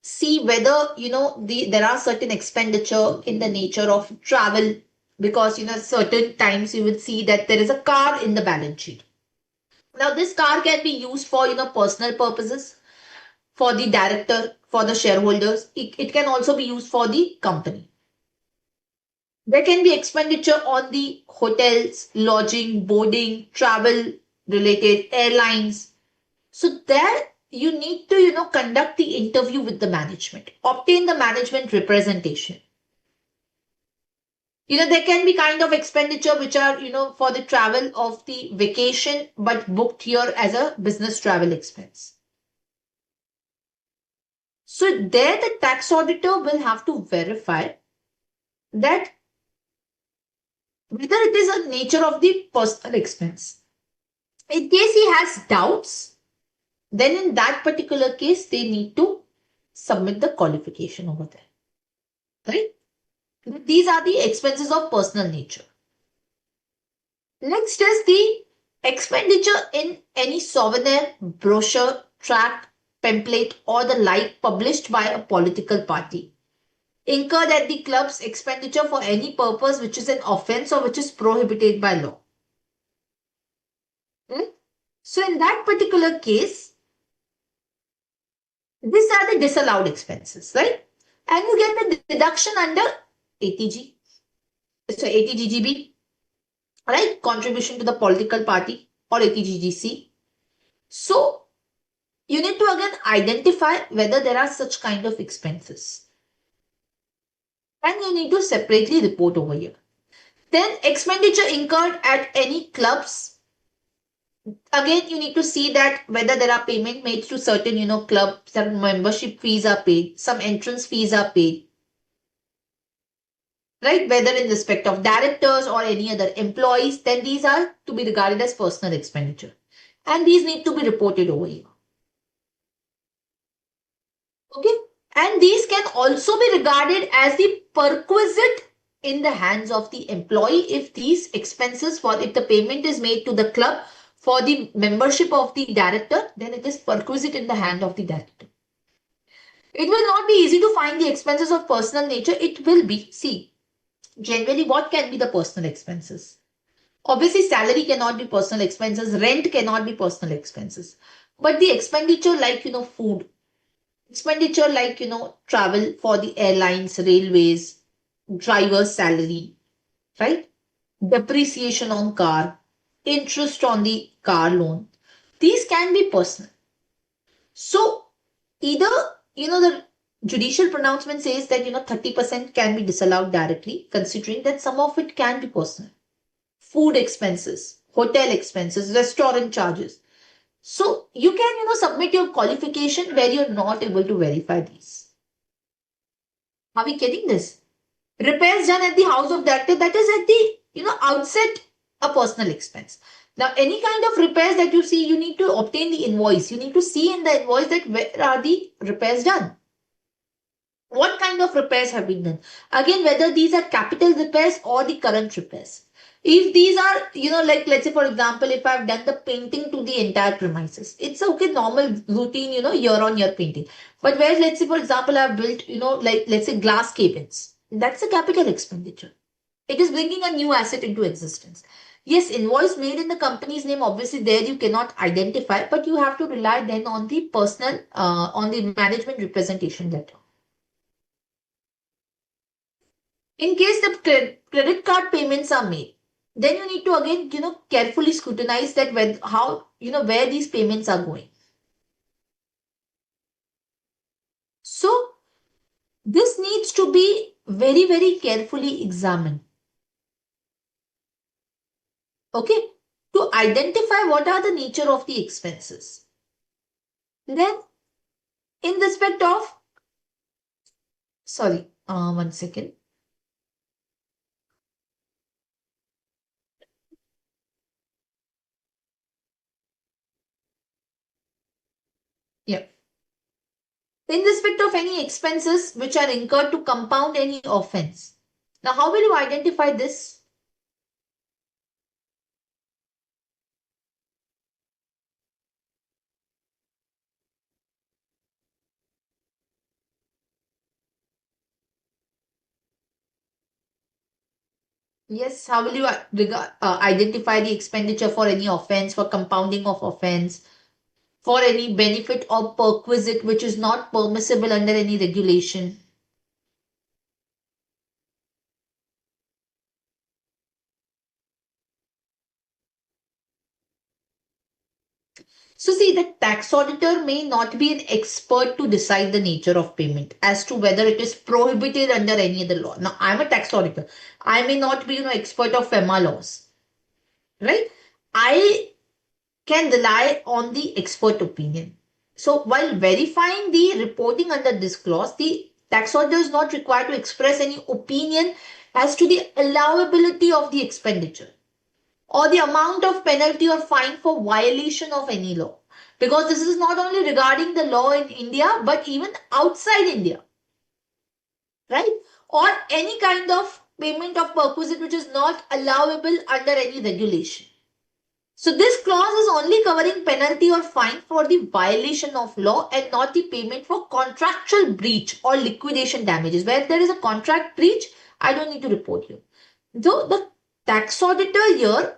see whether, there are certain expenditure in the nature of travel, because, certain times you will see that there is a car in the balance sheet. Now, this car can be used for, personal purposes, for the director, for the shareholders. It can also be used for the company. There can be expenditure on the hotels, lodging, boarding, travel related, airlines. So there you need to, conduct the interview with the management, obtain the management representation. There can be kind of expenditure which are, for the travel of the vacation, but booked here as a business travel expense. So there the tax auditor will have to verify that whether it is a nature of the personal expense. In case he has doubts, then in that particular case, they need to submit the qualification over there, right? These are the expenses of personal nature. Next is the expenditure in any souvenir, brochure, tract, pamphlet, or the like published by a political party. Incurred at the club's expenditure for any purpose which is an offense or which is prohibited by law. So in that particular case, these are the disallowed expenses, right? And you get the deduction under ATG, so ATGGB, right? Contribution to the political party, or ATGGC. So you need to again identify whether there are such kind of expenses. And you need to separately report over here. Then expenditure incurred at any clubs. Again, you need to see that whether there are payment made to certain, clubs, some membership fees are paid, some entrance fees are paid, right? Whether in respect of directors or any other employees, then these are to be regarded as personal expenditure. And these need to be reported over here. Okay. And these can also be regarded as the perquisite in the hands of the employee if these expenses if the payment is made to the club for the membership of the director, then it is perquisite in the hand of the director. It will not be easy to find the expenses of personal nature. It will be, see, generally what can be the personal expenses? Obviously, salary cannot be personal expenses, rent cannot be personal expenses. But the expenditure like, food, expenditure like, travel for the airlines, railways, driver's salary, right? Depreciation on car, interest on the car loan. These can be personal. So either, the judicial pronouncement says that, 30% can be disallowed directly, considering that some of it can be personal. Food expenses, hotel expenses, restaurant charges. So you can, submit your qualification where you're not able to verify these. Are we getting this? Repairs done at the house of director, that is at the, outset a personal expense. Now, any kind of repairs that you see, you need to obtain the invoice. You need to see in the invoice that where are the repairs done. What kind of repairs have been done? Again, whether these are capital repairs or the current repairs. If these are, like let's say for example, if I've done the painting to the entire premises, it's okay, normal routine, year on year painting. But where let's say for example, I've built, like let's say glass cabins, that's a capital expenditure. It is bringing a new asset into existence. Yes, invoice made in the company's name, obviously there you cannot identify, but you have to rely then on the personal, on the management representation letter. In case the credit card payments are made, then you need to again, carefully scrutinize that when, how, where these payments are going. So this needs to be very, very carefully examined. Okay, to identify what are the nature of the expenses. Then, in respect of, sorry, one second. Yeah. In respect of any expenses which are incurred to compound any offense. Now, how will you identify this? Yes, how will you identify the expenditure for any offense, for compounding of offense, for any benefit or perquisite which is not permissible under any regulation? So see, the tax auditor may not be an expert to decide the nature of payment as to whether it is prohibited under any other law. Now, I'm a tax auditor. I may not be, expert of FEMA laws, right? I can rely on the expert opinion. So while verifying the reporting under this clause, the tax auditor is not required to express any opinion as to the allowability of the expenditure or the amount of penalty or fine for violation of any law. Because this is not only regarding the law in India, but even outside India, right? Or any kind of payment of perquisite which is not allowable under any regulation. So this clause is only covering penalty or fine for the violation of law and not the payment for contractual breach or liquidation damages. Where there is a contract breach, I don't need to report you. Though the tax auditor here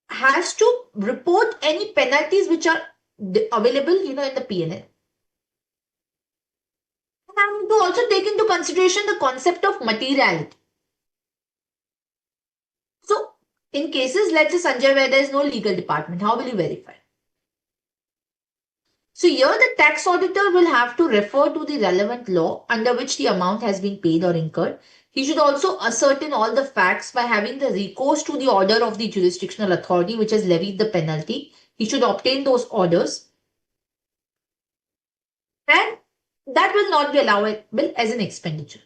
has to report any penalties which are available, in the P&L. And I need to also take into consideration the concept of materiality. So, in cases, let's say Sanjay, where there is no legal department, how will you verify? So here the tax auditor will have to refer to the relevant law under which the amount has been paid or incurred. He should also ascertain all the facts by having the recourse to the order of the jurisdictional authority which has levied the penalty. He should obtain those orders, and that will not be allowable as an expenditure.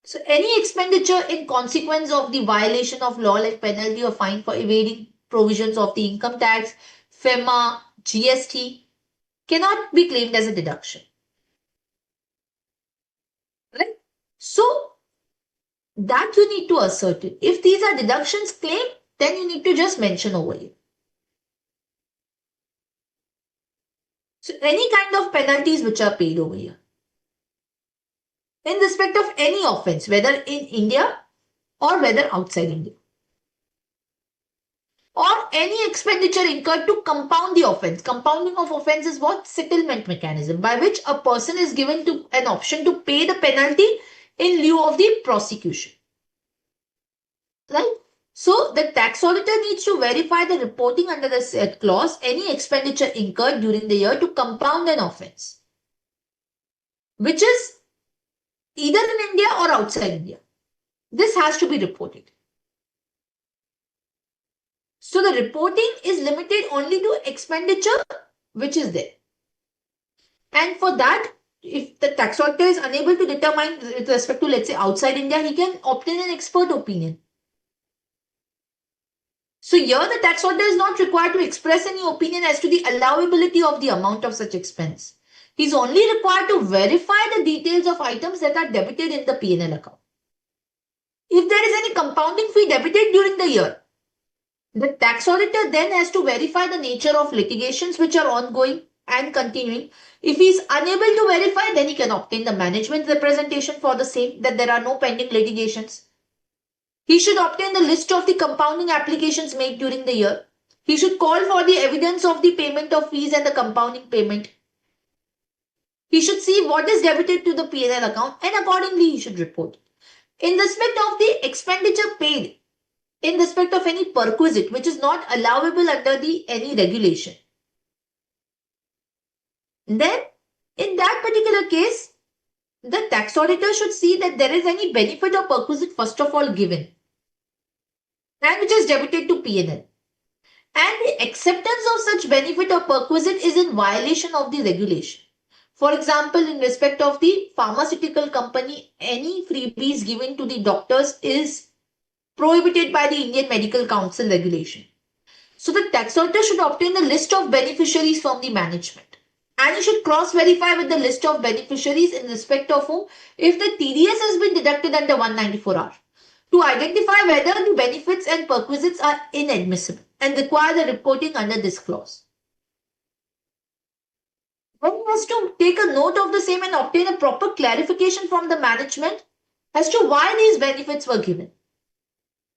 So any expenditure in consequence of the violation of law like penalty or fine for evading provisions of the income tax, FEMA, GST cannot be claimed as a deduction. Right? So that you need to assert it. If these are deductions claimed, then you need to just mention over here. So any kind of penalties which are paid over here in respect of any offense, whether in India or whether outside India, or any expenditure incurred to compound the offense. Compounding of offense is what? Settlement mechanism by which a person is given to an option to pay the penalty in lieu of the prosecution. Right? So the tax auditor needs to verify the reporting under the said clause, any expenditure incurred during the year to compound an offense, which is either in India or outside India. This has to be reported. So the reporting is limited only to expenditure which is there. And for that, if the tax auditor is unable to determine with respect to, let's say, outside India, he can obtain an expert opinion. So here the tax auditor is not required to express any opinion as to the allowability of the amount of such expense. He is only required to verify the details of items that are debited in the P&L account. If there is any compounding fee debited during the year, the tax auditor then has to verify the nature of litigations which are ongoing and continuing. If he is unable to verify, then he can obtain the management representation for the same, that there are no pending litigations. He should obtain the list of the compounding applications made during the year. He should call for the evidence of the payment of fees and the compounding payment. He should see what is debited to the P&L account and accordingly he should report. In respect of the expenditure paid, in respect of any perquisite which is not allowable under the any regulation, then in that particular case, the tax auditor should see that there is any benefit or perquisite first of all given and which is debited to P&L. And the acceptance of such benefit or perquisite is in violation of the regulation. For example, in respect of the pharmaceutical company, any freebies given to the doctors is prohibited by the Indian Medical Council regulation. So the tax auditor should obtain the list of beneficiaries from the management. And you should cross-verify with the list of beneficiaries in respect of whom if the TDS has been deducted under 194R to identify whether the benefits and perquisites are inadmissible and require the reporting under this clause. One has to take a note of the same and obtain a proper clarification from the management as to why these benefits were given.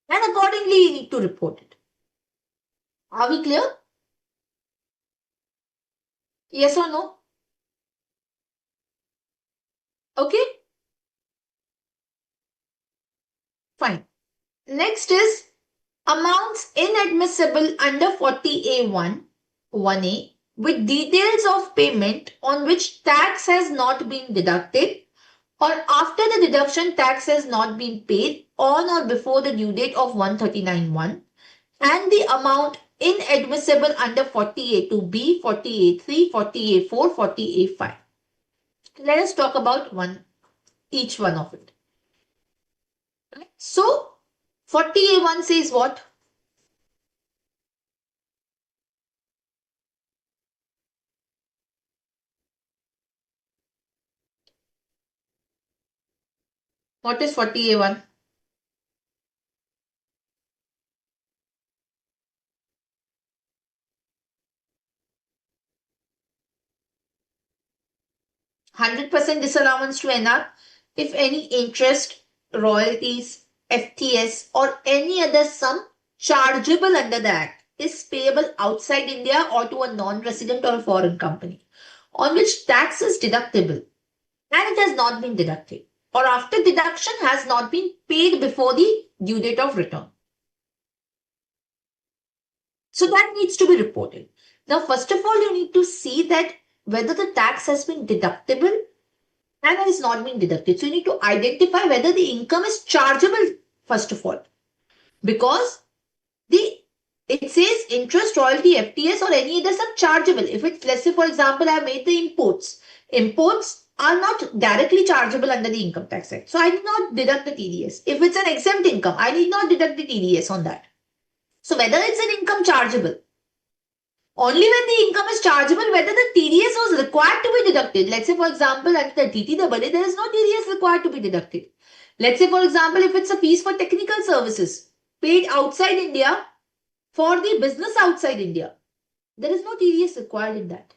And accordingly, you need to report it. Are we clear? Yes or no? Okay? Fine. Next is amounts inadmissible under 40A1, 1A with details of payment on which tax has not been deducted or after the deduction tax has not been paid on or before the due date of 139(1) and the amount inadmissible under 40A2B, 40A3, 40A4, 40A5. Let us talk about each one of it. So 40A1 says what? What is 40A1? %100% disallowance to NR if any interest, royalties, FTS or any other sum chargeable under the Act is payable outside India or to a non-resident or a foreign company on which tax is deductible and it has not been deducted or after deduction has not been paid before the due date of return. So that needs to be reported. Now, first of all, you need to see that whether the tax has been deductible and has not been deducted. So you need to identify whether the income is chargeable first of all. Because it says interest, royalty, FTS or any other sum chargeable. If it's, let's say for example, I have made the imports. Imports are not directly chargeable under the Income Tax Act. So I need not deduct the TDS. If it's an exempt income, I need not deduct the TDS on that. So whether it's an income chargeable, only when the income is chargeable, whether the TDS was required to be deducted. Let's say for example, under the DTL, there is no TDS required to be deducted. Let's say for example, if it's a fees for technical services paid outside India for the business outside India, there is no TDS required in that.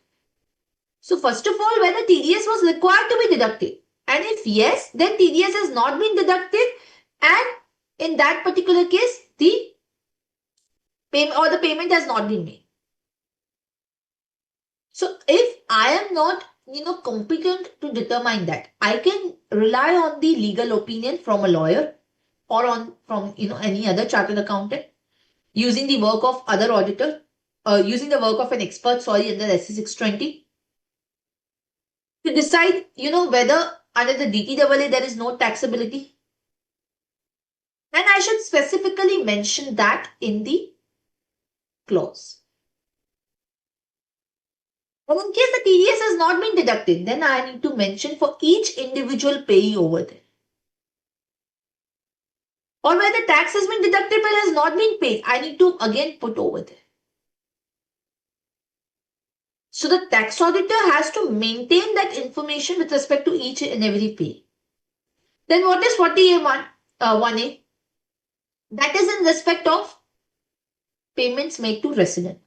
So first of all, whether TDS was required to be deducted. And if yes, then TDS has not been deducted, and in that particular case, the payment has not been made. So if I am not competent to determine that, I can rely on the legal opinion from a lawyer or from any other chartered accountant, using the work of other auditor, using the work of an expert, sorry, under SC 620, to decide whether under the DTL there is no taxability. And I should specifically mention that in the clause. And in case the TDS has not been deducted, then I need to mention for each individual payee over there. Or where the tax has been deducted but has not been paid, I need to again put over there. So the tax auditor has to maintain that information with respect to each and every pay. Then what is 40A1? 1A? That is in respect of payments made to resident.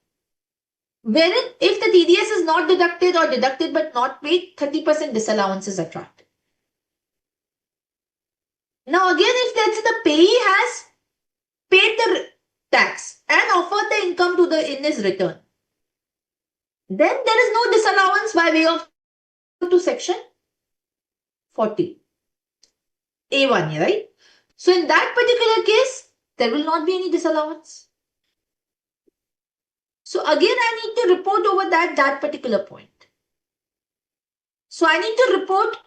Wherein if the TDS is not deducted or deducted but not paid, 30% disallowance is attracted. Now again, if let's say the payee has paid the tax and offered the income in his return, then there is no disallowance by way of to section 40. A1, right? So in that particular case, there will not be any disallowance. So again, I need to report over that particular point. So I need to report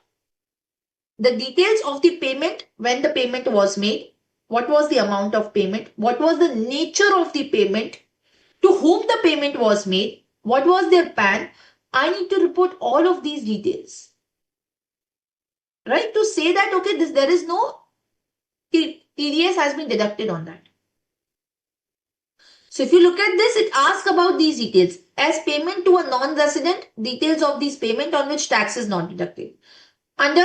the details of the payment, when the payment was made, what was the amount of payment, what was the nature of the payment, to whom the payment was made, what was their PAN. I need to report all of these details, right? To say that, okay, there is no TDS has been deducted on that. So if you look at this, it asks about these details. As payment to a non-resident, details of this payment on which tax is not deducted. Under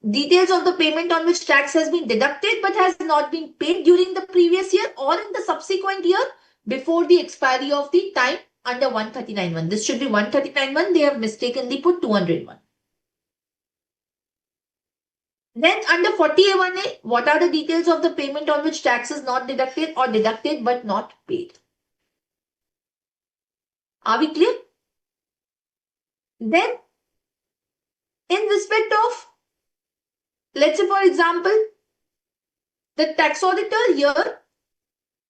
details of the payment on which tax has been deducted but has not been paid during the previous year or in the subsequent year before the expiry of the time, under 139(1). This should be 139(1). They have mistakenly put 201. Then under 40A1A, what are the details of the payment on which tax is not deducted or deducted but not paid? Are we clear? Then in respect of, let's say for example, the tax auditor here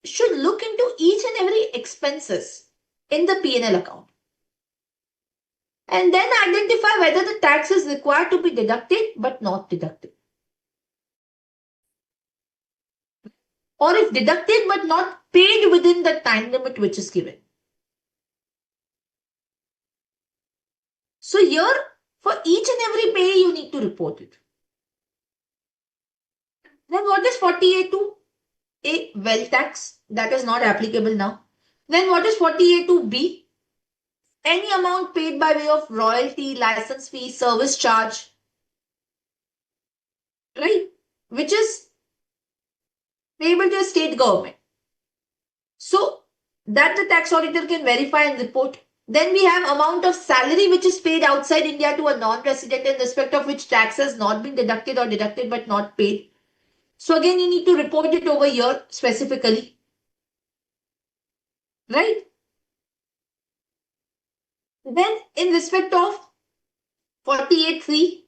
should look into each and every expenses in the P&L account and then identify whether the tax is required to be deducted but not deducted, or if deducted but not paid within the time limit which is given. So here, for each and every pay, you need to report it. Then what is 40A2? A wealth tax, that is not applicable now. Then what is 40A2B? Any amount paid by way of royalty, license fee, service charge, right? Which is payable to a state government. So that the tax auditor can verify and report. Then we have amount of salary which is paid outside India to a non-resident in respect of which tax has not been deducted or deducted but not paid. So again, you need to report it over here specifically, right? Then in respect of 48(3),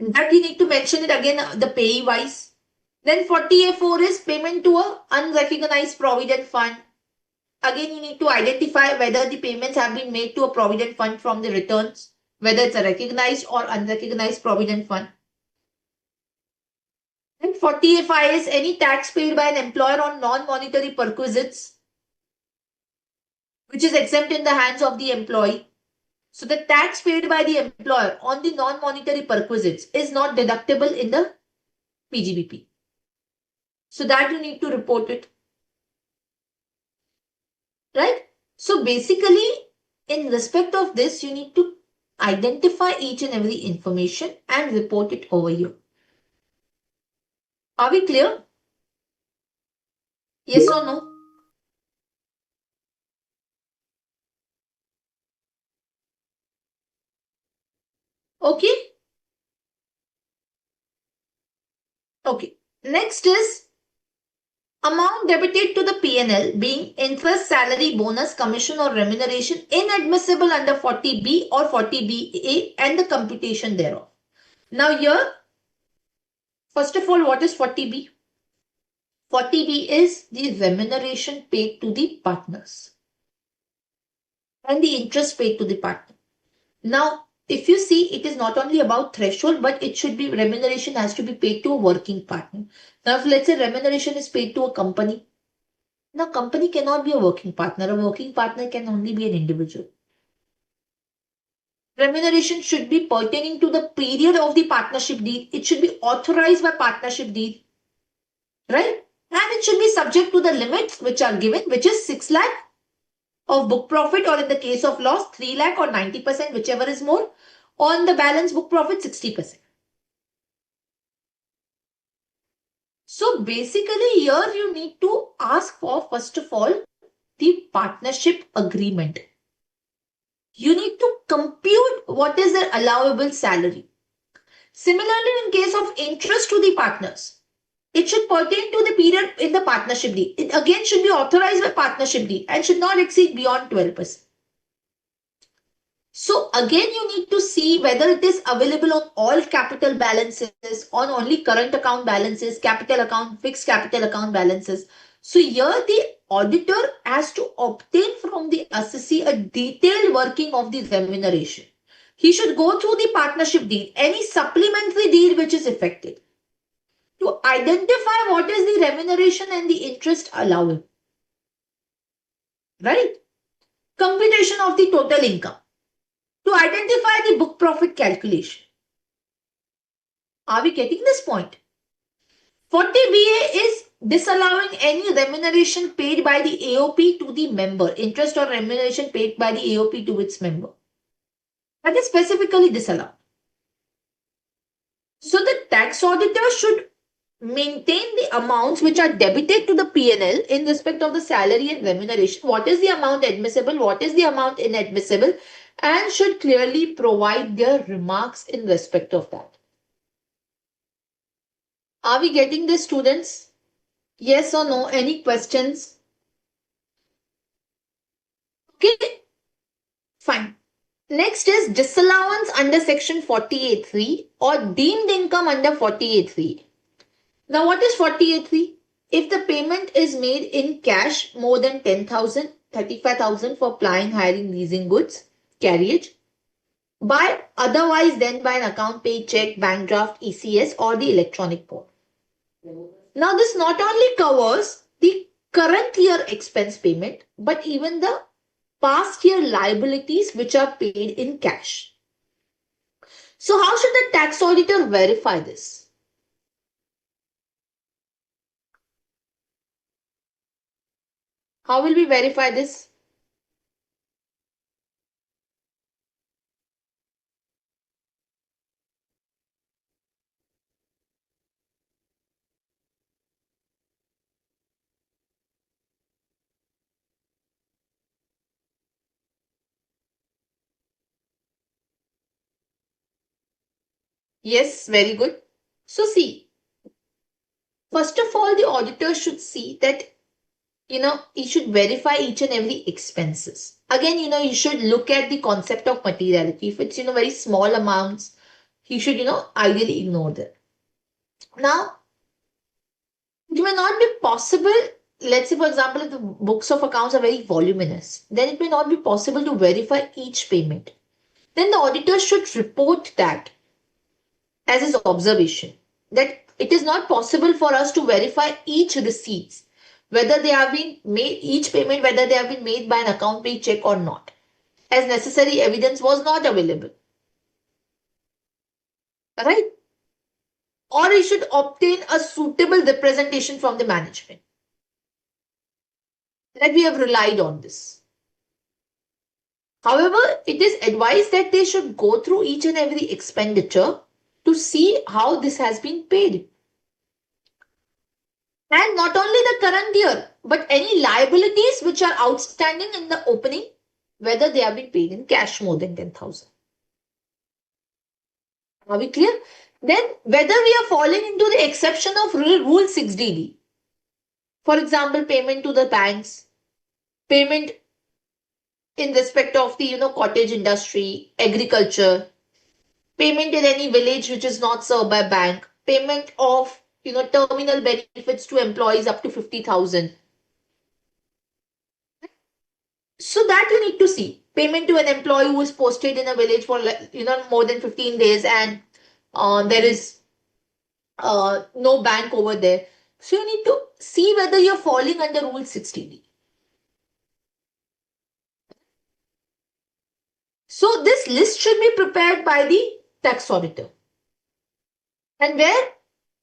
that you need to mention it again, the payee wise. Then 40A4 is payment to a unrecognized provident fund. Again, you need to identify whether the payments have been made to a provident fund from the returns, whether it's a recognized or unrecognized provident fund. And 40A5 is any tax paid by an employer on non-monetary perquisites, which is exempt in the hands of the employee. So the tax paid by the employer on the non-monetary perquisites is not deductible in the PGBP. So that you need to report it. Right? So basically, in respect of this, you need to identify each and every information and report it over here. Are we clear? Yes or no? Okay. Okay. Next is amount debited to the P&L being interest, salary, bonus, commission or remuneration inadmissible under 40B or 40BA and the computation thereof. Now here, first of all, what is 40B? 40B is the remuneration paid to the partners and the interest paid to the partner. Now, if you see, it is not only about threshold, but it should be remuneration has to be paid to a working partner. Now, if let's say remuneration is paid to a company, now company cannot be a working partner. A working partner can only be an individual. Remuneration should be pertaining to the period of the partnership deed. It should be authorized by partnership deed, right? And it should be subject to the limits which are given, which is 6 lakh of book profit, or in the case of loss, 3 lakh or 90%, whichever is more. On the balance book profit, 60%. So basically here you need to ask for, first of all, the partnership agreement. You need to compute what is the allowable salary. Similarly, in case of interest to the partners, it should pertain to the period in the partnership deed. It again should be authorized by partnership deed and should not exceed beyond 12%. So again, you need to see whether it is available on all capital balances, on only current account balances, capital account, fixed capital account balances. So here the auditor has to obtain from the assessee a detailed working of the remuneration. He should go through the partnership deed, any supplementary deed which is effected, to identify what is the remuneration and the interest allowable. Right? Computation of the total income, to identify the book profit calculation. Are we getting this point? 40BA is disallowing any remuneration paid by the AOP to the member, interest or remuneration paid by the AOP to its member. That is specifically disallowed. So the tax auditor should maintain the amounts which are debited to the P&L in respect of the salary and remuneration. What is the amount admissible? What is the amount inadmissible? And should clearly provide their remarks in respect of that. Are we getting this, students? Yes or no? Any questions? Okay, fine. Next is disallowance under section 48.3 or deemed income under 48.3. Now what is 48.3? If the payment is made in cash more than 10,000, 35,000 for plying, hiring, leasing goods, carriage, by otherwise then by an account paid check, bank draft, ECS or the electronic port. Now this not only covers the current year expense payment, but even the past year liabilities which are paid in cash. So how should the tax auditor verify this? How will we verify this? Yes, very good. So see, first of all, the auditor should see that, he should verify each and every expenses. Again, he should look at the concept of materiality. If it's, very small amounts, he should, ideally ignore them. Now, it may not be possible. Let's say, for example, if the books of accounts are very voluminous, then it may not be possible to verify each payment. Then the auditor should report that as his observation, that it is not possible for us to verify each receipts, whether they have been made, each payment, whether they have been made by an account paid check or not, as necessary evidence was not available. Right? Or he should obtain a suitable representation from the management that we have relied on this. However, it is advised that they should go through each and every expenditure to see how this has been paid. And not only the current year, but any liabilities which are outstanding in the opening, whether they have been paid in cash more than 10,000. Are we clear? Then whether we are falling into the exception of Rule 6DD, for example, payment to the banks, payment in respect of the cottage industry, agriculture, payment in any village which is not served by bank, payment of terminal benefits to employees up to 50,000. So that you need to see payment to an employee who is posted in a village for more than 15 days, and there is no bank over there. So you need to see whether you're falling under Rule 60D. So this list should be prepared by the tax auditor. And where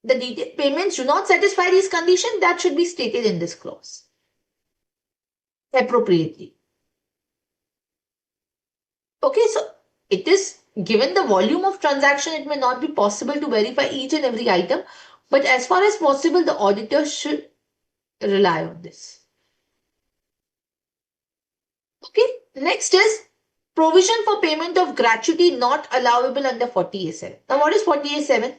the payments do not satisfy these conditions, that should be stated in this clause appropriately. Okay, so it is given the volume of transaction, it may not be possible to verify each and every item, but as far as possible, the auditor should rely on this. Okay, next is provision for payment of gratuity not allowable under 40A7. Now, what is 40A7?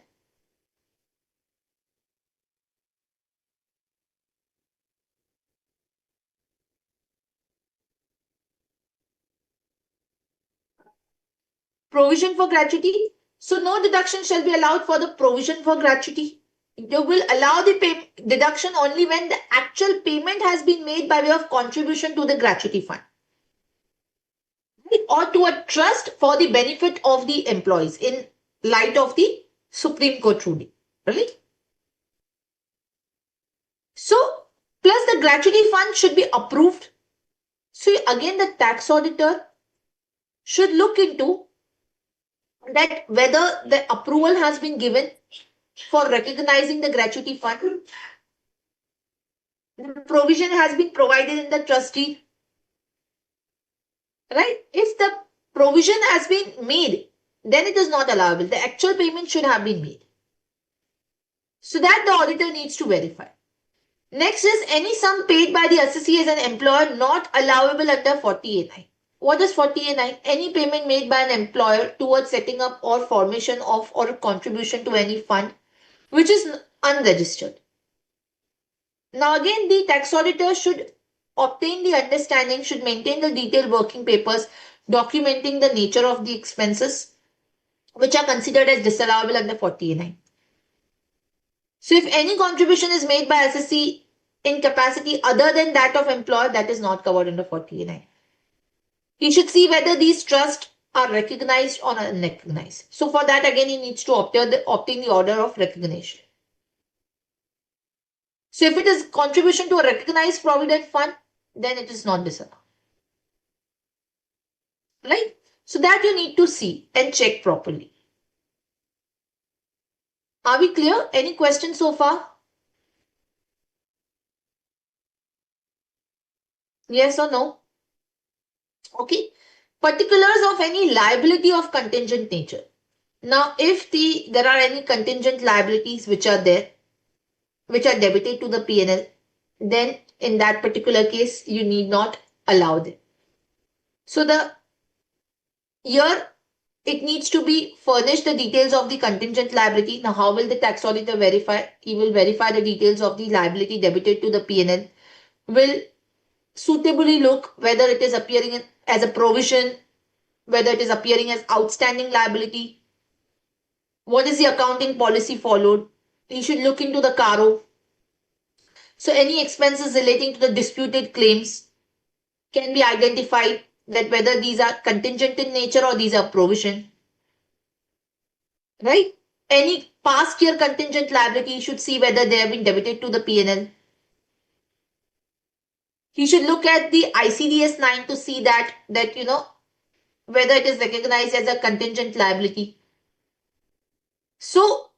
Provision for gratuity. So, no deduction shall be allowed for the provision for gratuity. You will allow the deduction only when the actual payment has been made by way of contribution to the gratuity fund, or to a trust for the benefit of the employees in light of the Supreme Court ruling. Right? So, plus the gratuity fund should be approved. So, again, the tax auditor should look into that whether the approval has been given for recognizing the gratuity fund. The provision has been provided in the trustee. Right? If the provision has been made, then it is not allowable. The actual payment should have been made. So that the auditor needs to verify. Next is any sum paid by the assessee as an employer not allowable under 40A9. What is 40A9? Any payment made by an employer towards setting up or formation of or contribution to any fund which is unregistered. Now again, the tax auditor should obtain the understanding, should maintain the detailed working papers documenting the nature of the expenses which are considered as disallowable under 40A9. So if any contribution is made by assessee in capacity other than that of employer, that is not covered under 40A9. He should see whether these trusts are recognized or unrecognized. So for that, again, he needs to obtain the order of recognition. So if it is contribution to a recognized provident fund, then it is not disallowed. Right? So that you need to see and check properly. Are we clear? Any questions so far? Yes or no? Okay. Particulars of any liability of contingent nature. Now, if there are any contingent liabilities which are there, which are debited to the P&L, then in that particular case, you need not allow them. So here it needs to be furnished the details of the contingent liability. Now, how will the tax auditor verify? He will verify the details of the liability debited to the P&L, will suitably look whether it is appearing as a provision, whether it is appearing as outstanding liability, what is the accounting policy followed. You should look into the CARO. So any expenses relating to the disputed claims can be identified, that whether these are contingent in nature or these are provision. Right? Any past year contingent liability, you should see whether they have been debited to the P&L. He should look at the ICDS 9 to see that whether it is recognized as a contingent liability. So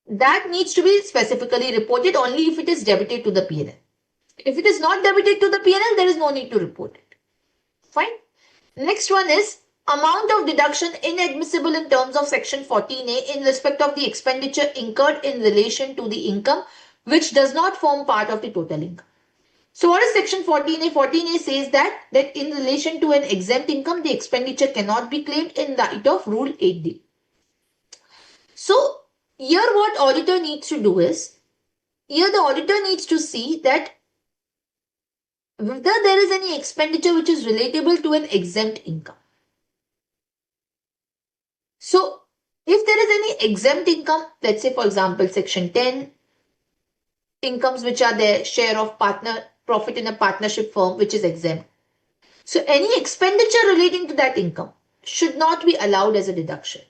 that needs to be specifically reported only if it is debited to the P&L. If it is not debited to the P&L, there is no need to report it. Fine. Next one is amount of deduction inadmissible in terms of section 14A in respect of the expenditure incurred in relation to the income which does not form part of the total income. So what is section 14A? 14A says that in relation to an exempt income, the expenditure cannot be claimed in light of rule 8D. So here what auditor needs to do is, here the auditor needs to see that whether there is any expenditure which is relatable to an exempt income. So if there is any exempt income, let's say for example section 10, incomes which are their share of partner profit in a partnership firm which is exempt. So any expenditure relating to that income should not be allowed as a deduction.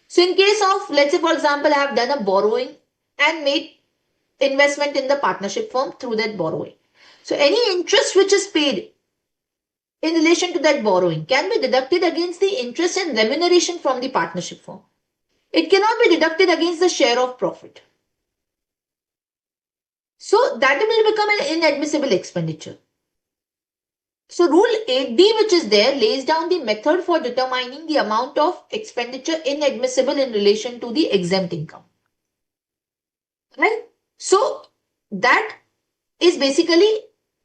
So in case of, let's say for example, I have done a borrowing and made investment in the partnership firm through that borrowing. So any interest which is paid in relation to that borrowing can be deducted against the interest and remuneration from the partnership firm. It cannot be deducted against the share of profit. So that will become an inadmissible expenditure. So rule 8D which is there lays down the method for determining the amount of expenditure inadmissible in relation to the exempt income. Right? So that is basically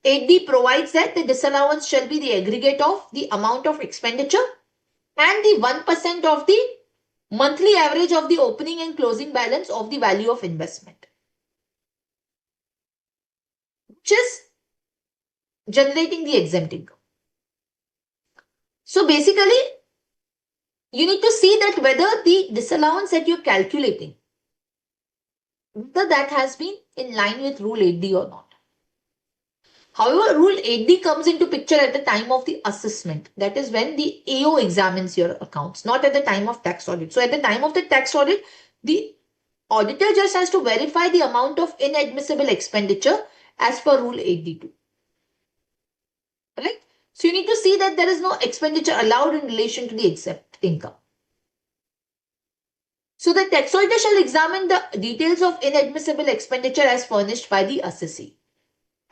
8D provides that the disallowance shall be the aggregate of the amount of expenditure and the 1% of the monthly average of the opening and closing balance of the value of investment, which is generating the exempt income. So basically, you need to see that whether the disallowance that you're calculating, whether that has been in line with Rule 8D or not. However, Rule 8D comes into picture at the time of the assessment. That is when the AO examines your accounts, not at the time of tax audit. So at the time of the tax audit, the auditor just has to verify the amount of inadmissible expenditure as per Rule 8D2. Right? So you need to see that there is no expenditure allowed in relation to the exempt income. So the tax auditor shall examine the details of inadmissible expenditure as furnished by the assessee.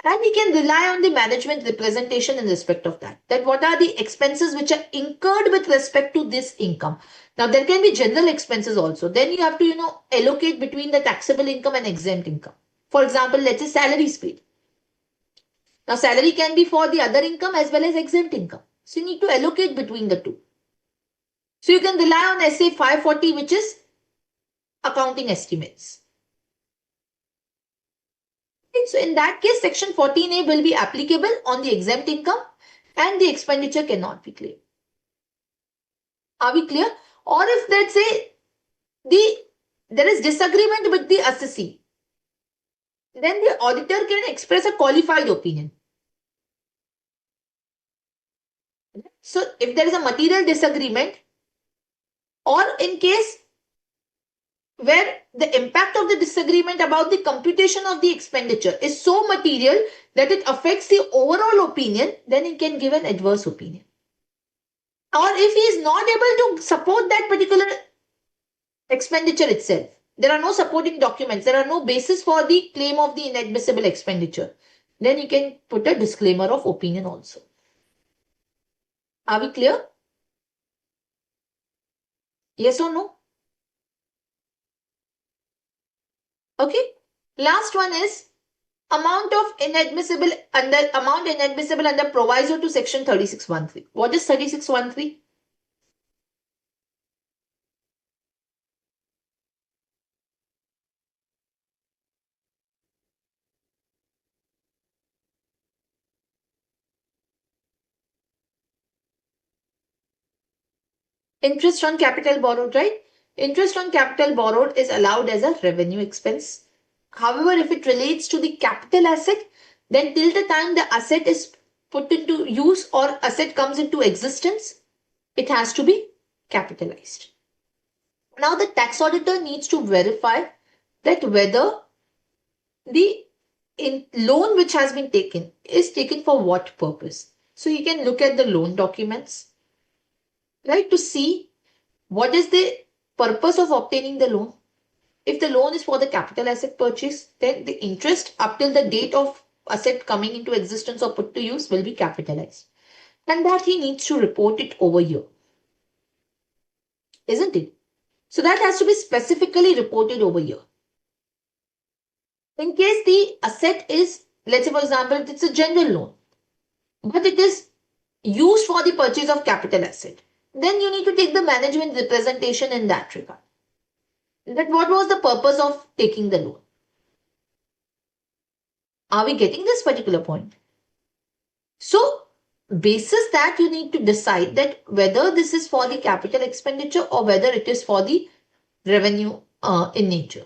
And he can rely on the management representation in respect of that. That what are the expenses which are incurred with respect to this income. Now there can be general expenses also. Then you have to, allocate between the taxable income and exempt income. For example, let's say salary is paid. Now salary can be for the other income as well as exempt income. So you need to allocate between the two. So you can rely on SA 540 which is accounting estimates. So in that case, section 14A will be applicable on the exempt income and the expenditure cannot be claimed. Are we clear? Or if let's say there is disagreement with the assessee, then the auditor can express a qualified opinion. So if there is a material disagreement, or in case where the impact of the disagreement about the computation of the expenditure is so material that it affects the overall opinion, then he can give an adverse opinion. Or if he is not able to support that particular expenditure itself, there are no supporting documents, there are no basis for the claim of the inadmissible expenditure, then you can put a disclaimer of opinion also. Are we clear? Yes or no? Okay. Last one is amount inadmissible under proviso to section 3613. What is 3613? Interest on capital borrowed, right? Interest on capital borrowed is allowed as a revenue expense. However, if it relates to the capital asset, then till the time the asset is put into use or asset comes into existence, it has to be capitalized. Now the tax auditor needs to verify that whether the loan which has been taken is taken for what purpose. So you can look at the loan documents, right, to see what is the purpose of obtaining the loan. If the loan is for the capital asset purchase, then the interest up till the date of asset coming into existence or put to use will be capitalized. And that he needs to report it over here. Isn't it? So that has to be specifically reported over here. In case the asset is, let's say for example, it's a general loan, but it is used for the purchase of capital asset, then you need to take the management representation in that regard. that what was the purpose of taking the loan. Are we getting this particular point? So, basis that you need to decide that whether this is for the capital expenditure or whether it is for the revenue in nature.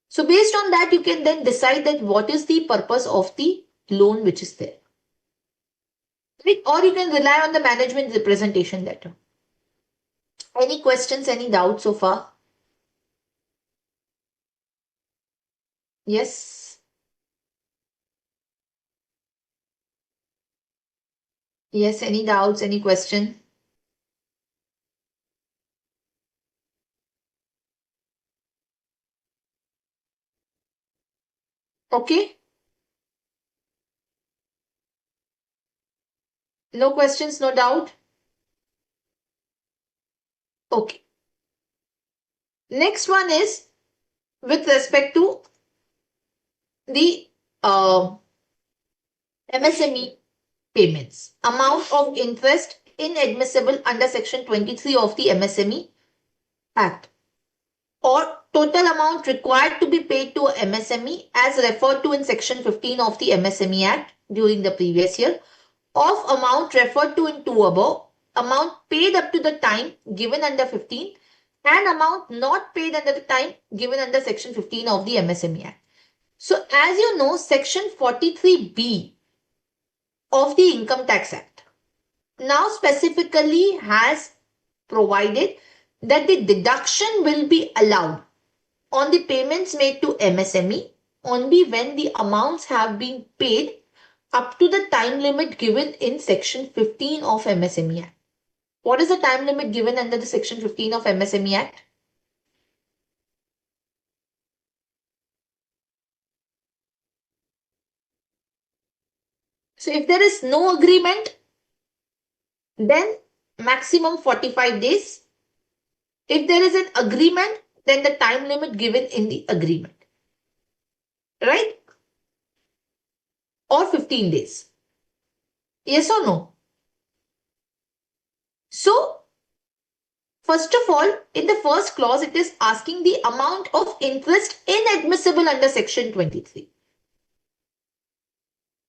So, based on that, you can then decide that what is the purpose of the loan which is there. Right? Or you can rely on the management representation letter. Any questions, any doubts so far? Yes. Yes, any doubts, any question? Okay. No questions, no doubt. Okay. Next one is with respect to the MSME payments. Amount of interest inadmissible under Section 23 of the MSME Act, or total amount required to be paid to a MSME as referred to in Section 15 of the MSME Act during the previous year, of amount referred to in 2 above, amount paid up to the time given under 15, and amount not paid under the time given under Section 15 of the MSME Act. So, as you know, Section 43B of the Income Tax Act now specifically has provided that the deduction will be allowed on the payments made to MSME only when the amounts have been paid up to the time limit given in Section 15 of MSME Act. What is the time limit given under the Section 15 of MSME Act? So if there is no agreement, then maximum 45 days. If there is an agreement, then the time limit given in the agreement, right? Or 15 days. Yes or no? So, first of all, in the first clause, it is asking the amount of interest inadmissible under Section 23.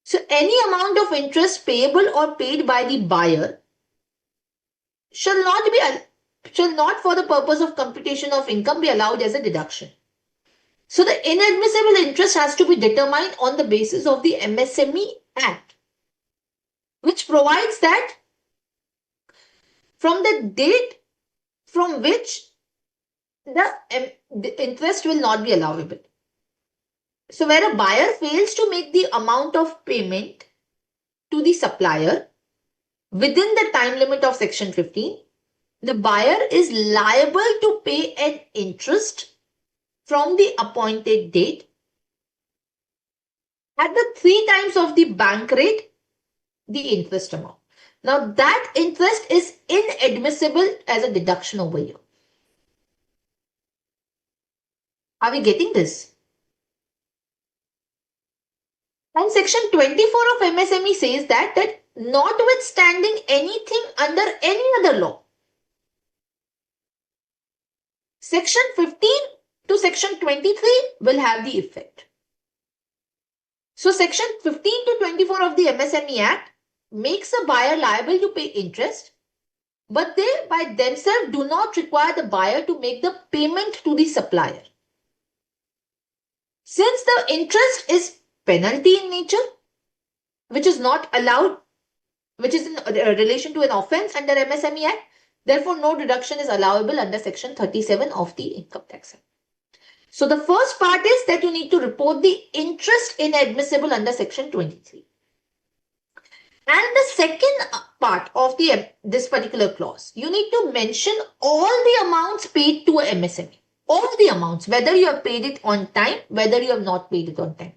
So, any amount of interest payable or paid by the buyer shall not for the purpose of computation of income be allowed as a deduction. So, the inadmissible interest has to be determined on the basis of the MSME Act, which provides that from the date from which the interest will not be allowable. So, where a buyer fails to make the amount of payment to the supplier within the time limit of Section 15, the buyer is liable to pay an interest from the appointed date at the 3 times of the bank rate, the interest amount. Now, that interest is inadmissible as a deduction over here. Are we getting this? And Section 24 of MSME says that notwithstanding anything under any other law, Section 15 to Section 23 will have the effect. So, Section 15 to 24 of the MSME Act makes a buyer liable to pay interest, but they by themselves do not require the buyer to make the payment to the supplier. Since the interest is penalty in nature, which is not allowed, which is in relation to an offense under MSME Act, therefore no deduction is allowable under Section 37 of the Income Tax Act. So the first part is that you need to report the interest inadmissible under Section 23. And the second part of this particular clause, you need to mention all the amounts paid to a MSME. All the amounts, whether you have paid it on time, whether you have not paid it on time.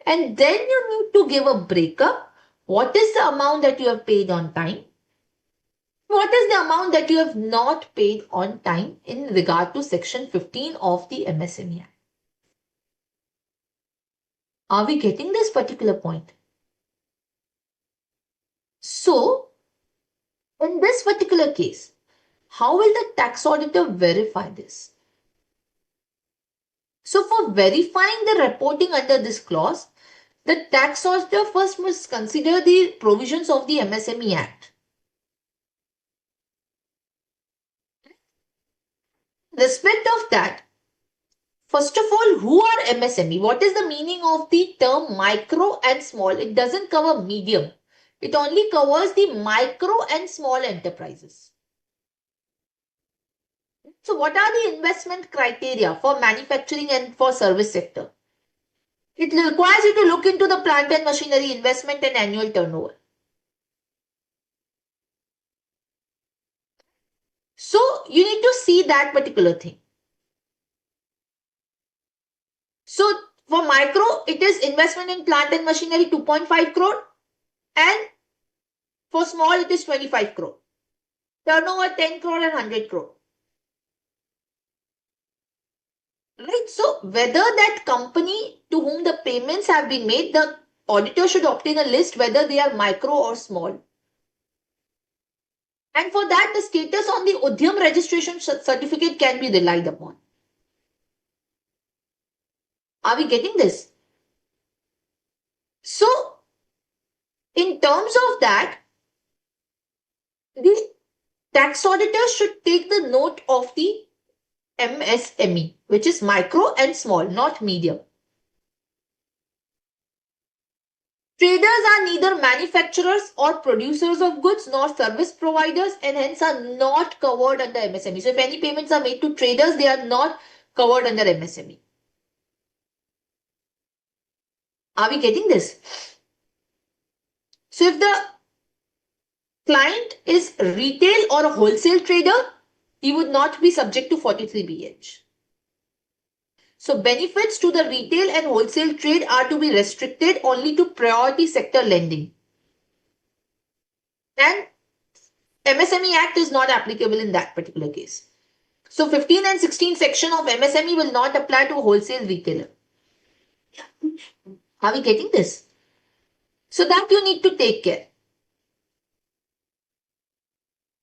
And then you need to give a breakup. What is the amount that you have paid on time? What is the amount that you have not paid on time in regard to Section 15 of the MSME Act? Are we getting this particular point? So, in this particular case, how will the tax auditor verify this? So for verifying the reporting under this clause, the tax auditor first must consider the provisions of the MSME Act. Respect of that, first of all, who are MSME? What is the meaning of the term micro and small? It doesn't cover medium. It only covers the micro and small enterprises. So what are the investment criteria for manufacturing and for service sector? It requires you to look into the plant and machinery investment and annual turnover. So you need to see that particular thing. So for micro, it is investment in plant and machinery 2.5 crore, and for small, it is 25 crore. Turnover 10 crore and 100 crore. Right. So whether that company to whom the payments have been made, the auditor should obtain a list whether they are micro or small. And for that, the status on the Udyam registration certificate can be relied upon. Are we getting this? So, in terms of that, the tax auditor should take the note of the MSME, which is micro and small, not medium. Traders are neither manufacturers or producers of goods nor service providers and hence are not covered under MSME. So if any payments are made to traders, they are not covered under MSME. Are we getting this? So if the client is retail or a wholesale trader, he would not be subject to 43BH. So benefits to the retail and wholesale trade are to be restricted only to priority sector lending. And MSME Act is not applicable in that particular case. So 15 and 16 section of MSME will not apply to a wholesale retailer. Are we getting this? So that you need to take care.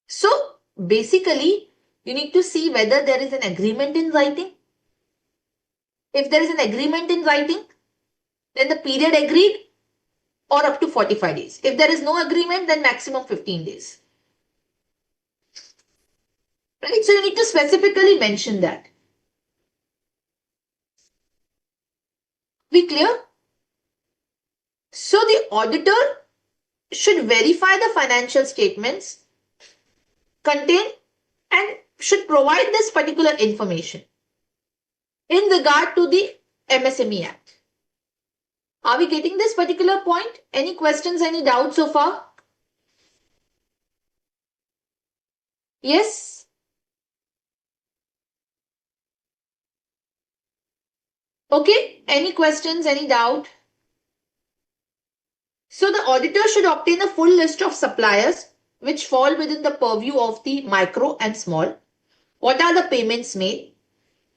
So basically, you need to see whether there is an agreement in writing. If there is an agreement in writing, then the period agreed or up to 45 days. If there is no agreement, then maximum 15 days. Right? So you need to specifically mention that. Be clear? So the auditor should verify the financial statements, contain and should provide this particular information in regard to the MSME Act. Are we getting this particular point? Any questions, any doubts so far? Yes? Okay, any questions, any doubt? So the auditor should obtain a full list of suppliers which fall within the purview of the micro and small. What are the payments made?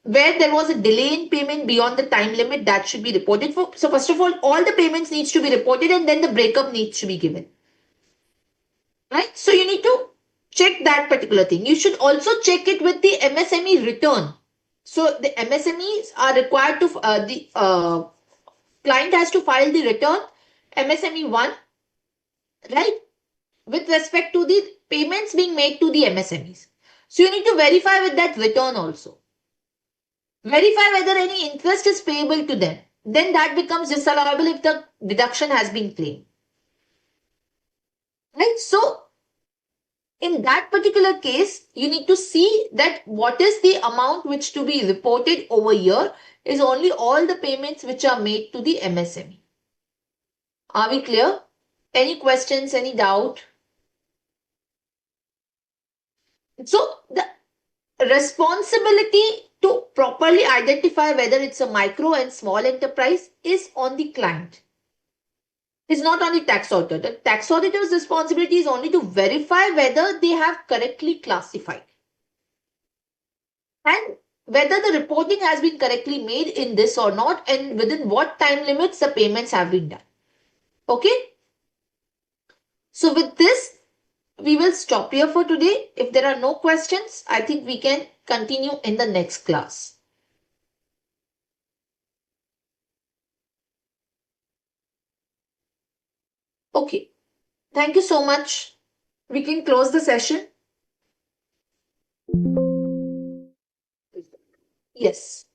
Where there was a delay in payment beyond the time limit, that should be reported for. So first of all the payments needs to be reported and then the breakup needs to be given. Right? So you need to check that particular thing. You should also check it with the MSME return. So the MSMEs are required to, the client has to file the return MSME 1, right? With respect to the payments being made to the MSMEs. So you need to verify with that return also. Verify whether any interest is payable to them. Then that becomes disallowable if the deduction has been claimed. Right? So in that particular case, you need to see that what is the amount which to be reported over here is only all the payments which are made to the MSME. Are we clear? Any questions, any doubt? So the responsibility to properly identify whether it's a micro and small enterprise is on the client. It's not on the tax auditor. The tax auditor's responsibility is only to verify whether they have correctly classified and whether the reporting has been correctly made in this or not and within what time limits the payments have been done. Okay. So with this, we will stop here for today. If there are no questions, I think we can continue in the next class. Okay. Thank you so much. We can close the session. Yes.